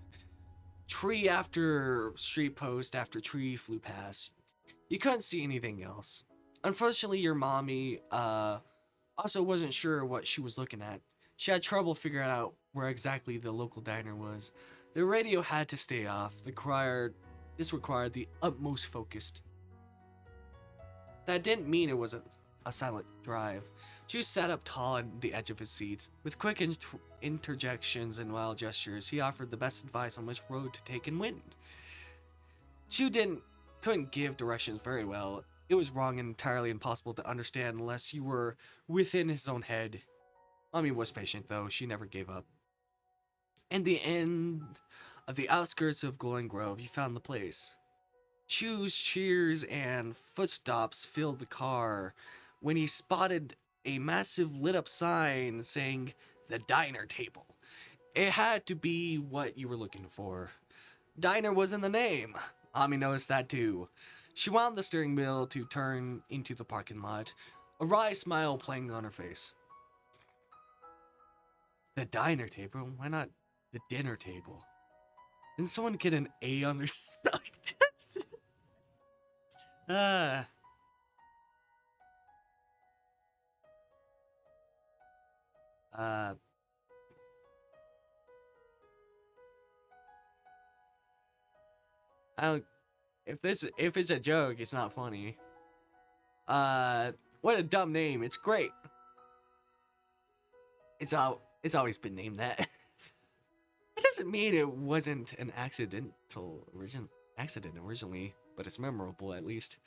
Tree after street post after tree flew past. You couldn't see anything else. Unfortunately, your mommy also wasn't sure what she was looking at. She had trouble figuring out where exactly the local diner was. The radio had to stay off. This required the utmost focus. That didn't mean it was a silent drive. She sat up tall on the edge of his seat. With quick interjections and wild gestures, he offered the best advice on which road to take and when. Chu couldn't give directions very well. It was wrong and entirely impossible to understand unless you were within his own head. Mommy was patient, though. She never gave up. In the end of the outskirts of Golden Grove, you found the place. Chu's cheers and footsteps filled the car when he spotted a massive lit-up sign saying, "The Diner Table." It had to be what you were looking for. Diner was in the name. Mommy noticed that too. She wound the steering wheel to turn into the parking lot, a wry smile playing on her face. The diner table? Why not the dinner table? Didn't someone get an A on their spelling test? I don't. If it's a joke, it's not funny. What a dumb name. It's great. It's always been named that. It doesn't mean it wasn't an accident originally, but it's memorable at least.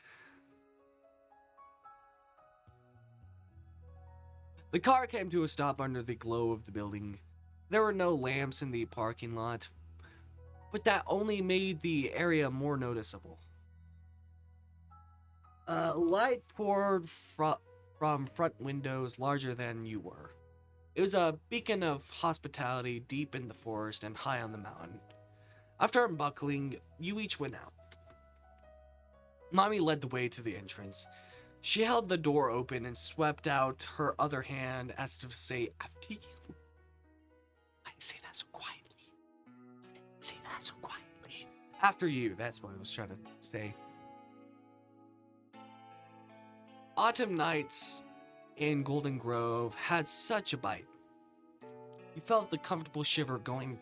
The car came to a stop under the glow of the building. There were no lamps in the parking lot, but that only made the area more noticeable. Light poured from front windows larger than you were. It was a beacon of hospitality deep in the forest and high on the mountain. After unbuckling, you each went out. Mommy led the way to the entrance. She held the door open and swept out her other hand as to say, "After you." I didn't say that so quietly. After you, that's what I was trying to say. Autumn nights in Golden Grove had such a bite. You felt the comfortable shiver going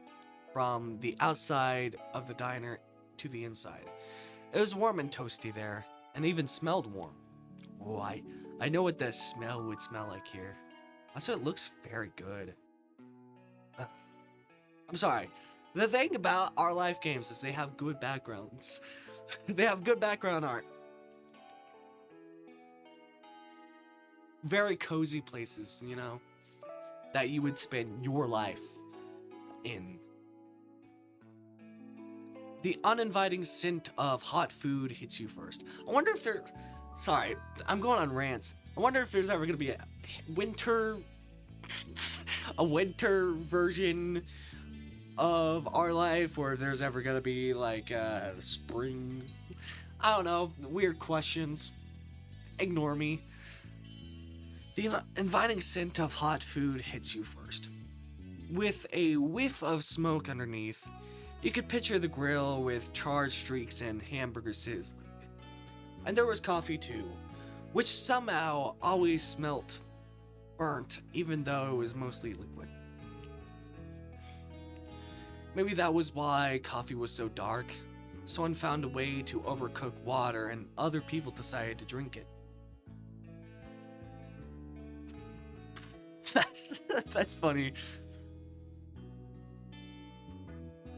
from the outside of the diner to the inside. It was warm and toasty there, and even smelled warm. Oh, I know what the smell would smell like here. Also, it looks very good. I'm sorry. The thing about our life games is they have good backgrounds. They have good background art. Very cozy places, you know, that you would spend your life in. The uninviting scent of hot food hits you first. I wonder if sorry, I'm going on rants. I wonder if there's ever gonna be a winter version of our life, or if there's ever gonna be like a spring. I don't know, weird questions. Ignore me. The inviting scent of hot food hits you first. With a whiff of smoke underneath, you could picture the grill with charred streaks and hamburger sizzling. And there was coffee too, which somehow always smelt burnt, even though it was mostly liquid. Maybe that was why coffee was so dark. Someone found a way to overcook water and other people decided to drink it. That's funny.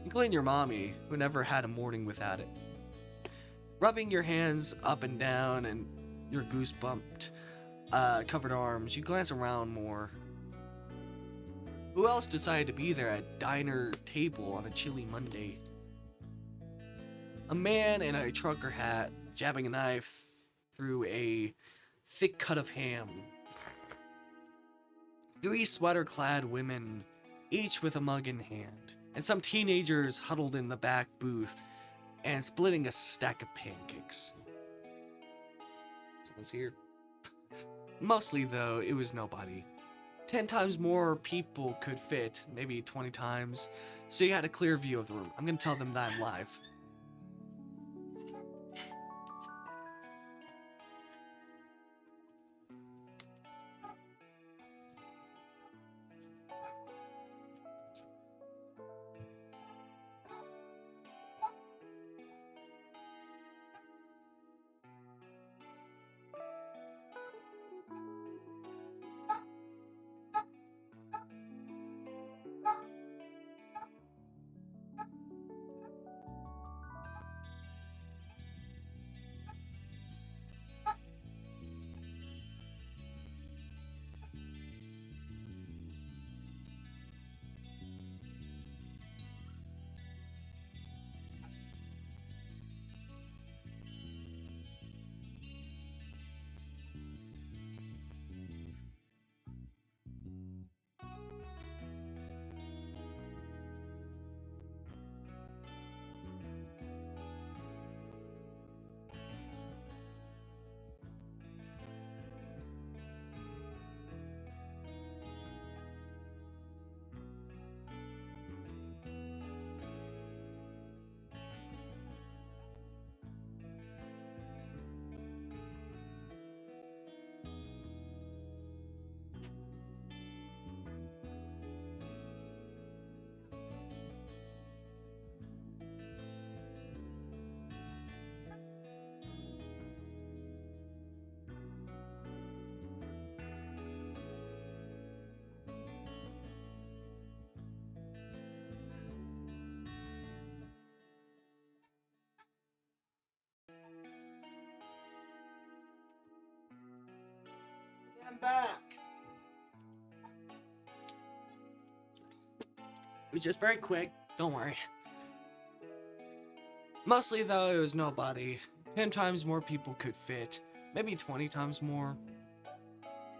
Including your mommy, who never had a morning without it. Rubbing your hands up and down and your goose-bumped, covered arms, you glance around more. Who else decided to be there at diner table on a chilly Monday? A man in a trucker hat jabbing a knife through a thick cut of ham. 3 sweater-clad women, each with a mug in hand, and some teenagers huddled in the back booth and splitting a stack of pancakes. Someone's here. Mostly, though, it was nobody. 10 times more people could fit, maybe 20 times, so you had a clear view of the room. I'm gonna tell them that I'm live. I'm back. It was just very quick, don't worry. Mostly, though, it was nobody. 10 times more people could fit, maybe 20 times more.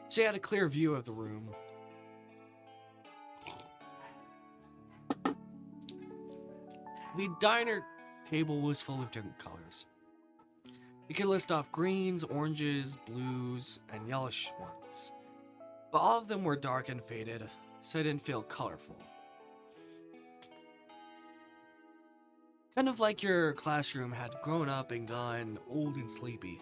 So you had a clear view of the room. The diner table was full of different colors. You could list off greens, oranges, blues, and yellowish ones. But all of them were dark and faded, so it didn't feel colorful. Kind of like your classroom had grown up and gone old and sleepy.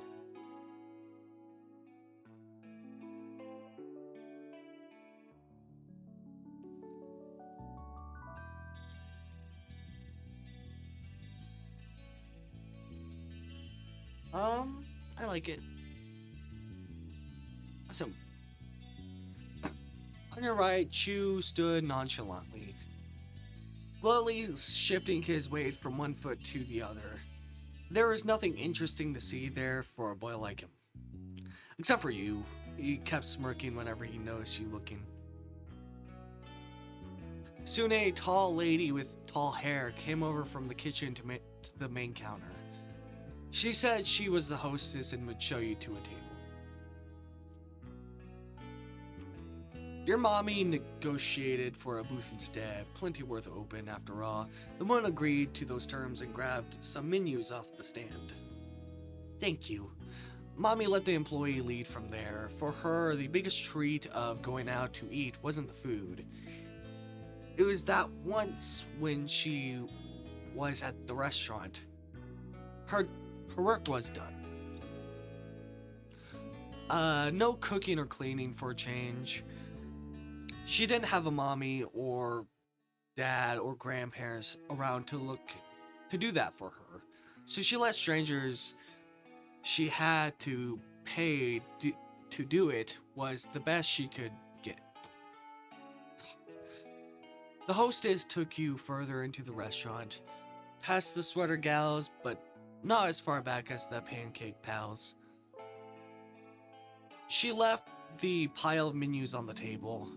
I like it. Awesome. On your right, Chu stood nonchalantly, slowly shifting his weight from one foot to the other. There was nothing interesting to see there for a boy like him. Except for you. He kept smirking whenever he noticed you looking. Soon a tall lady with tall hair came over from the kitchen to the main counter. She said she was the hostess and would show you to a table. Your mommy negotiated for a booth instead, plenty worth open after all. The woman agreed to those terms and grabbed some menus off the stand. Thank you. Mommy let the employee lead from there. For her, the biggest treat of going out to eat wasn't the food. It was that once when she was at the restaurant, her work was done. No cooking or cleaning for a change. She didn't have a mommy or dad or grandparents around to do that for her. So she let strangers she had to pay to do it was the best she could get. The hostess took you further into the restaurant, past the sweater gals, but not as far back as the pancake pals. She left the pile of menus on the table.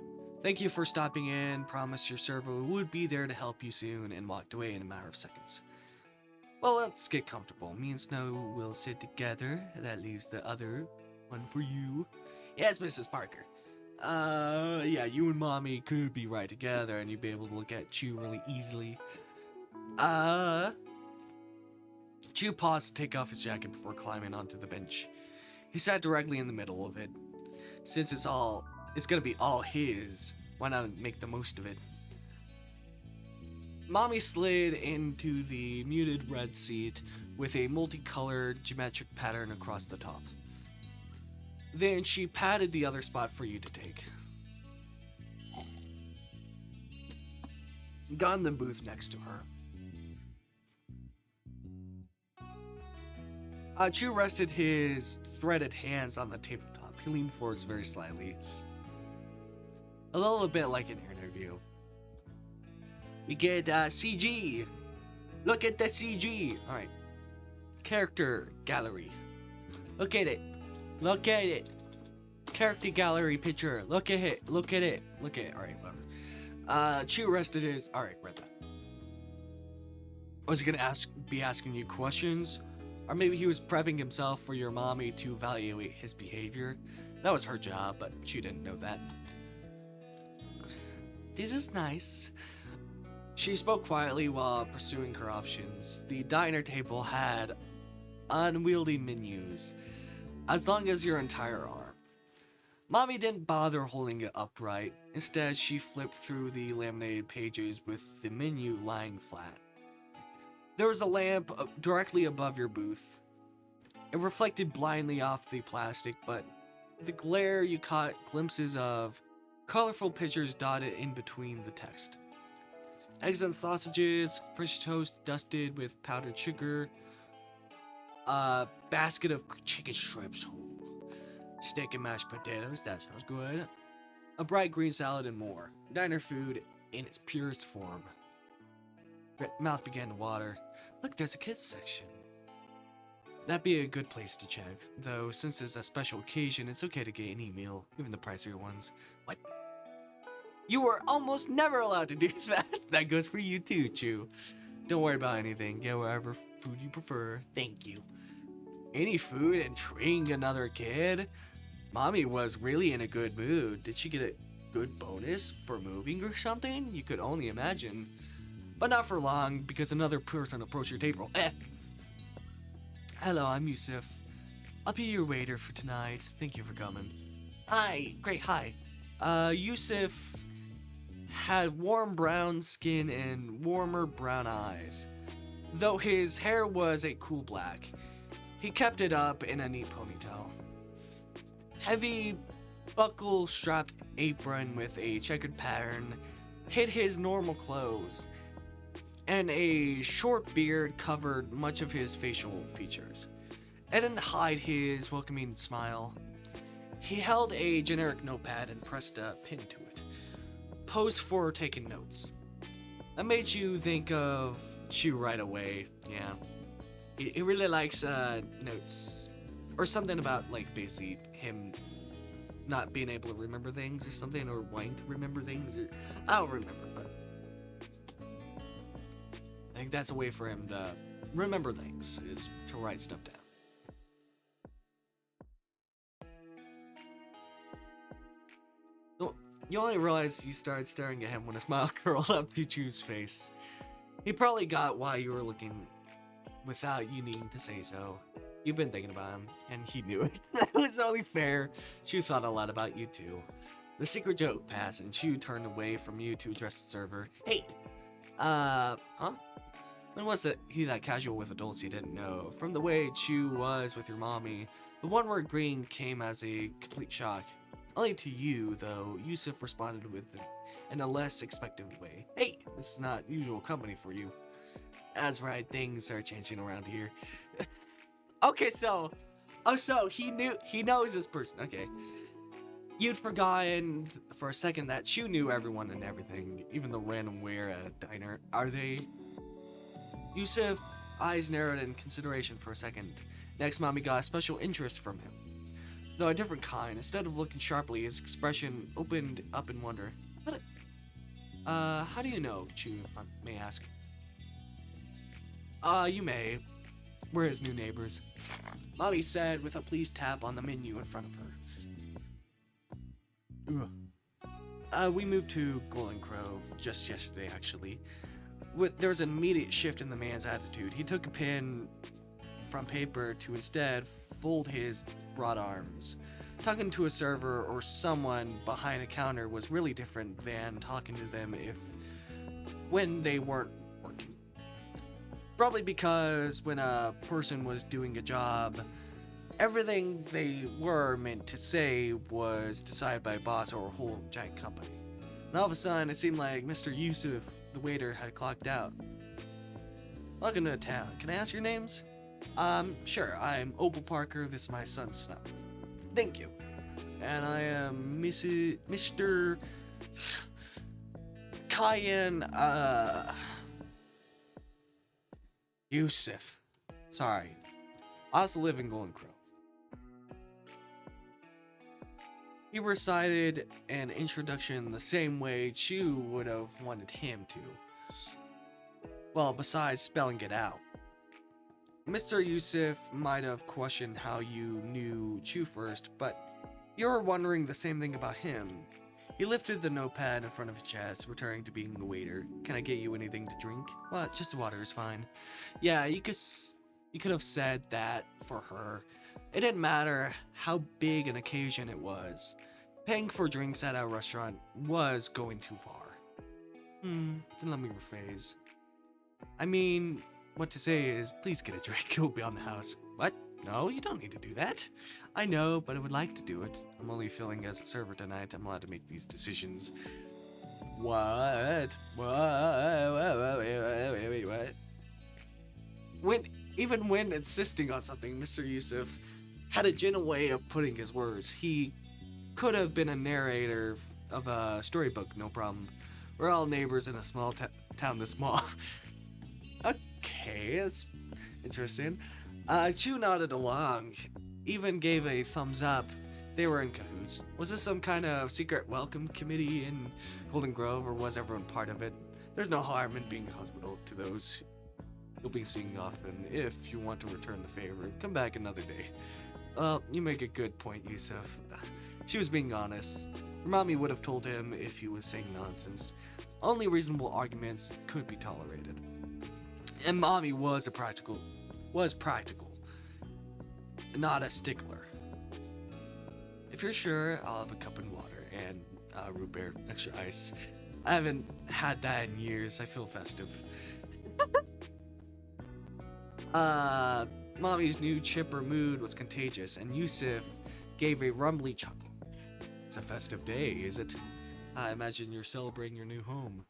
Thank you for stopping in, promised your server would be there to help you soon, and walked away in a matter of seconds. Well, let's get comfortable. Me and Snow will sit together. That leaves the other one for you. Yes, Mrs. Parker. Yeah, you and Mommy could be right together and you'd be able to look at Chew really easily. Chew paused to take off his jacket before climbing onto the bench. He sat directly in the middle of it. Since it's gonna be all his, why not make the most of it? Mommy slid into the muted red seat with a multicolored geometric pattern across the top. Then she patted the other spot for you to take. Got in the booth next to her. Chew rested his threaded hands on the tabletop. He leaned forwards very slightly. A little bit like an interview. We get CG. Look at the CG. Alright. Character gallery. Look at it. Look at it. Character gallery picture. Look at it. Look at it. Look at it. Alright, whatever. Chew rested his. Alright, read that. Was he gonna be asking you questions? Or maybe he was prepping himself for your mommy to evaluate his behavior. That was her job, but she didn't know that. This is nice. She spoke quietly while pursuing her options. The diner table had unwieldy menus, as long as your entire arm. Mommy didn't bother holding it upright. Instead, she flipped through the laminated pages with the menu lying flat. There was a lamp directly above your booth. It reflected blindly off the plastic, but the glare you caught glimpses of colorful pictures dotted in between the text. Eggs and sausages, French toast dusted with powdered sugar, a basket of chicken strips, steak and mashed potatoes, that sounds good, a bright green salad, and more. Diner food in its purest form. Mouth began to water. Look, there's a kids section. That'd be a good place to check, though since it's a special occasion, it's okay to get any meal, even the pricier ones. What? You were almost never allowed to do that. That goes for you too, Chew. Don't worry about anything. Get whatever food you prefer. Thank you. Any food and treating another kid? Mommy was really in a good mood. Did she get a good bonus for moving or something? You could only imagine. But not for long, because another person approached your table. Hello, I'm Yusuf. I'll be your waiter for tonight. Thank you for coming. Hi, great, hi. Yusuf had warm brown skin and warmer brown eyes, though his hair was a cool black. He kept it up in a neat ponytail. Heavy, buckle-strapped apron with a checkered pattern hid his normal clothes, and a short beard covered much of his facial features. It didn't hide his welcoming smile. He held a generic notepad and pressed a pin to it, posed for taking notes. That made you think of Chew right away, yeah. He really likes notes, or something about, like, basically him not being able to remember things or something, or wanting to remember things, or I don't remember, but I think that's a way for him to remember things, is to write stuff down. You only realized you started staring at him when a smile curled up to Chew's face. He probably got why you were looking without you needing to say so. You've been thinking about him, and he knew it. That was only fair. Chew thought a lot about you too. The secret joke passed, and Chew turned away from you to address the server. Hey! Huh? When was it he that casual with adults he didn't know? From the way Chew was with your mommy, the one word green came as a complete shock. Only to you, though, Yusuf responded with in a less expected way. Hey, this is not usual company for you. That's right, things are changing around here. Okay, so he knows this person. Okay. You'd forgotten for a second that Chew knew everyone and everything, even the random wear at a diner. Are they? Yusuf eyes narrowed in consideration for a second. Next, Mommy got a special interest from him, though a different kind. Instead of looking sharply, his expression opened up in wonder. How do you know, Chew, if I may ask? You may. We're his new neighbors. Mommy said with a please tap on the menu in front of her. We moved to Golden Grove just yesterday, actually. There was an immediate shift in the man's attitude. He took a pen from paper to instead fold his broad arms. Talking to a server or someone behind a counter was really different than talking to them when they weren't working. Probably because when a person was doing a job, everything they were meant to say was decided by a boss or a whole giant company. And all of a sudden, it seemed like Mr. Yusuf, the waiter, had clocked out. Welcome to town. Can I ask your names? Sure. I'm Opal Parker. This is my son, Snow. Thank you. And I am Mr. Cayenne, Yusuf. Sorry. I also live in Golden Grove. He recited an introduction the same way Chu would have wanted him to. Well, besides spelling it out. Mr. Yusuf might have questioned how you knew Chu first, but you were wondering the same thing about him. He lifted the notepad in front of his chest, returning to being the waiter. Can I get you anything to drink? Well, just water is fine. Yeah, you could have said that for her. It didn't matter how big an occasion it was. Paying for drinks at a restaurant was going too far. Then let me rephrase. I mean, what to say is, please get a drink, you'll be on the house. What? No, you don't need to do that. I know, but I would like to do it. I'm only feeling as a server tonight, I'm allowed to make these decisions. What? What? Even when insisting on something, Mr. Yusuf had a gentle way of putting his words. He could have been a narrator of a storybook, no problem. We're all neighbors in a small town this small. Okay, that's interesting. Chu nodded along, even gave a thumbs up. They were in cahoots. Was this some kind of secret welcome committee in Golden Grove, or was everyone part of it? There's no harm in being hospitable to those you'll be seeing often. If you want to return the favor, come back another day. You make a good point, Yusuf. She was being honest. Her mommy would have told him if he was saying nonsense. Only reasonable arguments could be tolerated. And mommy was practical, not a stickler. If you're sure, I'll have a cup and water and root beer, extra ice. I haven't had that in years. I feel festive. Mommy's new chipper mood was contagious, and Yusuf gave a rumbly chuckle. It's a festive day, is it? I imagine you're celebrating your new home.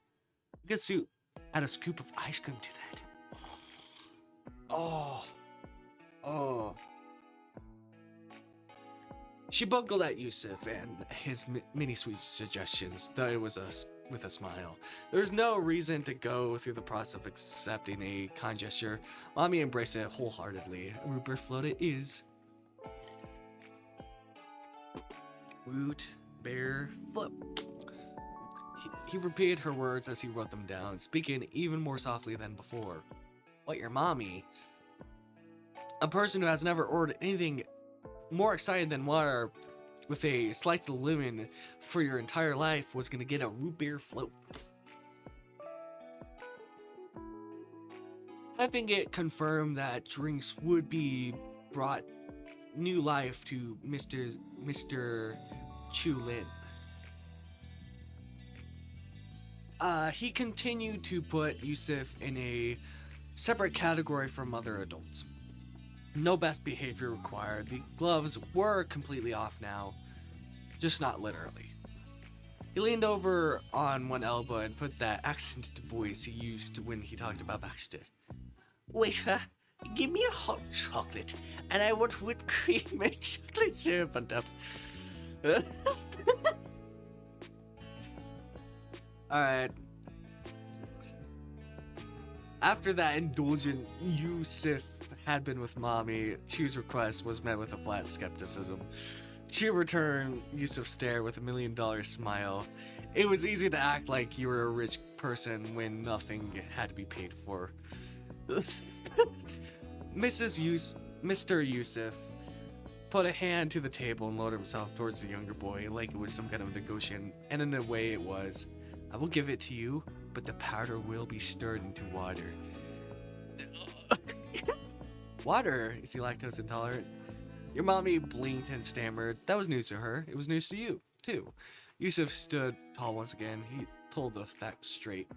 Good suit. Add a scoop of ice cream to that. Oh. She buckled at Yusuf and his many sweet suggestions, though it was with a smile. There's no reason to go through the process of accepting a kind gesture. Mommy embraced it wholeheartedly. Root beer float it is. Root beer float. He repeated her words as he wrote them down, speaking even more softly than before. What, your mommy? A person who has never ordered anything more excited than water with a slice of lemon for your entire life was gonna get a root beer float. Having it confirmed that drinks would be brought new life to Mr. Chu Lin. He continued to put Yusuf in a separate category from other adults. No best behavior required. The gloves were completely off now, just not literally. He leaned over on one elbow and put that accented voice he used when he talked about Baxter. Waiter, give me a hot chocolate, and I want whipped cream and chocolate syrup on top. Alright. After that indulgent Yusuf had been with mommy, Chu's request was met with a flat skepticism. Chu returned Yusuf's stare with $1 million smile. It was easy to act like you were a rich person when nothing had to be paid for. Mr. Yusuf put a hand to the table and lowered himself towards the younger boy like it was some kind of negotiation, and in a way it was. I will give it to you, but the powder will be stirred into water. Water? Is he lactose intolerant? Your mommy blinked and stammered. That was news to her. It was news to you, too. Yusuf stood tall once again. He told the facts straight.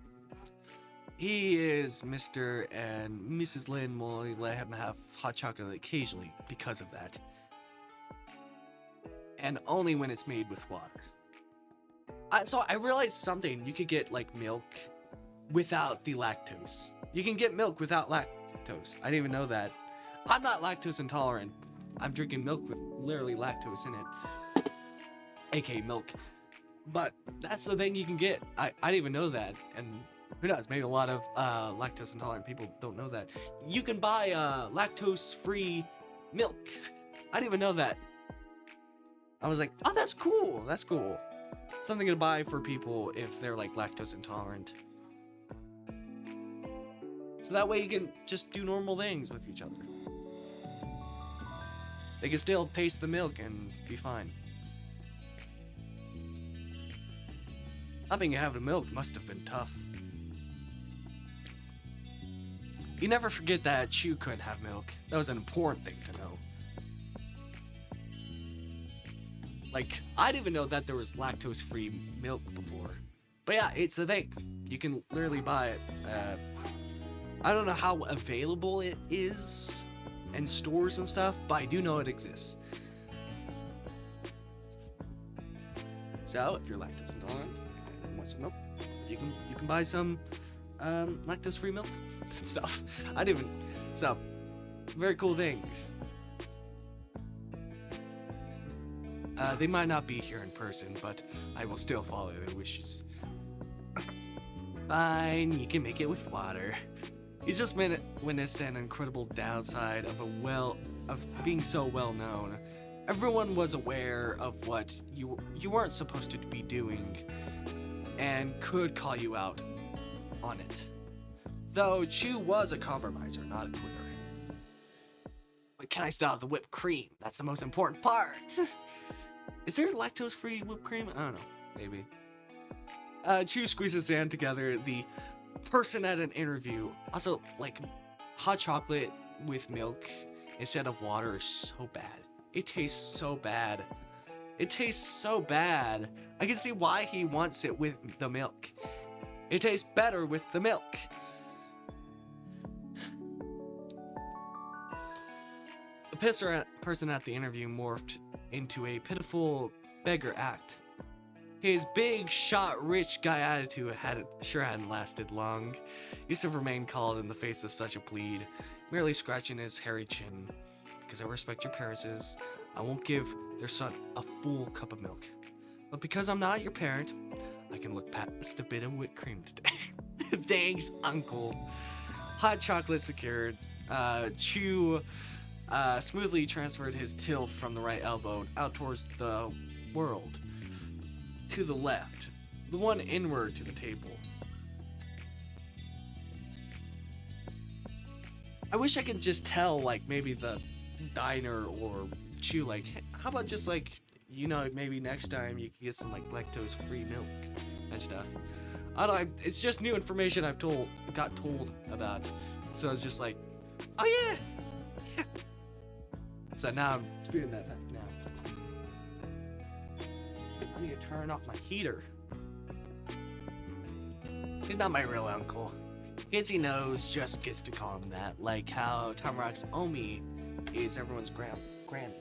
He is Mr. and Mrs. Lin will only let him have hot chocolate occasionally because of that. And only when it's made with water. So I realized something. You could get like milk without the lactose. You can get milk without lactose. I didn't even know that. I'm not lactose intolerant. I'm drinking milk with literally lactose in it. AKA milk. But that's the thing you can get. I didn't even know that. And who knows? Maybe a lot of lactose intolerant people don't know that. You can buy lactose-free milk. I didn't even know that. I was like, oh, that's cool. That's cool. Something to buy for people if they're like lactose intolerant. So that way you can just do normal things with each other. They can still taste the milk and be fine. Not being able to have milk must have been tough. You never forget that Chu couldn't have milk. That was an important thing to know. Like, I didn't even know that there was lactose-free milk before. But yeah, it's the thing. You can literally buy it. I don't know how available it is in stores and stuff, but I do know it exists. So, if you're lactose intolerant and want some milk, you can buy some lactose-free milk and stuff. I didn't even... So, very cool thing. They might not be here in person, but I will still follow their wishes. Fine, you can make it with water. He's just witnessed an incredible downside of being so well known. Everyone was aware of what you weren't supposed to be doing, and could call you out on it. Though Chu was a compromiser, not a quitter. But can I still have the whipped cream? That's the most important part. Is there lactose-free whipped cream? I don't know. Maybe. Chu squeezes his hand together. The person at an interview. Also, like, hot chocolate with milk instead of water is so bad. It tastes so bad. It tastes so bad. I can see why he wants it with the milk. It tastes better with the milk. The person at the interview morphed into a pitiful beggar act. His big shot rich guy attitude hadn't lasted long. Yusuf remained calm in the face of such a plead, merely scratching his hairy chin. Because I respect your parents, I won't give their son a full cup of milk. But because I'm not your parent, I can look past a bit of whipped cream today. Thanks, uncle. Hot chocolate secured. Chu smoothly transferred his tilt from the right elbow out towards the world. To the left, the one inward to the table. I wish I could just tell, like, maybe the diner or Chu, like, hey, how about just, like, you know, maybe next time you can get some, like, lactose-free milk and stuff. I don't know, it's just new information got told about. So it's just like, oh yeah, yeah. So now I'm spewing that fact now. I need to turn off my heater. He's not my real uncle. Itzy knows just gets to call him that, like how Tamarack's Omi is everyone's granny.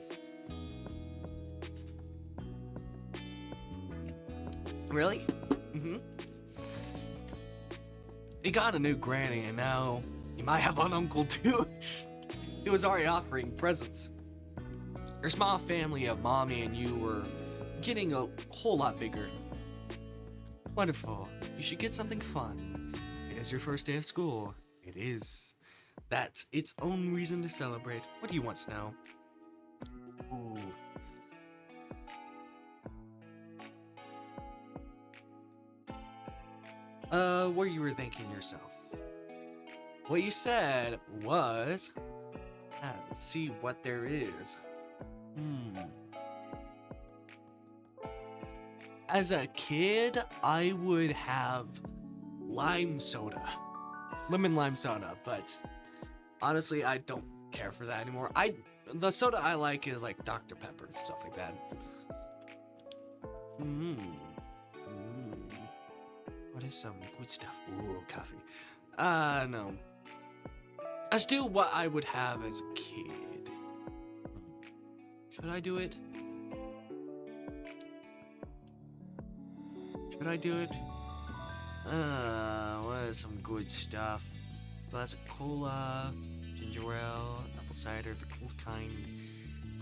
Really? Mm-hmm. He got a new granny, and now he might have an uncle too. He was already offering presents. Your small family of mommy and you were getting a whole lot bigger. Wonderful. You should get something fun. It is your first day of school. It is. That's its own reason to celebrate. What do you want, Snow? Ooh. What you were thinking yourself? what you said was, let's see what there is. As a kid, I would have lime soda, lemon lime soda, but honestly, I don't care for that anymore. The soda I like is like Dr. Pepper and stuff like that. What is some good stuff? Ooh, coffee. No. Let's do what I would have as a kid. Should I do it? Should I do it? What is some good stuff? Glass of cola, ginger ale, apple cider, the cold kind,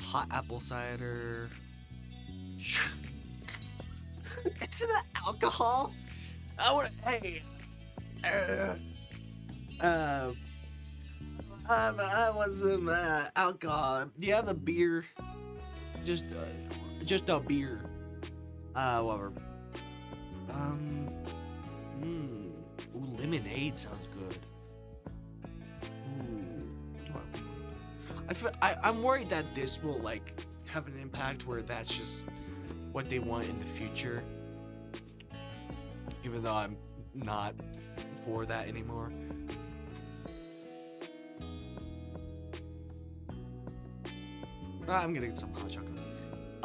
hot apple cider. Isn't that alcohol? Hey. I want some alcohol. Do you have the beer? Just a beer. Whatever. Ooh, lemonade sounds good. I'm worried that this will like have an impact where that's just what they want in the future. Even though I'm not for that anymore. I'm gonna get some hot chocolate.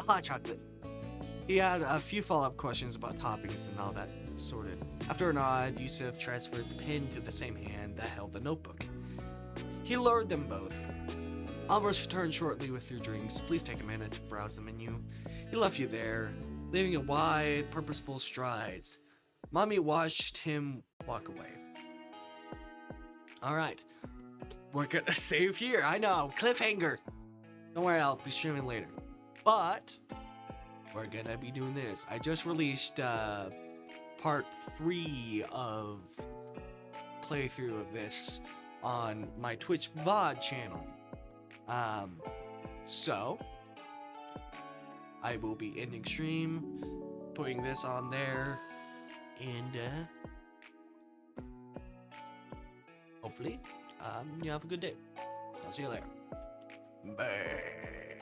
Hot chocolate. He had a few follow-up questions about toppings and all that sorted. After a nod, Yusuf transferred the pen to the same hand that held the notebook. He lowered them both. Alvarez returned shortly with your drinks. Please take a minute to browse the menu. He left you there, leaving a wide, purposeful strides. Mommy watched him walk away. Alright. We're gonna save here. I know. Cliffhanger. Don't worry, I'll be streaming later. But we're gonna be doing this. I just released part 3 of playthrough of this on my Twitch VOD channel. So I will be ending stream, putting this on there, and hopefully you have a good day. I'll see you later. Bye.